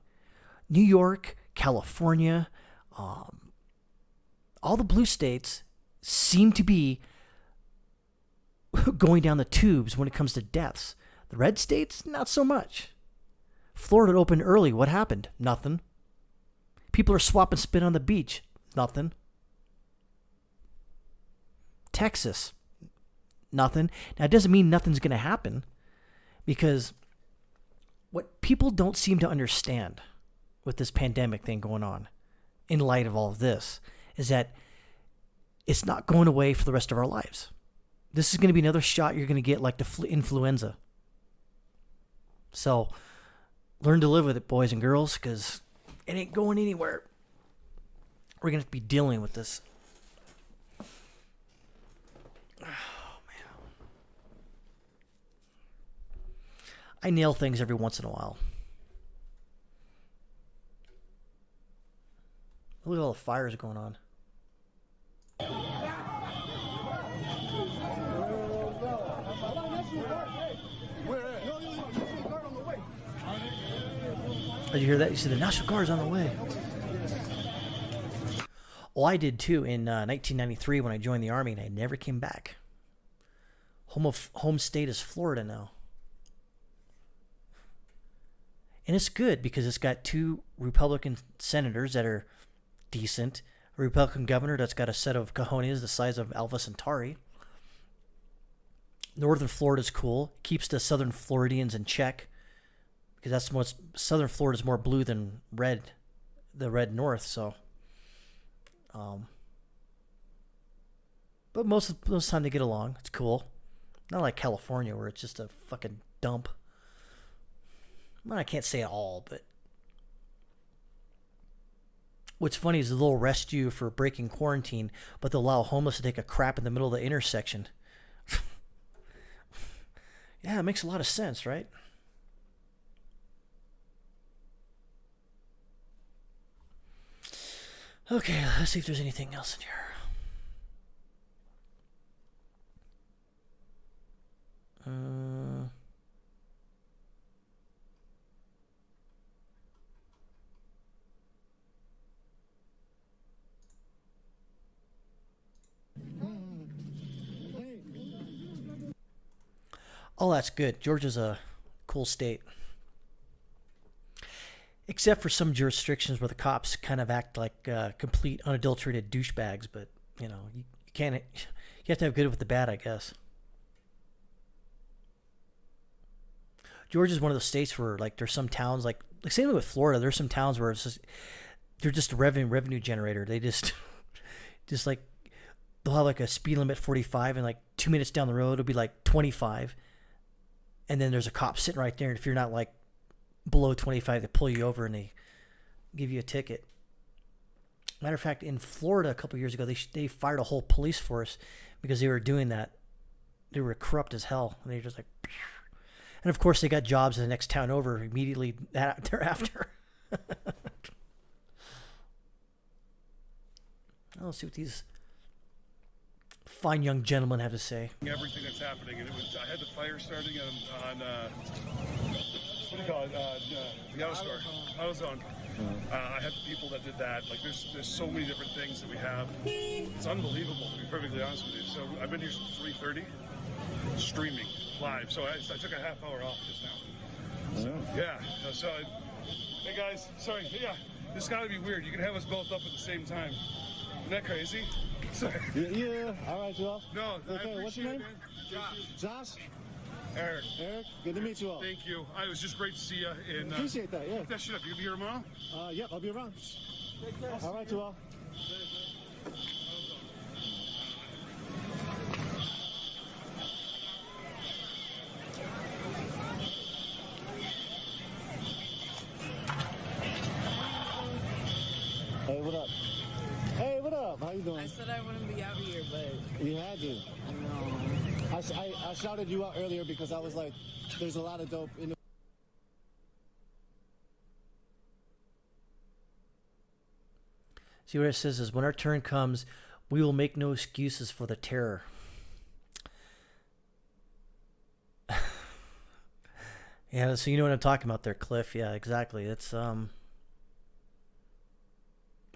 New York, California, all the blue states seem to be going down the tubes when it comes to deaths. The red states, not so much. Florida opened early. What happened? Nothing. People are swapping spit on the beach. Nothing. Texas, nothing. Now, it doesn't mean nothing's going to happen, because what people don't seem to understand with this pandemic thing going on, in light of all of this, is that it's not going away for the rest of our lives. This is going to be another shot you're going to get like the influenza. So learn to live with it, boys and girls, because it ain't going anywhere. We're going to be dealing with this. Oh, man. I nail things every once in a while. Look at all the fires going on. Did you hear that? You said the National Guard's on the way. Well, I did too in 1993 when I joined the Army, and I never came back. Home state is Florida now. And it's good because it's got 2 Republican senators that are decent, a Republican governor that's got a set of cojones the size of Alpha Centauri. Northern Florida's cool. Keeps the Southern Floridians in check because that's most Southern Florida's more blue than red, the red North. So, but most of the time they get along. It's cool. Not like California where it's just a fucking dump. Well, I can't say it all, but what's funny is they'll arrest you for breaking quarantine, but they'll allow homeless to take a crap in the middle of the intersection. Yeah, it makes a lot of sense, right? Okay, let's see if there's anything else in here. Oh, that's good. Georgia's a cool state. Except for some jurisdictions where the cops kind of act like complete unadulterated douchebags, but you know, you can't. You have to have good with the bad, I guess. Georgia's one of those states where like there's some towns like same with Florida. There's some towns where it's just, they're just a revenue generator. They just like they'll have like a speed limit 45 and like 2 minutes down the road it'll be like 25. And then there's a cop sitting right there, and if you're not like below 25, they pull you over and they give you a ticket. Matter of fact, in Florida a couple of years ago, they fired a whole police force because they were doing that. They were corrupt as hell, and they were just like, and of course they got jobs in the next town over immediately thereafter. Let's see what these fine young gentlemen have to say. Everything that's happening, and I had the fire starting on what do you call it? The AutoZone. I had the people that did that. Like, there's so many different things that we have. It's unbelievable, to be perfectly honest with you. So I've been here since 3:30, streaming live. So I took a half hour off just now. Yeah. So hey guys, sorry. Yeah, this got to be weird. You can have us both up at the same time. Isn't that crazy? Sorry. Yeah. All right, you all. No. Okay. What's your name? Josh. Eric. Good to meet you all. Thank you. It was just great to see you. Appreciate that, yeah. That shit up. You gonna be here tomorrow? Yep, I'll be around. All right, you all. Hey, what up? Hey, what up? How you doing? I said I wouldn't be out here, but you had to. I know. I shouted you out earlier because I was like, there's a lot of dope in the... See what it says is, when our turn comes, we will make no excuses for the terror. Yeah, so you know what I'm talking about there, Cliff. Yeah, exactly. It's,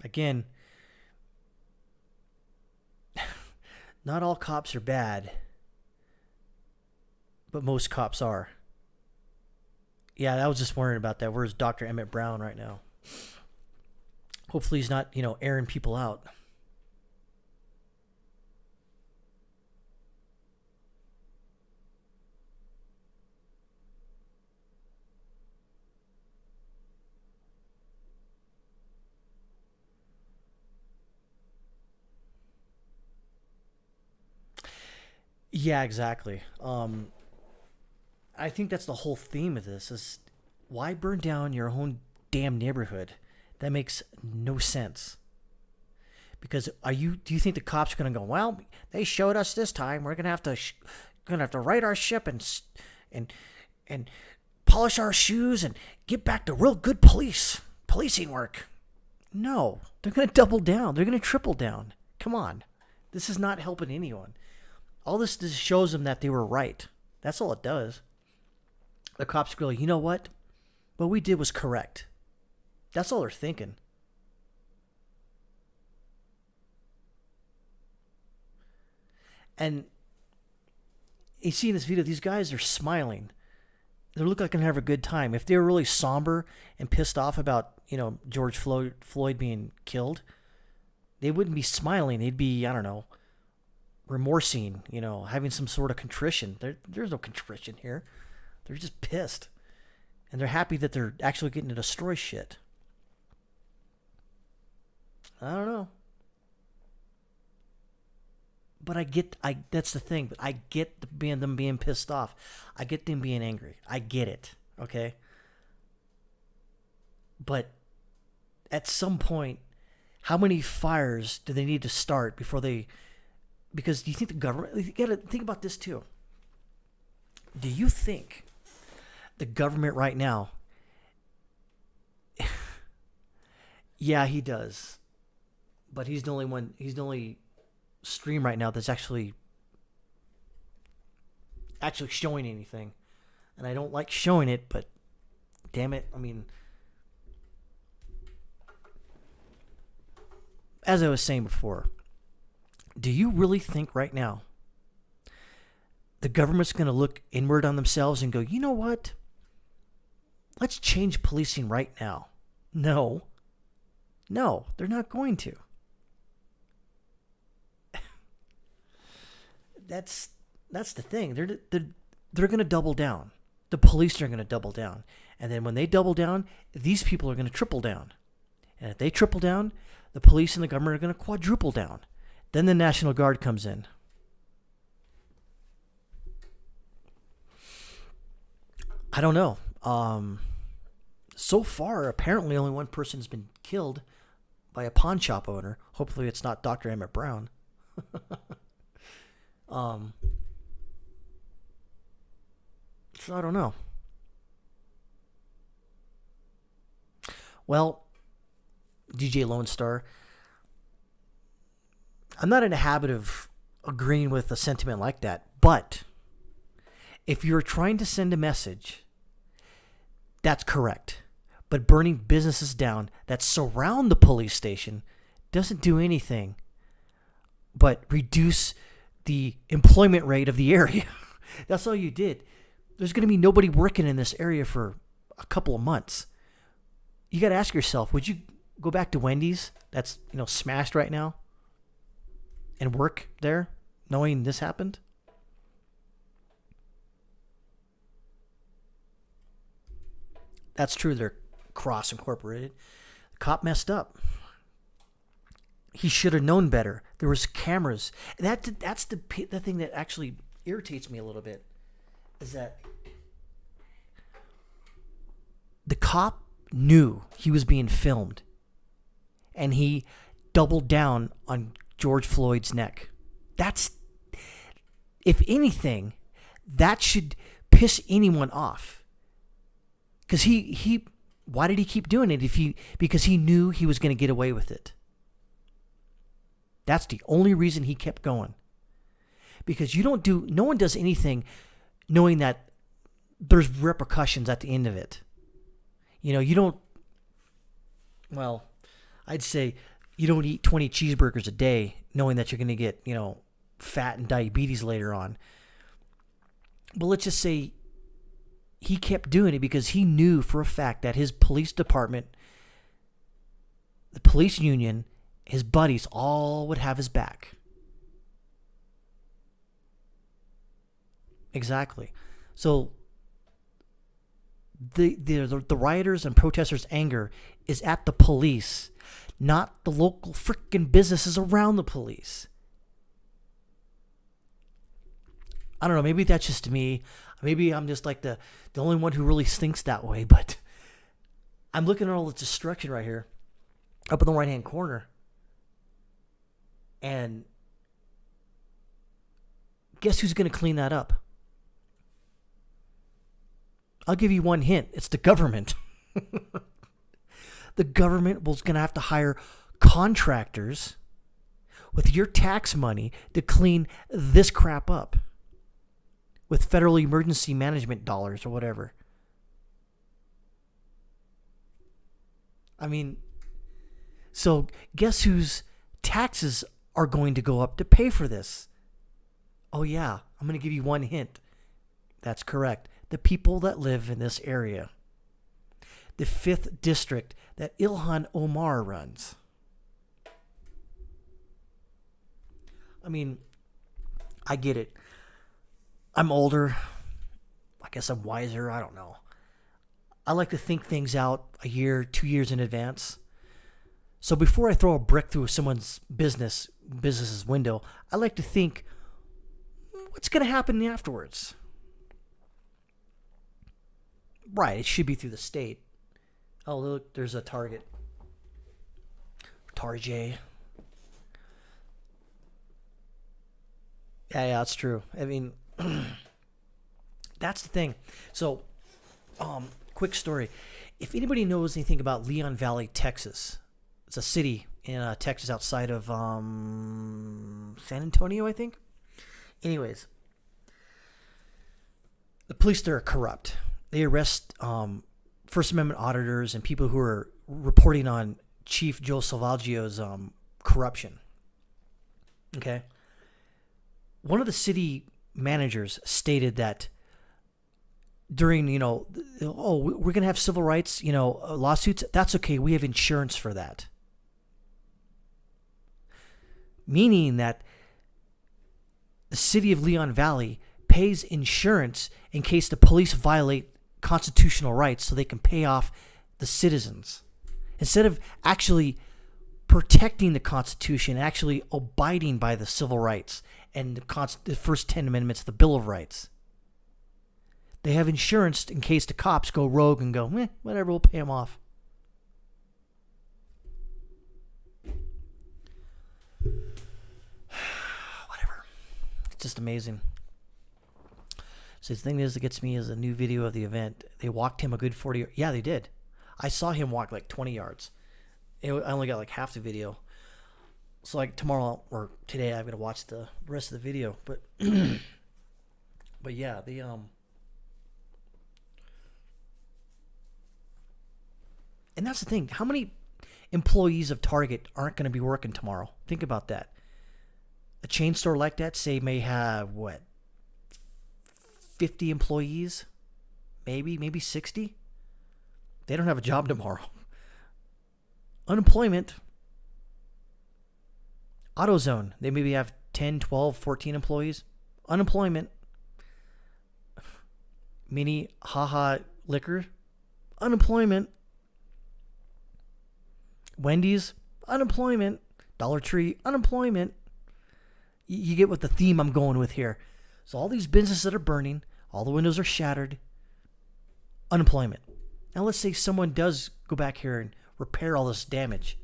again, not all cops are bad, but most cops are. Yeah, I was just wondering about that. Where's Dr. Emmett Brown right now? Hopefully he's not, airing people out. Yeah, exactly. I think that's the whole theme of this is why burn down your own damn neighborhood? That makes no sense. Because do you think the cops are going to go, well, they showed us this time, we're going to have to right our ship and polish our shoes and get back to real good policing work? No, they're going to double down. They're going to triple down. Come on. This is not helping anyone. All this shows them that they were right. That's all it does. The cops go, you know what? What we did was correct. That's all they're thinking. And you see in this video, these guys are smiling. they look like they're going to have a good time. If they were really somber and pissed off about, George Floyd being killed, they wouldn't be smiling. They'd be, I don't know, remorsing, having some sort of contrition. There's no contrition here. They're just pissed. And they're happy that they're actually getting to destroy shit. I don't know. But that's the thing. But I get them being pissed off. I get them being angry. I get it. Okay? But at some point, how many fires do they need to start before because do you think the government, you got to think about this too. Do you think the government right now, yeah, he does, but he's the only stream right now that's actually showing anything. And I don't like showing it, but damn it, I mean, as I was saying before, do you really think right now the government's going to look inward on themselves and go, you know what? Let's change policing right now. No, they're not going to. That's the thing. They're going to double down. The police are going to double down. And then when they double down, these people are going to triple down. And if they triple down, the police and the government are going to quadruple down. Then the National Guard comes in. I don't know. So far, apparently only one person has been killed by a pawn shop owner. Hopefully it's not Dr. Emmett Brown. So I don't know. Well, DJ Lone Star, I'm not in a habit of agreeing with a sentiment like that, but if you're trying to send a message, that's correct. But burning businesses down that surround the police station doesn't do anything but reduce the employment rate of the area. That's all you did. There's going to be nobody working in this area for a couple of months. You got to ask yourself, would you go back to Wendy's that's, smashed right now and work there knowing this happened? That's true. They're cross incorporated. The cop messed up. He should have known better. There was cameras. That's the thing that actually irritates me a little bit, is that the cop knew he was being filmed, and he doubled down on George Floyd's neck. That's, if anything, that should piss anyone off. Because why did he keep doing it because he knew he was going to get away with it. That's the only reason he kept going. Because no one does anything knowing that there's repercussions at the end of it. I'd say you don't eat 20 cheeseburgers a day knowing that you're going to get, fat and diabetes later on. But let's just say he kept doing it because he knew for a fact that his police department, the police union, his buddies all would have his back. Exactly. So the rioters and protesters' anger is at the police, not the local freaking businesses around the police. I don't know. Maybe that's just me. Maybe I'm just like the only one who really thinks that way. But I'm looking at all the destruction right here, up in the right-hand corner. And guess who's going to clean that up? I'll give you one hint. It's the government. The government was going to have to hire contractors with your tax money to clean this crap up with federal emergency management dollars or whatever. I mean, so guess whose taxes are going to go up to pay for this? Oh yeah, I'm going to give you one hint. That's correct. the people that live in this area. The 5th district that Ilhan Omar runs. I mean, I get it. I'm older. I guess I'm wiser. I don't know. I like to think things out a year, 2 years in advance. So before I throw a brick through someone's business's window, I like to think, what's going to happen afterwards? Right, it should be through the state. Oh, look, there's a Target. Target. Yeah, that's true. I mean, that's the thing. So, quick story. If anybody knows anything about Leon Valley, Texas, it's a city in Texas outside of San Antonio, I think. Anyways, the police there are corrupt. They arrest First Amendment auditors and people who are reporting on Chief Joe Salvaggio's corruption. Okay? One of the city managers stated that during, we're going to have civil rights, lawsuits. That's okay. We have insurance for that. Meaning that the city of Leon Valley pays insurance in case the police violate constitutional rights so they can pay off the citizens. Instead of actually protecting the Constitution, actually abiding by the civil rights and the first 10 amendments of the Bill of Rights. They have insurance in case the cops go rogue and go, whatever, we'll pay them off. Whatever. It's just amazing. So the thing that gets me is a new video of the event. They walked him a good 40 yards. Yeah, they did. I saw him walk like 20 yards. I only got like half the video. So like tomorrow or today I'm going to watch the rest of the video. But but yeah, and that's the thing. How many employees of Target aren't going to be working tomorrow? Think about that. A chain store like that, say, may have, 50 employees? Maybe 60? They don't have a job tomorrow. Unemployment. AutoZone, they maybe have 10, 12, 14 employees. Unemployment. Mini Haha Liquor. Unemployment. Wendy's. Unemployment. Dollar Tree. Unemployment. You get what the theme I'm going with here. So all these businesses that are burning, all the windows are shattered. Unemployment. Now let's say someone does go back here and repair all this damage.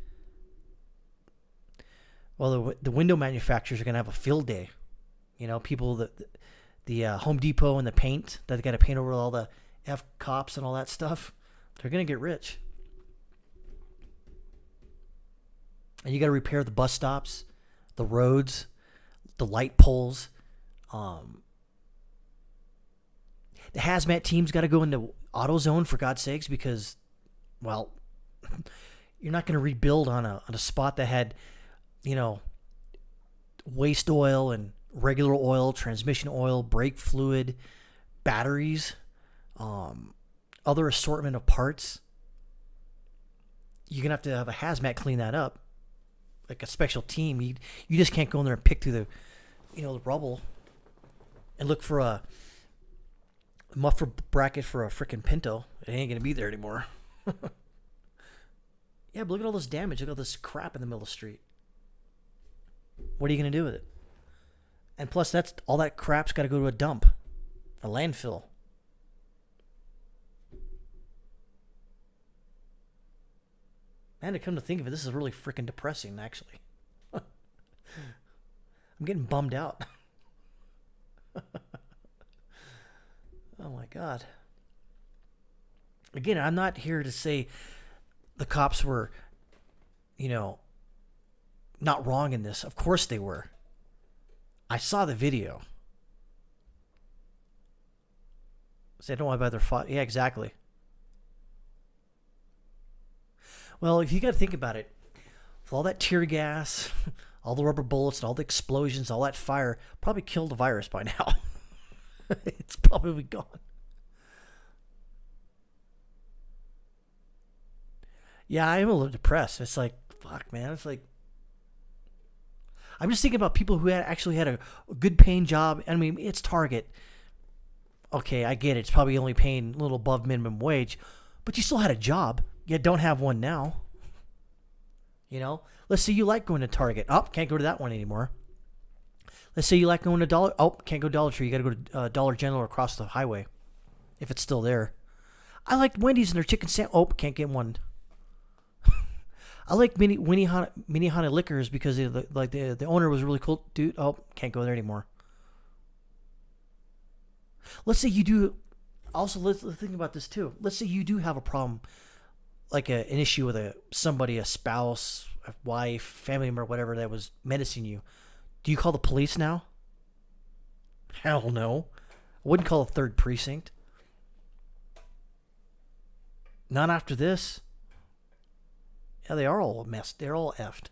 Well, the window manufacturers are going to have a field day. People, the Home Depot and the paint, that they got to paint over all the F cops and all that stuff, they're going to get rich. And you got to repair the bus stops, the roads, the light poles. The hazmat team's got to go into AutoZone, for God's sakes, because, well, you're not going to rebuild on a spot that had, waste oil and regular oil, transmission oil, brake fluid, batteries, other assortment of parts. You're going to have a hazmat clean that up, like a special team. You just can't go in there and pick through the rubble and look for a muffler bracket for a freaking Pinto. It ain't going to be there anymore. Yeah, but look at all this damage. Look at all this crap in the middle of the street. What are you going to do with it? And plus, all that crap's got to go to a dump, a landfill. Man, to come to think of it, this is really freaking depressing, actually. I'm getting bummed out. Oh my God. Again, I'm not here to say the cops were, not wrong in this. Of course they were. I saw the video. So I don't want to bother fought. Yeah, exactly. Well, if you got to think about it, with all that tear gas, all the rubber bullets, and all the explosions, all that fire, probably killed the virus by now. It's probably gone. Yeah, I'm a little depressed. It's like, fuck, man. It's like, I'm just thinking about people who actually had a good paying job. I mean, it's Target. Okay, I get it. It's probably only paying a little above minimum wage, but you still had a job. You don't have one now. You know, let's say you like going to Target. Oh, can't go to that one anymore. Let's say you like going to Dollar. Oh, can't go to Dollar Tree. You got to go to Dollar General or across the highway, if it's still there. I like Wendy's and their chicken sandwich. Oh, can't get one. I like Minnehaha Liquors because the owner was really cool dude. Oh, can't go there anymore. Let's say you do. Also, let's think about this too. Let's say you do have a problem, like an issue with somebody, a spouse, a wife, family member, whatever that was menacing you. Do you call the police now? Hell no. I wouldn't call a third precinct. Not after this. Yeah, they are all messed. They're all effed.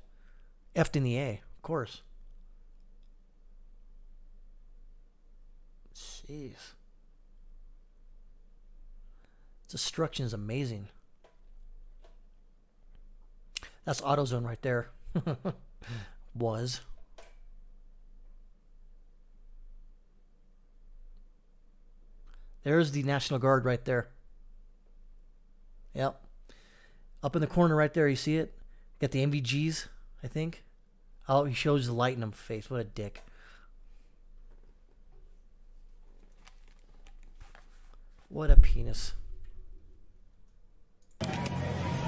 Effed in the A, of course. Jeez. Destruction is amazing. That's AutoZone right there. Was. There's the National Guard right there. Yep. Up in the corner right there, you see it? Got the MVGs, I think. Oh, he shows the light in his face. What a dick. What a penis.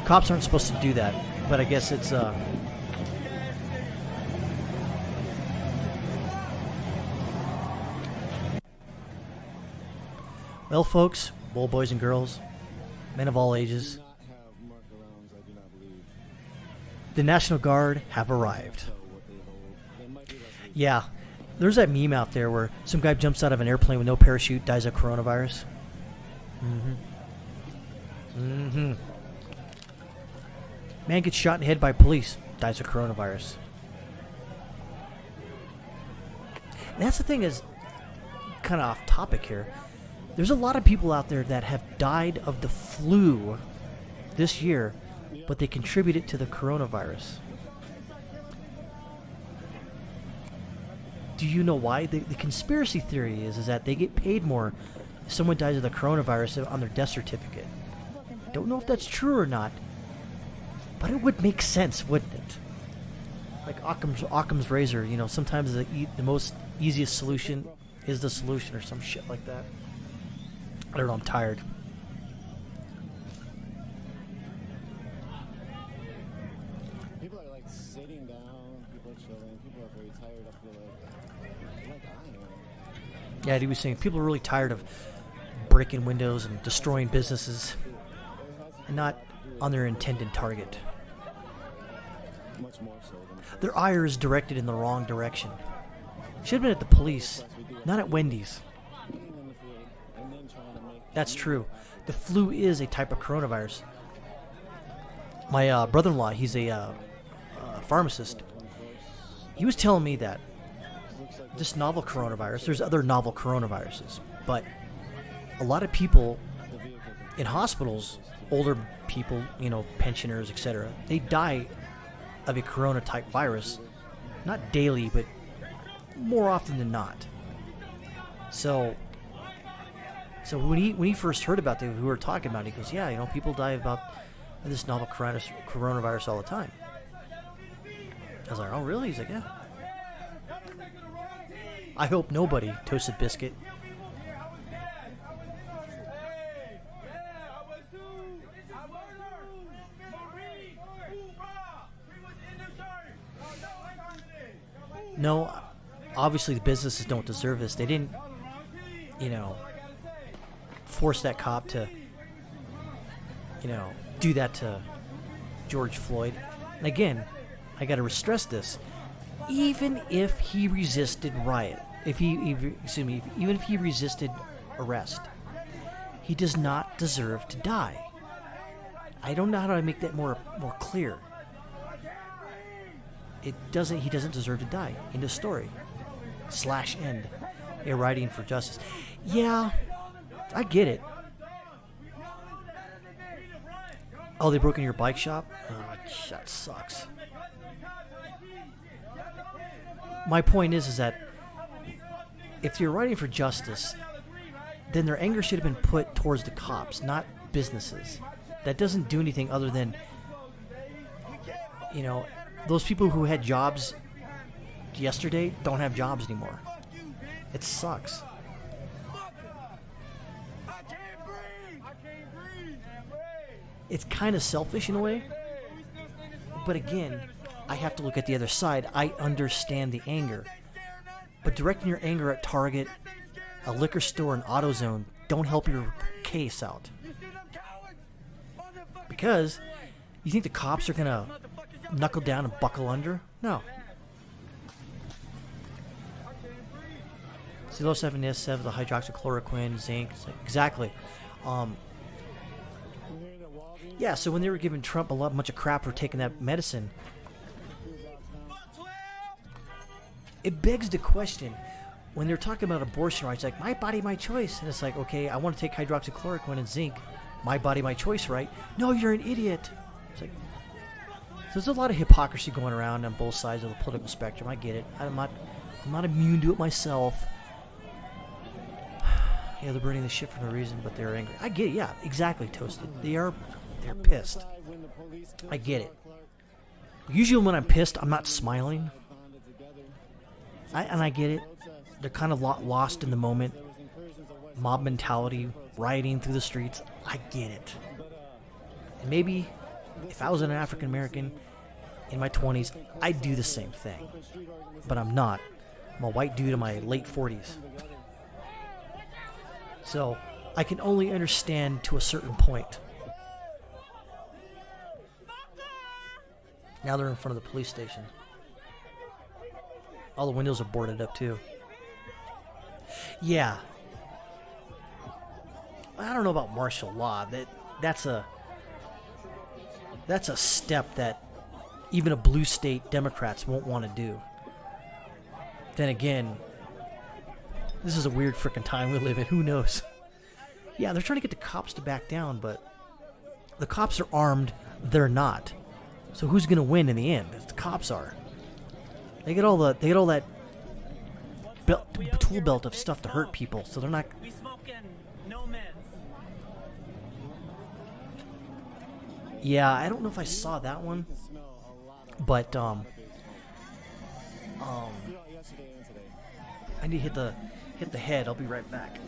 Cops aren't supposed to do that, but I guess it's Well, folks, bull boys and girls, men of all ages, the National Guard have arrived. Yeah, there's that meme out there where some guy jumps out of an airplane with no parachute, dies of coronavirus. Man gets shot in the head by police, dies of coronavirus. And that's the thing, is kind of off topic here. There's a lot of people out there that have died of the flu this year, but they contribute it to the coronavirus. Do you know why? The conspiracy theory is that they get paid more if someone dies of the coronavirus on their death certificate. Don't know if that's true or not, but it would make sense, wouldn't it? Like Occam's razor, you know, sometimes the most easiest solution is the solution or some shit like that. I don't know, I'm tired. People are like sitting down, people are chilling, people are very tired. I feel like I am. Yeah, he was saying people are really tired of breaking windows and destroying businesses and not on their intended target. Much more so than their ire is directed in the wrong direction. Should have been at the police, not at Wendy's. That's true. The flu is a type of coronavirus. My brother-in-law, he's a pharmacist. He was telling me that this novel coronavirus, there's other novel coronaviruses, but a lot of people in hospitals, older people, you know, pensioners, etc., they die of a corona-type virus, not daily, but more often than not. So when he first heard about it, we were talking about it, he goes, yeah, you know, people die about this novel coronavirus all the time. I was like, oh, really? He's like, yeah. I hope nobody, Toasted Biscuit. No, obviously the businesses don't deserve this. They didn't, you know, force that cop to, you know, do that to George Floyd. And again, I got to stress this. Even if he resisted riot, even if he resisted arrest, he does not deserve to die. I don't know how to make that more clear. He doesn't deserve to die. End of story. / end. A writing for justice. Yeah, I get it. Oh, they broke in your bike shop? Oh, that sucks. My point is that if you're writing for justice, then their anger should have been put towards the cops, not businesses. That doesn't do anything other than, you know, those people who had jobs yesterday don't have jobs anymore. It sucks. It's kind of selfish in a way, but again, I have to look at the other side. I understand the anger, but directing your anger at Target, a liquor store, and AutoZone don't help your case out. Because you think the cops are gonna knuckle down and buckle under? No. Psilocybin is the hydroxychloroquine, zinc, exactly. Yeah, so when they were giving Trump a bunch of crap for taking that medicine, it begs the question, when they're talking about abortion rights, like, my body, my choice. And it's like, okay, I want to take hydroxychloroquine and zinc. My body, my choice, right? No, you're an idiot. It's like, so there's a lot of hypocrisy going around on both sides of the political spectrum. I get it. I'm not immune to it myself. Yeah, they're burning the shit for no reason, but they're angry. I get it. Yeah, exactly, Toasted. They're pissed. I get it. Usually when I'm pissed, I'm not smiling. And I get it. They're kind of lost in the moment. Mob mentality, rioting through the streets. I get it. And maybe if I was an African American in my 20s, I'd do the same thing. But I'm not. I'm a white dude in my late 40s. So I can only understand to a certain point. Now they're in front of the police station. All the windows are boarded up too. Yeah. I don't know about martial law. That's a step that even a blue state Democrats won't want to do. Then again, this is a weird freaking time we live in. Who knows? Yeah, they're trying to get the cops to back down, but the cops are armed. They're not. So who's going to win in the end? The cops are. They get all that tool belt of stuff to hurt people, so they're not. Yeah, I don't know if I saw that one, but I need to hit the head. I'll be right back.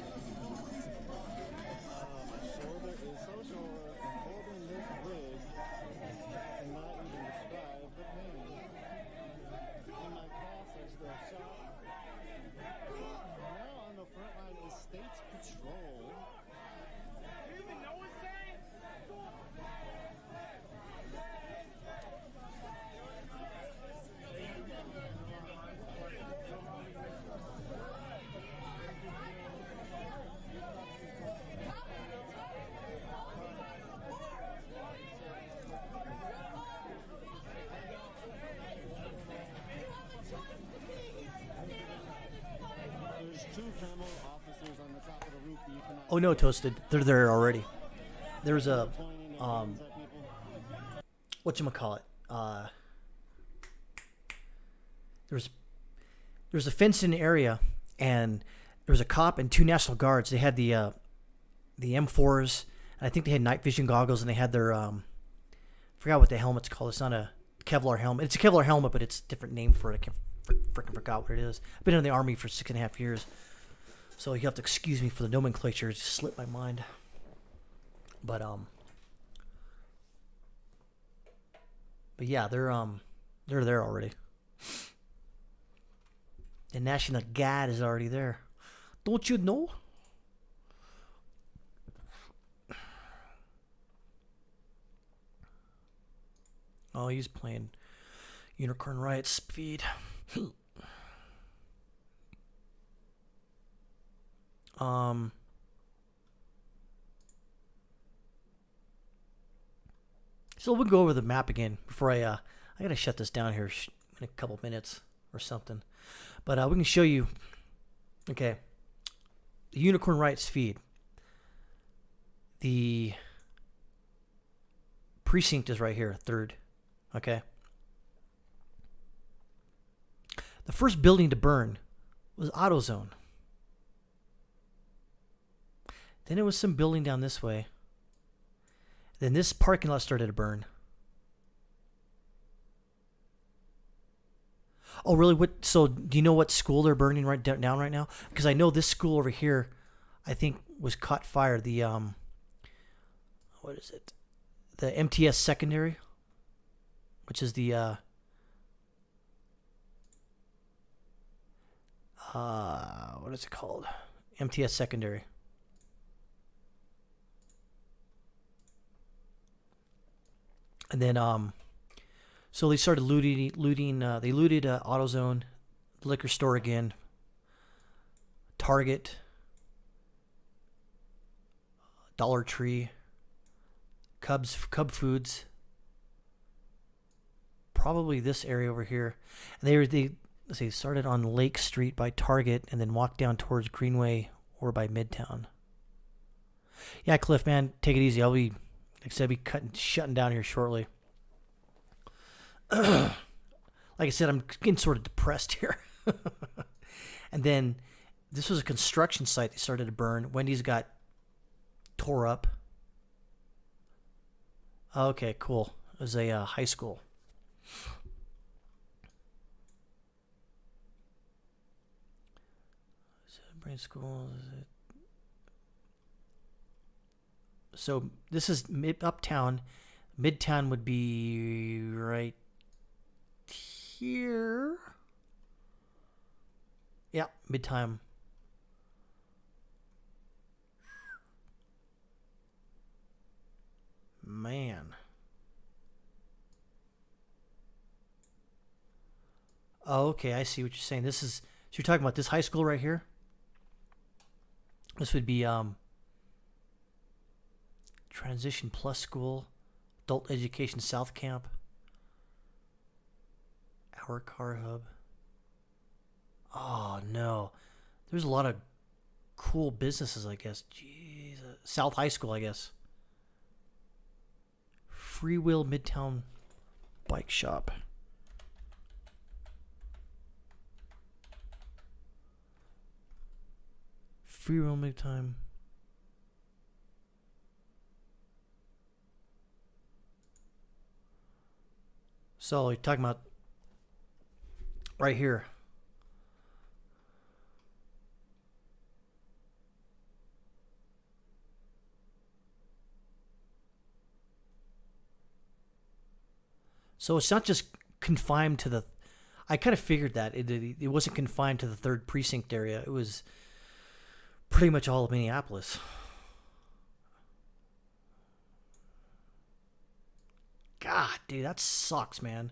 Oh no, Toasted. They're there already. There's a whatchamacallit? There's a fenced-in area, and there was a cop and 2 National Guards. They had the M4s, and I think they had night vision goggles, and they had their I forgot what the helmet's called. It's not a Kevlar helmet. It's a Kevlar helmet, but it's a different name for it. I freaking forgot what it is. I've been in the Army for 6.5 years. So you have to excuse me for the nomenclature. It just slipped my mind. But yeah, they're there already. The National Guard is already there. Don't you know? Oh, he's playing Unicorn Riot Speed. So we'll go over the map again before I gotta shut this down here in a couple minutes or something. But we can show you, okay, the Unicorn Rights feed, the Precinct is right here, 3rd. Okay. The first building to burn was AutoZone. Then it was some building down this way. Then this parking lot started to burn. Oh, really? What? So, do you know what school they're burning right down right now? Because I know this school over here, I think, was caught fire. The what is it? The MTS Secondary, which is the what is it called? MTS Secondary. And then so they started looting. They looted AutoZone, liquor store again, Target, Dollar Tree, Cub Foods. Probably this area over here. And they started on Lake Street by Target and then walked down towards Greenway or by Midtown. Yeah, Cliff, man, take it easy. I'll be, like I said, shutting down here shortly. Like I said, I'm getting sort of depressed here. And then this was a construction site they started to burn. Wendy's got tore up. Okay, cool. It was a high school. Brain school. So this is uptown. Midtown would be right here. Yeah, Midtown. Man. Oh, okay, I see what you're saying. This is, so you're talking about this high school right here? This would be Transition Plus School, Adult Education South Camp, Our Car Hub. Oh, no. There's a lot of cool businesses, I guess. Jesus. South High School, I guess. Free Will Midtown Bike Shop. Free Will Midtown. So you're talking about right here. So it's not just confined to the... I kind of figured that. It wasn't confined to the 3rd Precinct area. It was pretty much all of Minneapolis. God, dude, that sucks, man.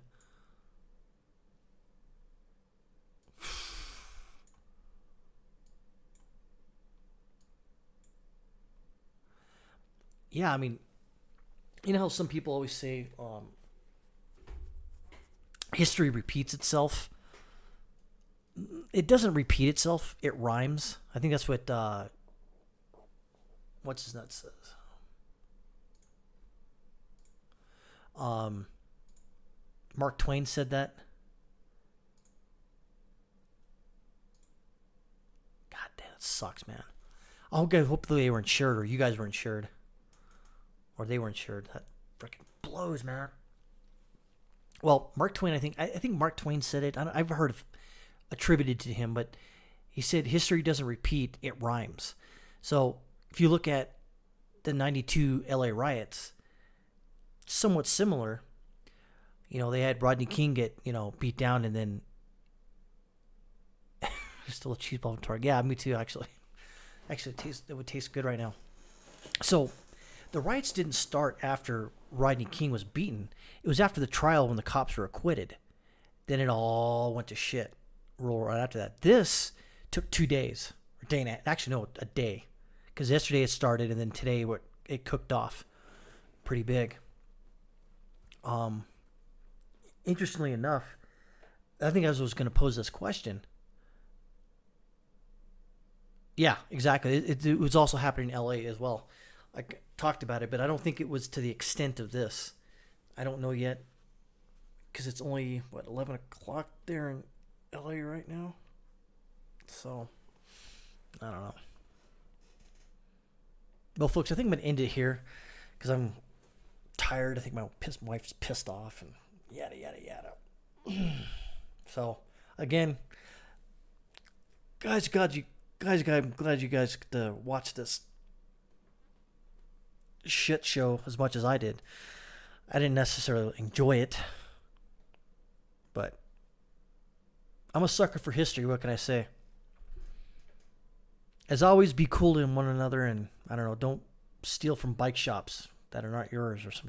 Yeah, I mean, you know how some people always say history repeats itself? It doesn't repeat itself. It rhymes. I think that's what what's his nuts says. Mark Twain said that. God damn, it sucks, man. Hopefully they were insured, or you guys were insured, or they were insured. That freaking blows, man. Well, Mark Twain, I think Mark Twain said it. I've heard of attributed to him, but he said history doesn't repeat, it rhymes. So if you look at the 92 LA riots, somewhat similar. You know, they had Rodney King get, beat down, and then still a cheese ball target. Yeah, me too, actually. Actually, it would taste good right now. So the riots didn't start after Rodney King was beaten. It was after the trial when the cops were acquitted. Then it all went to shit. Roll right after that. This took 2 days, or day and a half. Actually, no, a day, because yesterday it started, and then today it cooked off pretty big. Interestingly enough, I think I was going to pose this question. Yeah, exactly. It was also happening in LA as well. I talked about it, but I don't think it was to the extent of this. I don't know yet because it's only, 11 o'clock there in LA right now. So, I don't know. Well, folks, I think I'm going to end it here because I'm tired. I think my wife's pissed off and yada, yada, yada. So, again, guys, I'm glad you guys watched this shit show as much as I did. I didn't necessarily enjoy it, but I'm a sucker for history. What can I say? As always, be cool to one another, and I don't know, don't steal from bike shops that are not yours or some